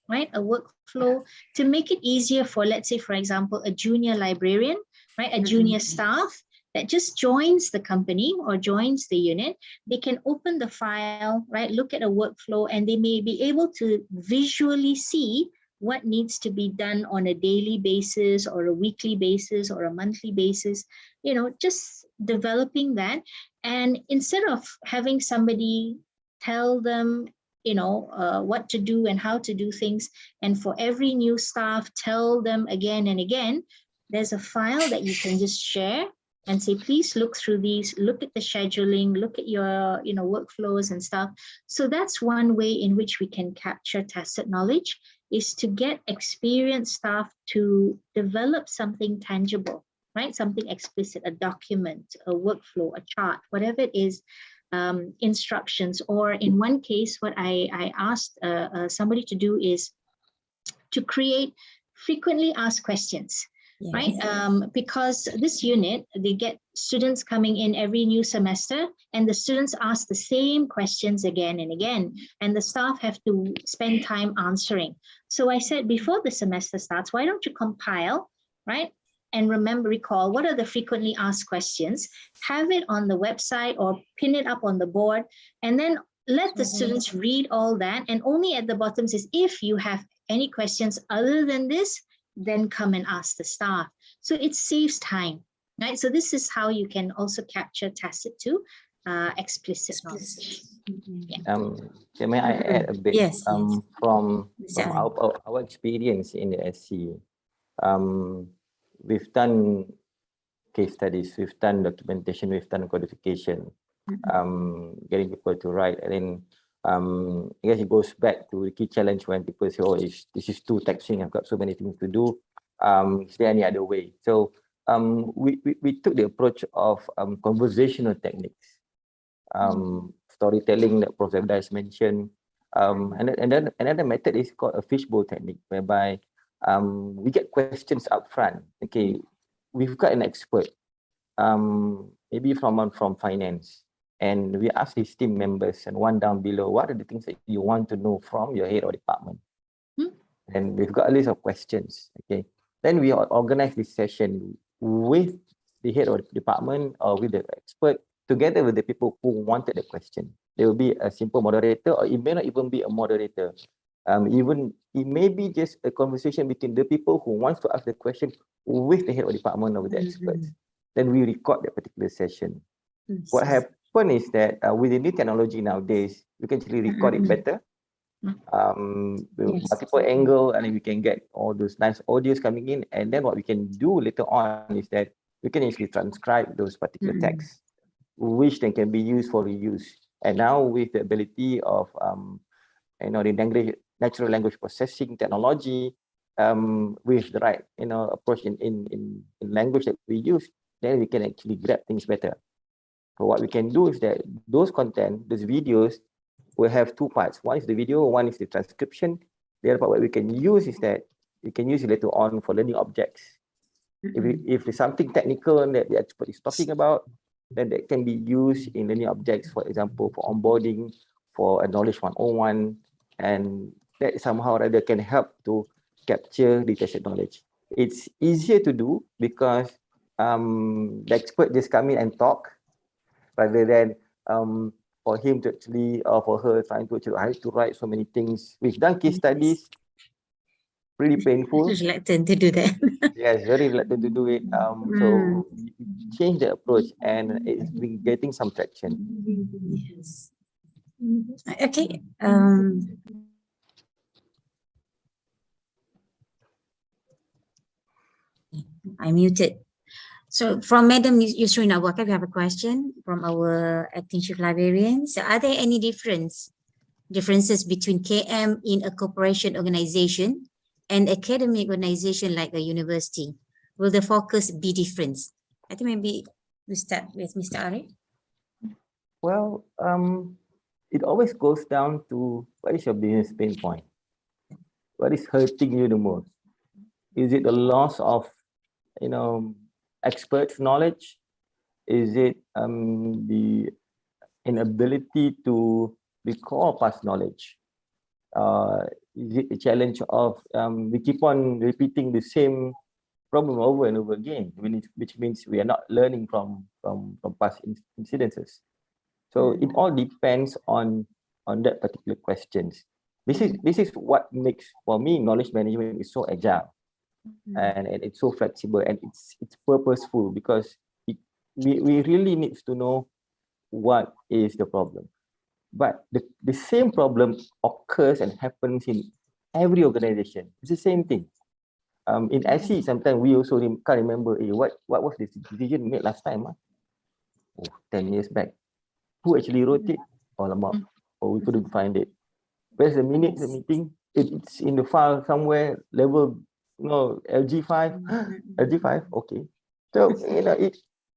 right? A workflow to make it easier for, let's say, for example, a junior librarian, right? A junior staff that just joins the company or joins the unit, they can open the file, right, look at a workflow, and they may be able to visually see what needs to be done on a daily basis or a weekly basis or a monthly basis, you know, just developing that. And instead of having somebody tell them, you know, what to do and how to do things, and for every new staff, tell them again and again, there's a file that you can just share and say, please look through these, look at the scheduling, look at your, you know, workflows and stuff. So that's one way in which we can capture tacit knowledge, is to get experienced staff to develop something tangible, right? Something explicit, a document, a workflow, a chart, whatever it is, instructions. Or in one case, what I asked somebody to do is to create frequently asked questions. Yes. Right? Because this unit, they get students coming in every new semester, and the students ask the same questions again and again, and the staff have to spend time answering. So I said, before the semester starts, why don't you compile, right? And recall what are the frequently asked questions, have it on the website or pin it up on the board, and then let the students read all that. And only at the bottom says, if you have any questions other than this, then come and ask the staff. So it saves time, right? So this is how you can also capture tacit to explicit knowledge. Yeah. May I add a bit? Yes, From our experience in the SC, we've done case studies, we've done documentation, we've done codification, getting people to write, and then I guess it goes back to the key challenge when people say, oh, this is too taxing, I've got so many things to do. Is there any other way? So we took the approach of conversational techniques, storytelling that Prof. Zebda has mentioned. And then another method is called a fishbowl technique, whereby we get questions up front. Okay, we've got an expert, maybe from finance, and we ask his team members, and one down below, what are the things that you want to know from your head of department? And we've got a list of questions. Okay, then we organize this session with the head of the department or with the expert, together with the people who wanted the question. There will be a simple moderator, or it may not even be a moderator. Even it may be just a conversation between the people who wants to ask the question with the head of department or with the experts. Then we record that particular session. What happened is that with the new technology nowadays, we can actually record it better. With multiple angle, and then we can get all those nice audios coming in. And then what we can do later on is that we can actually transcribe those particular texts, which then can be used for reuse. And now with the ability of the natural language processing technology, with the right approach in language that we use, then we can actually grab things better. So what we can do is that those content, those videos, will have two parts. One is the video, one is the transcription. The other part what we can use is that we can use it later on for learning objects. If it's something technical that the expert is talking about, then that can be used in learning objects, for example, for onboarding, for a knowledge 101, and that somehow or other can help to capture the tacit knowledge. It's easier to do because the expert just come in and talk, rather than for him to actually, or for her trying to actually, I have to write so many things. We've done case studies, really painful. Reluctant to do that. Yes, very reluctant to do it. So we change the approach, and it's been getting some traction. Yes. Okay. I muted. So from Madam Yusrina Awaka, we have a question from our acting chief librarian. So are there any differences between KM in a corporation organization and academic organization like a university? Will the focus be different? I think maybe we start with Mr. Arif. Well, it always goes down to what is your business pain point? What is hurting you the most? Is it the loss of, experts' knowledge? Is it the inability to recall past knowledge? Is it a challenge of we keep on repeating the same problem over and over again, which means we are not learning from past incidences. So it all depends on that particular questions. This is what makes, for me, knowledge management is so agile, and it's so flexible, and it's purposeful, because we really need to know what is the problem. But the same problem occurs and happens in every organization. It's the same thing. In SC, sometimes we also can't remember, what was the decision made last time? 10 years back. Who actually wrote it? Alamak. Or we couldn't find it. Where's the minutes of the meeting? It's in the file somewhere, level, LG5. LG5, okay. So,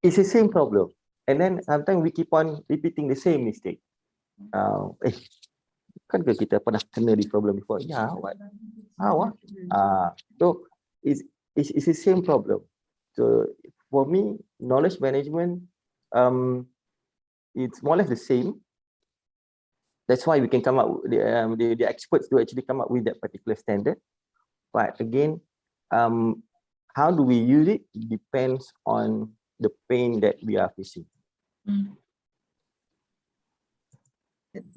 it's the same problem. And then sometimes we keep on repeating the same mistake. Kan kita pernah kena this problem before? Yeah, what? How? So it's the same problem. So for me, knowledge management, it's more or less the same. That's why we can come up with the experts to actually come up with that particular standard. But again, how do we use it? It depends on the pain that we are facing.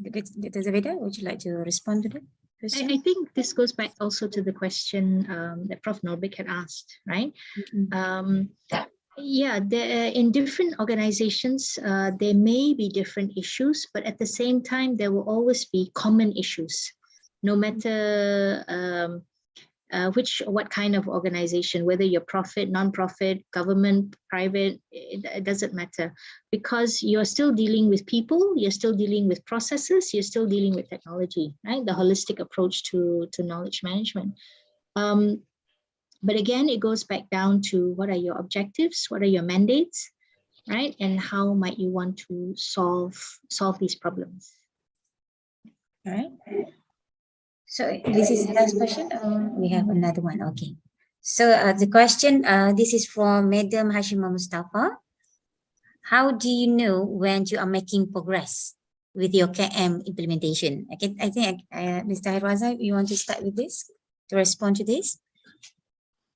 Dr. Zaveda, would you like to respond to that question? I think this goes back also to the question that Prof. Norbik had asked, right? Yeah, in different organizations, there may be different issues, but at the same time, there will always be common issues, no matter what kind of organization, whether you're profit, non-profit, government, private, it doesn't matter, because you're still dealing with people, you're still dealing with processes, you're still dealing with technology, right? The holistic approach to knowledge management. But again, it goes back down to what are your objectives, what are your mandates, right? And how might you want to solve these problems. All right. So this is the last question. We have another one. Okay. So the question, this is from Madam Hashima Mustafa. How do you know when you are making progress with your KM implementation? Okay, I think Mr. Hairwaza, you want to start with this, to respond to this?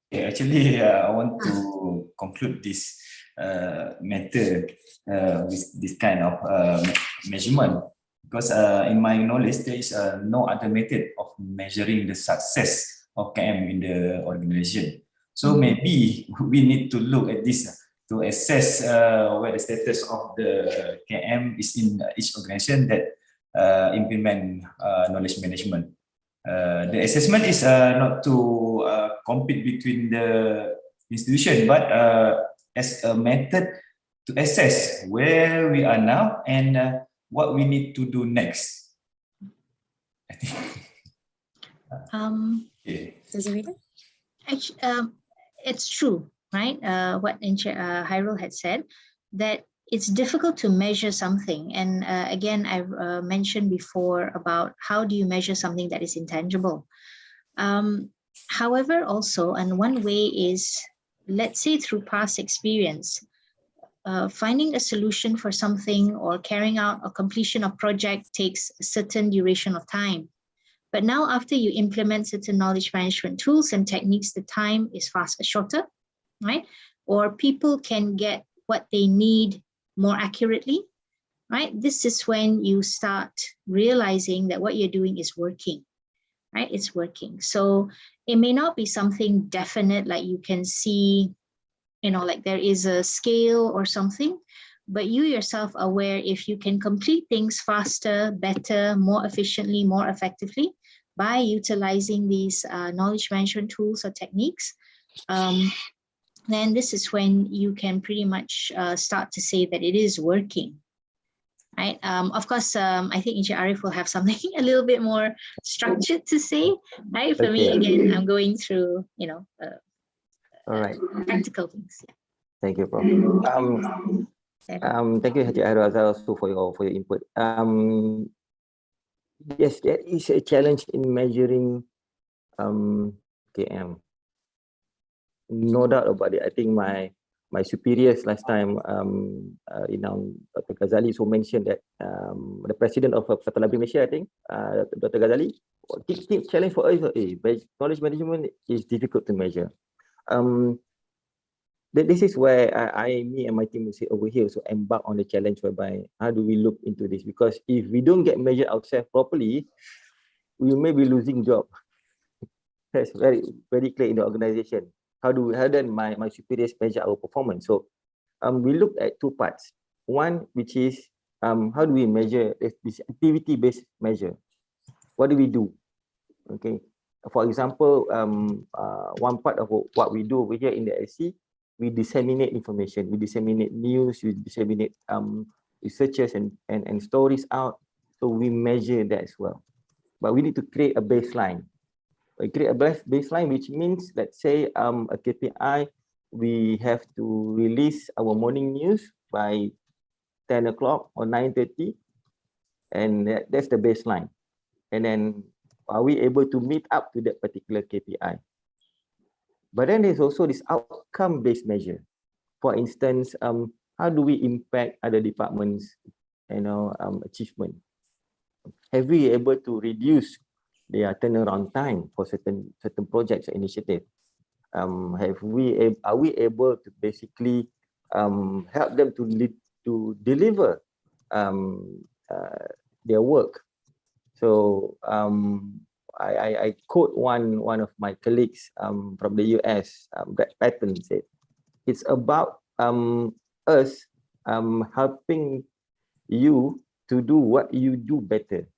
Yeah, actually, I want to conclude this matter with this kind of measurement. Because in my knowledge, there is no other method of measuring the success of KM in the organization. So maybe we need to look at this to assess where the status of the KM is in each organization that implement knowledge management. The assessment is not to compete between the institution, but as a method to assess where we are now and what we need to do next. I think. Actually, it's true, right? What Hairul had said, that it's difficult to measure something. And again, I've mentioned before about how do you measure something that is intangible. However, also, and one way is, let's say through past experience, finding a solution for something or carrying out a completion of project takes a certain duration of time. But now after you implement certain knowledge management tools and techniques, the time is shorter, right? Or people can get what they need more accurately, right? This is when you start realizing that what you're doing is working, right? It's working. So it may not be something definite, like you can see, like there is a scale or something, but you yourself are aware if you can complete things faster, better, more efficiently, more effectively by utilizing these knowledge management tools or techniques, then this is when you can pretty much start to say that it is working, right? Of course, I think Encik Arif will have something a little bit more structured to say, right? For me, again, I'm going through, all right, practical things. Yeah. Thank you, Prof. Thank you, Haji Hairwaza, also for your input. Yes, there is a challenge in measuring KM. No doubt about it. I think my superiors last time, Dr. Ghazali also mentioned that the president of Fatal Library Malaysia, I think, Dr. Ghazali, key challenge for us, knowledge management is difficult to measure. this is where me and my team will say over here, so embark on the challenge whereby how do we look into this? Because if we don't get measured ourselves properly, we may be losing job. That's very clear in the organization. How then my superiors measure our performance? So we looked at two parts. One, which is how do we measure this activity-based measure? What do we do? Okay. For example, one part of what we do over here in the SC, we disseminate information, we disseminate news, we disseminate researches and stories out. So we measure that as well. But we need to create a baseline. We create a baseline, which means, let's say a KPI, we have to release our morning news by 10 o'clock or 9:30, and that's the baseline. And then are we able to meet up to that particular KPI? But then there's also this outcome-based measure. For instance, how do we impact other departments, achievement? Have we able to reduce their turnaround time for certain projects or initiatives? Are we able to basically help them to deliver their work? So I quote one of my colleagues from the US, Brad Patton, said, it's about us helping you to do what you do better.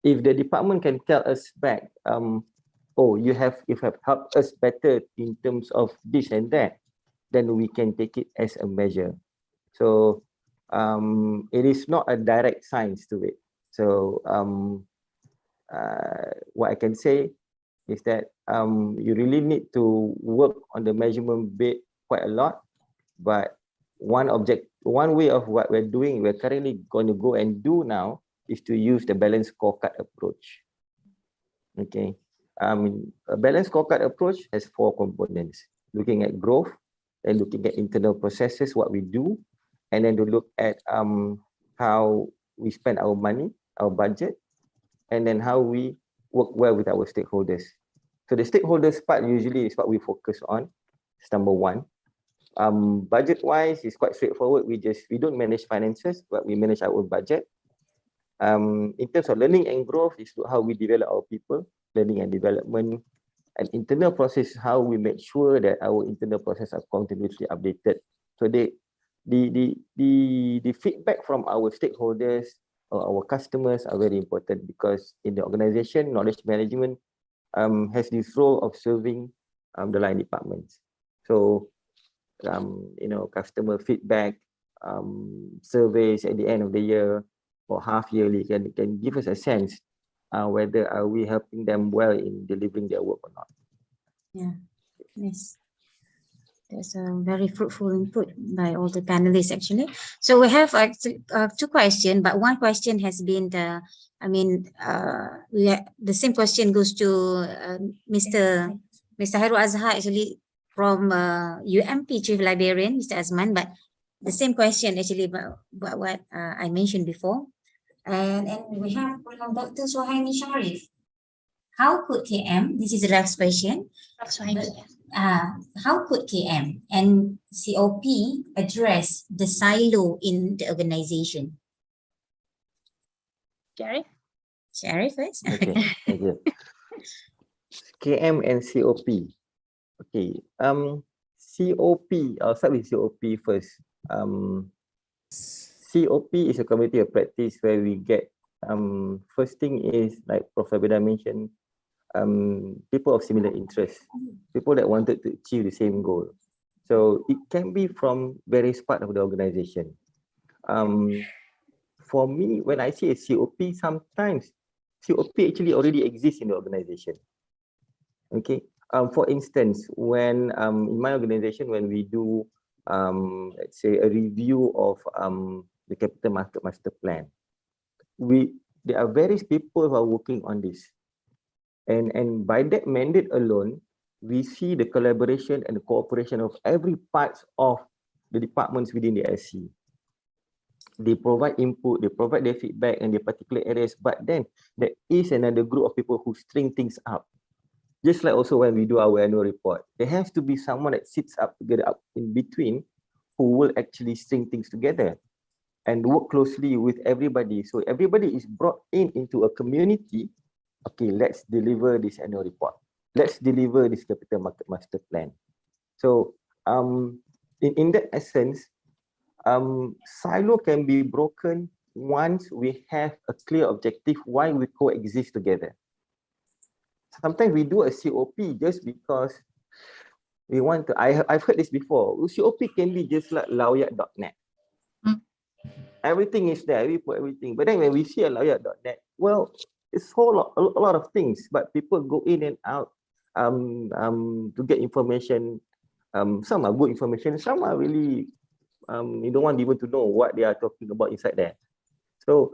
If the department can tell us back, oh, you have helped us better in terms of this and that, then we can take it as a measure. So it is not a direct science to it. So what I can say is that you really need to work on the measurement bit quite a lot. But one way of what we're doing, we're currently going to go and do now, is to use the balanced scorecard approach. Okay, a balanced scorecard approach has 4 components: looking at growth, then looking at internal processes, what we do, and then to look at how we spend our money, our budget, and then how we work well with our stakeholders. So the stakeholders part usually is what we focus on. It's number 1. Budget-wise, is quite straightforward. We don't manage finances, but we manage our own budget. In terms of learning and growth, is how we develop our people, learning and development, and internal process, how we make sure that our internal process are continuously updated. So the feedback from our stakeholders or our customers are very important, because in the organization, knowledge management has this role of serving the line departments. So customer feedback surveys at the end of the year or half yearly can give us a sense whether are we helping them well in delivering their work or not. Yeah, yes. That's a very fruitful input by all the panelists, actually. So we have 2 questions, but one question has been the same question goes to Mr. Hairul Azhar, actually, from UMP Chief Librarian, Mr. Azman, but the same question actually about what I mentioned before. And we have from Dr. Suhaimi Sharif. How could KM, this is the last question, how could KM and COP address the silo in the organization? Sharif first. Okay, thank you. KM and COP. Okay, COP, I'll start with COP first. COP is a community of practice where we get, first thing is, like Prof. Abida mentioned, people of similar interests, people that wanted to achieve the same goal. So it can be from various parts of the organization. For me, when I see a COP, sometimes COP actually already exists in the organization. Okay. For instance, when in my organization, when we do, let's say, a review of the capital market master plan, there are various people who are working on this, and by that mandate alone, we see the collaboration and the cooperation of every part of the departments within the SC. They provide input, they provide their feedback in their particular areas, but then there is another group of people who string things up. Just like also when we do our annual report, there has to be someone that sits up together up in between who will actually string things together and work closely with everybody. So everybody is brought into a community. Okay, let's deliver this annual report. Let's deliver this capital market master plan. So in that essence, silo can be broken once we have a clear objective why we coexist together. Sometimes we do a COP just because we want to. I've heard this before. COP can be just like lawyat.net. Everything is there, we put everything. But then when we see a lawyat.net, well, it's a lot of things, but people go in and out to get information. Some are good information, some are really, you don't want even to know what they are talking about inside there. So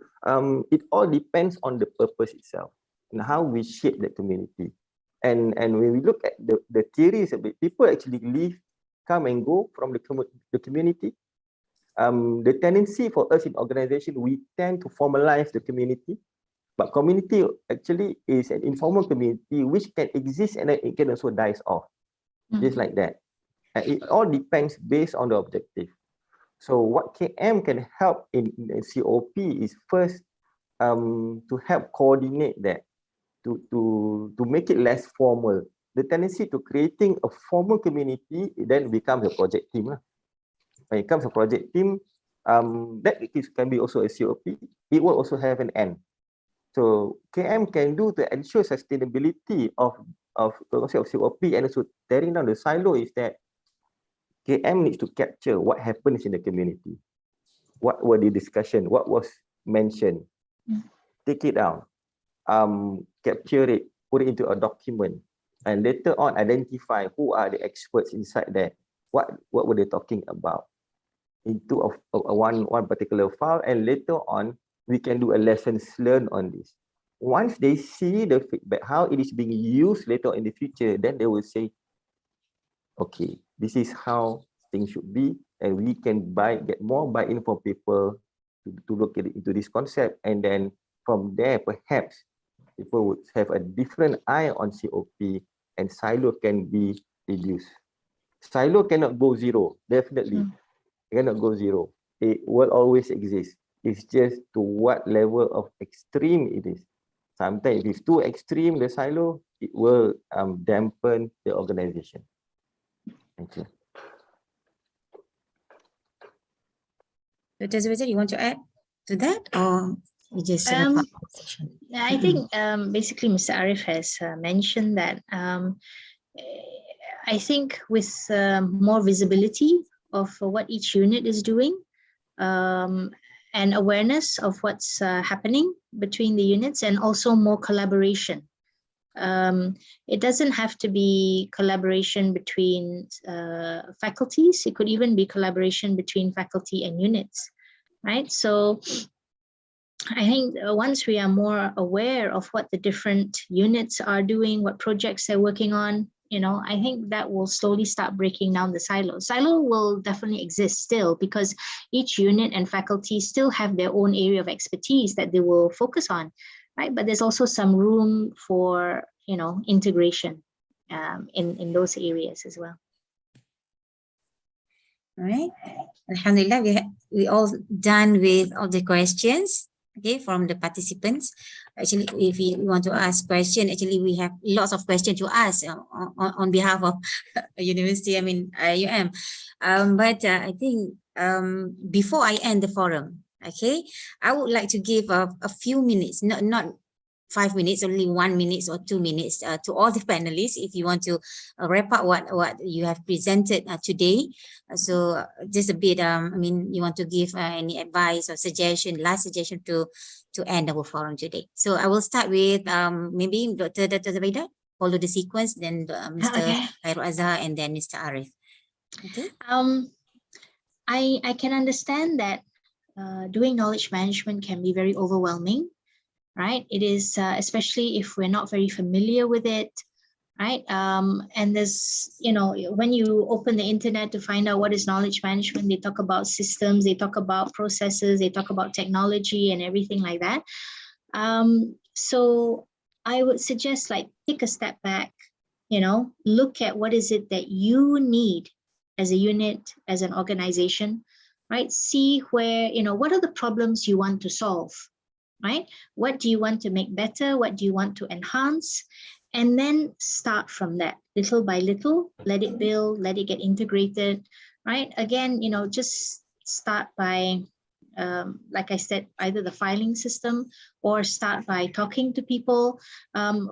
it all depends on the purpose itself and how we shape the community. And when we look at the theories of it, people actually leave, come and go from the community. The tendency for us in organization, we tend to formalize the community, but community actually is an informal community which can exist and then it can also dies off, just like that. And it all depends based on the objective. So what KM can help in COP is first to help coordinate that, to make it less formal. The tendency to creating a formal community, it then becomes a project team. When it comes to project team, that can be also a COP. It will also have an end. So KM can do to ensure sustainability of COP and also tearing down the silo is that KM needs to capture what happens in the community. What were the discussion? What was mentioned? Take it down, capture it, put it into a document, and later on identify who are the experts inside there. What were they talking about into one particular file, and later on we can do a lessons learned on this. Once they see the feedback, how it is being used later in the future, then they will say, okay, this is how things should be, and we can get more buy-in from people to look into this concept, and then from there perhaps people would have a different eye on COP, and silo can be reduced. Silo cannot go zero, definitely. It cannot go zero. It will always exist. It's just to what level of extreme it is. Sometimes if it's too extreme, the silo, it will dampen the organization. Thank you. Dr. Zubaida, you want to add to that, or we just wrap up the session? I think basically Mr. Arif has mentioned that I think with more visibility of what each unit is doing and awareness of what's happening between the units, and also more collaboration. It doesn't have to be collaboration between faculties. It could even be collaboration between faculty and units, right? So I think once we are more aware of what the different units are doing, what projects they're working on, I think that will slowly start breaking down the silo. Silo will definitely exist still, because each unit and faculty still have their own area of expertise that they will focus on, right? But there's also some room for, integration in those areas as well. All right. Alhamdulillah, we all done with all the questions, okay, from the participants. Actually, if you want to ask question, actually we have lots of questions to ask on behalf of university, IUM. But I think before I end the forum, okay, I would like to give a few minutes, not 5 minutes, only 1 minute or 2 minutes to all the panelists, if you want to wrap up what you have presented today. So just a bit, you want to give any advice or suggestion, last suggestion to end our forum today. So I will start with maybe Dr. Zubaida, follow the sequence, then Mr. Khairul Azhar, and then Mr. Arif. Okay. I can understand that doing knowledge management can be very overwhelming, right? It is, especially if we're not very familiar with it, right? And there's, when you open the internet to find out what is knowledge management, they talk about systems, they talk about processes, they talk about technology and everything like that. So I would suggest, take a step back, look at what is it that you need as a unit, as an organization, right? See where, what are the problems you want to solve, right? What do you want to make better? What do you want to enhance? And then start from that, little by little, let it build, let it get integrated, right? Again, just start by, like I said, either the filing system or start by talking to people.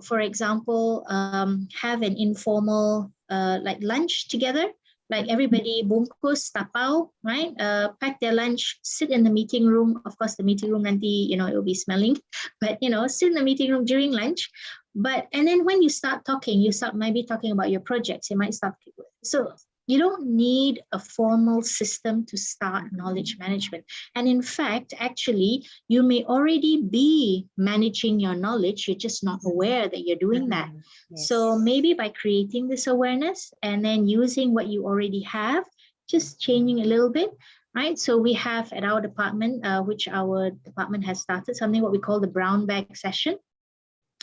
For example, have an informal like lunch together, like everybody bungkus, tapau, right? Pack their lunch, sit in the meeting room. Of course, the meeting room nanti, it will be smelling, but sit in the meeting room during lunch. And then when you start talking, you start maybe talking about your projects. You might start. So you don't need a formal system to start knowledge management. And in fact, actually, you may already be managing your knowledge. You're just not aware that you're doing that. Yes. So maybe by creating this awareness and then using what you already have, just changing a little bit, right? So we have at our department, which our department has started, something what we call the brown bag session,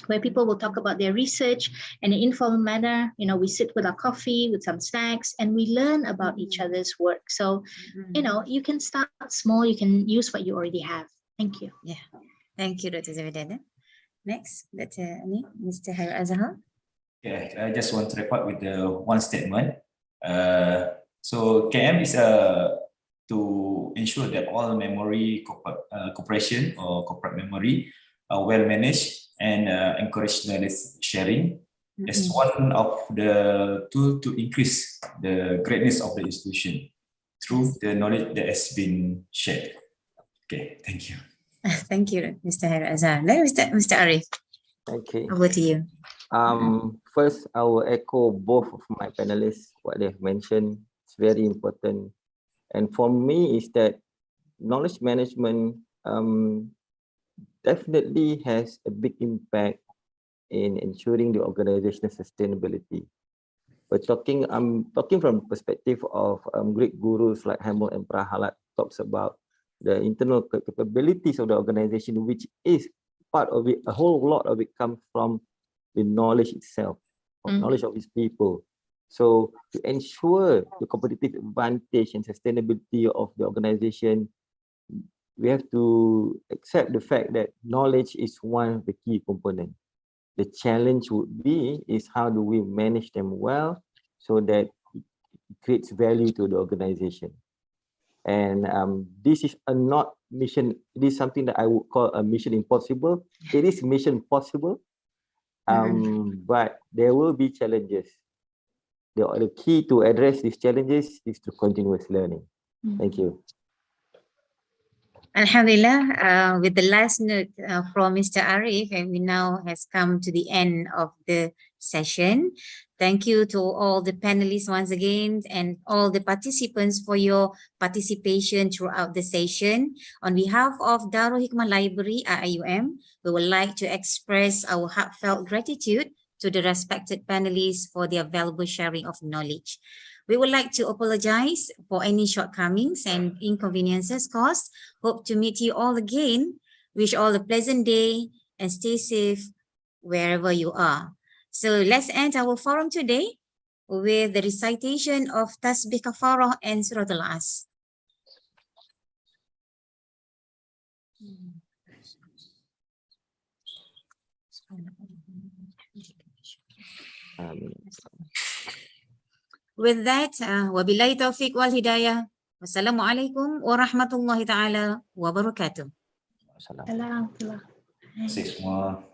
where people will talk about their research in an informal manner. We sit with our coffee, with some snacks, and we learn about each other's work. So, you can start small, you can use what you already have. Thank you. Yeah, thank you, Dr. Zavidana. Next, Mr. Hair Azhar. Yeah, I just want to report with the one statement. So KM is to ensure that all memory cooperation or corporate memory are well managed and encourage knowledge sharing as one of the tools to increase the greatness of the institution through the knowledge that has been shared. Okay, thank you. Thank you, Mr. Hair Azhar. Now, Mr. Arif, Okay. over to you. First, I will echo both of my panelists, what they've mentioned. It's very important. And for me is that knowledge management definitely has a big impact in ensuring the organizational sustainability. I'm talking from the perspective of Greek gurus like Hamill and Prahalat talks about the internal capabilities of the organization, which is part of it. A whole lot of it comes from the knowledge itself, knowledge of its people. So to ensure the competitive advantage and sustainability of the organization, we have to accept the fact that knowledge is one of the key components. The challenge would be is how do we manage them well so that it creates value to the organization. And this is not mission, it is something that I would call a mission impossible. It is mission possible, but there will be challenges. The key to address these challenges is to continuous learning. Thank you. Alhamdulillah, with the last note from Mr. Arif, and we now has come to the end of the session. Thank you to all the panelists once again and all the participants for your participation throughout the session. On behalf of Darul Hikmah Library IUM, we would like to express our heartfelt gratitude to the respected panelists for their valuable sharing of knowledge. We would like to apologize for any shortcomings and inconveniences caused. Hope to meet you all again. Wish all a pleasant day and stay safe wherever you are. So let's end our forum today with the recitation of Tasbih Kafarah and Surah Al-As. With that, wabillahi taufiq wal hidayah. Wassalamualaikum warahmatullahi ta'ala wabarakatuh. Terima kasih semua.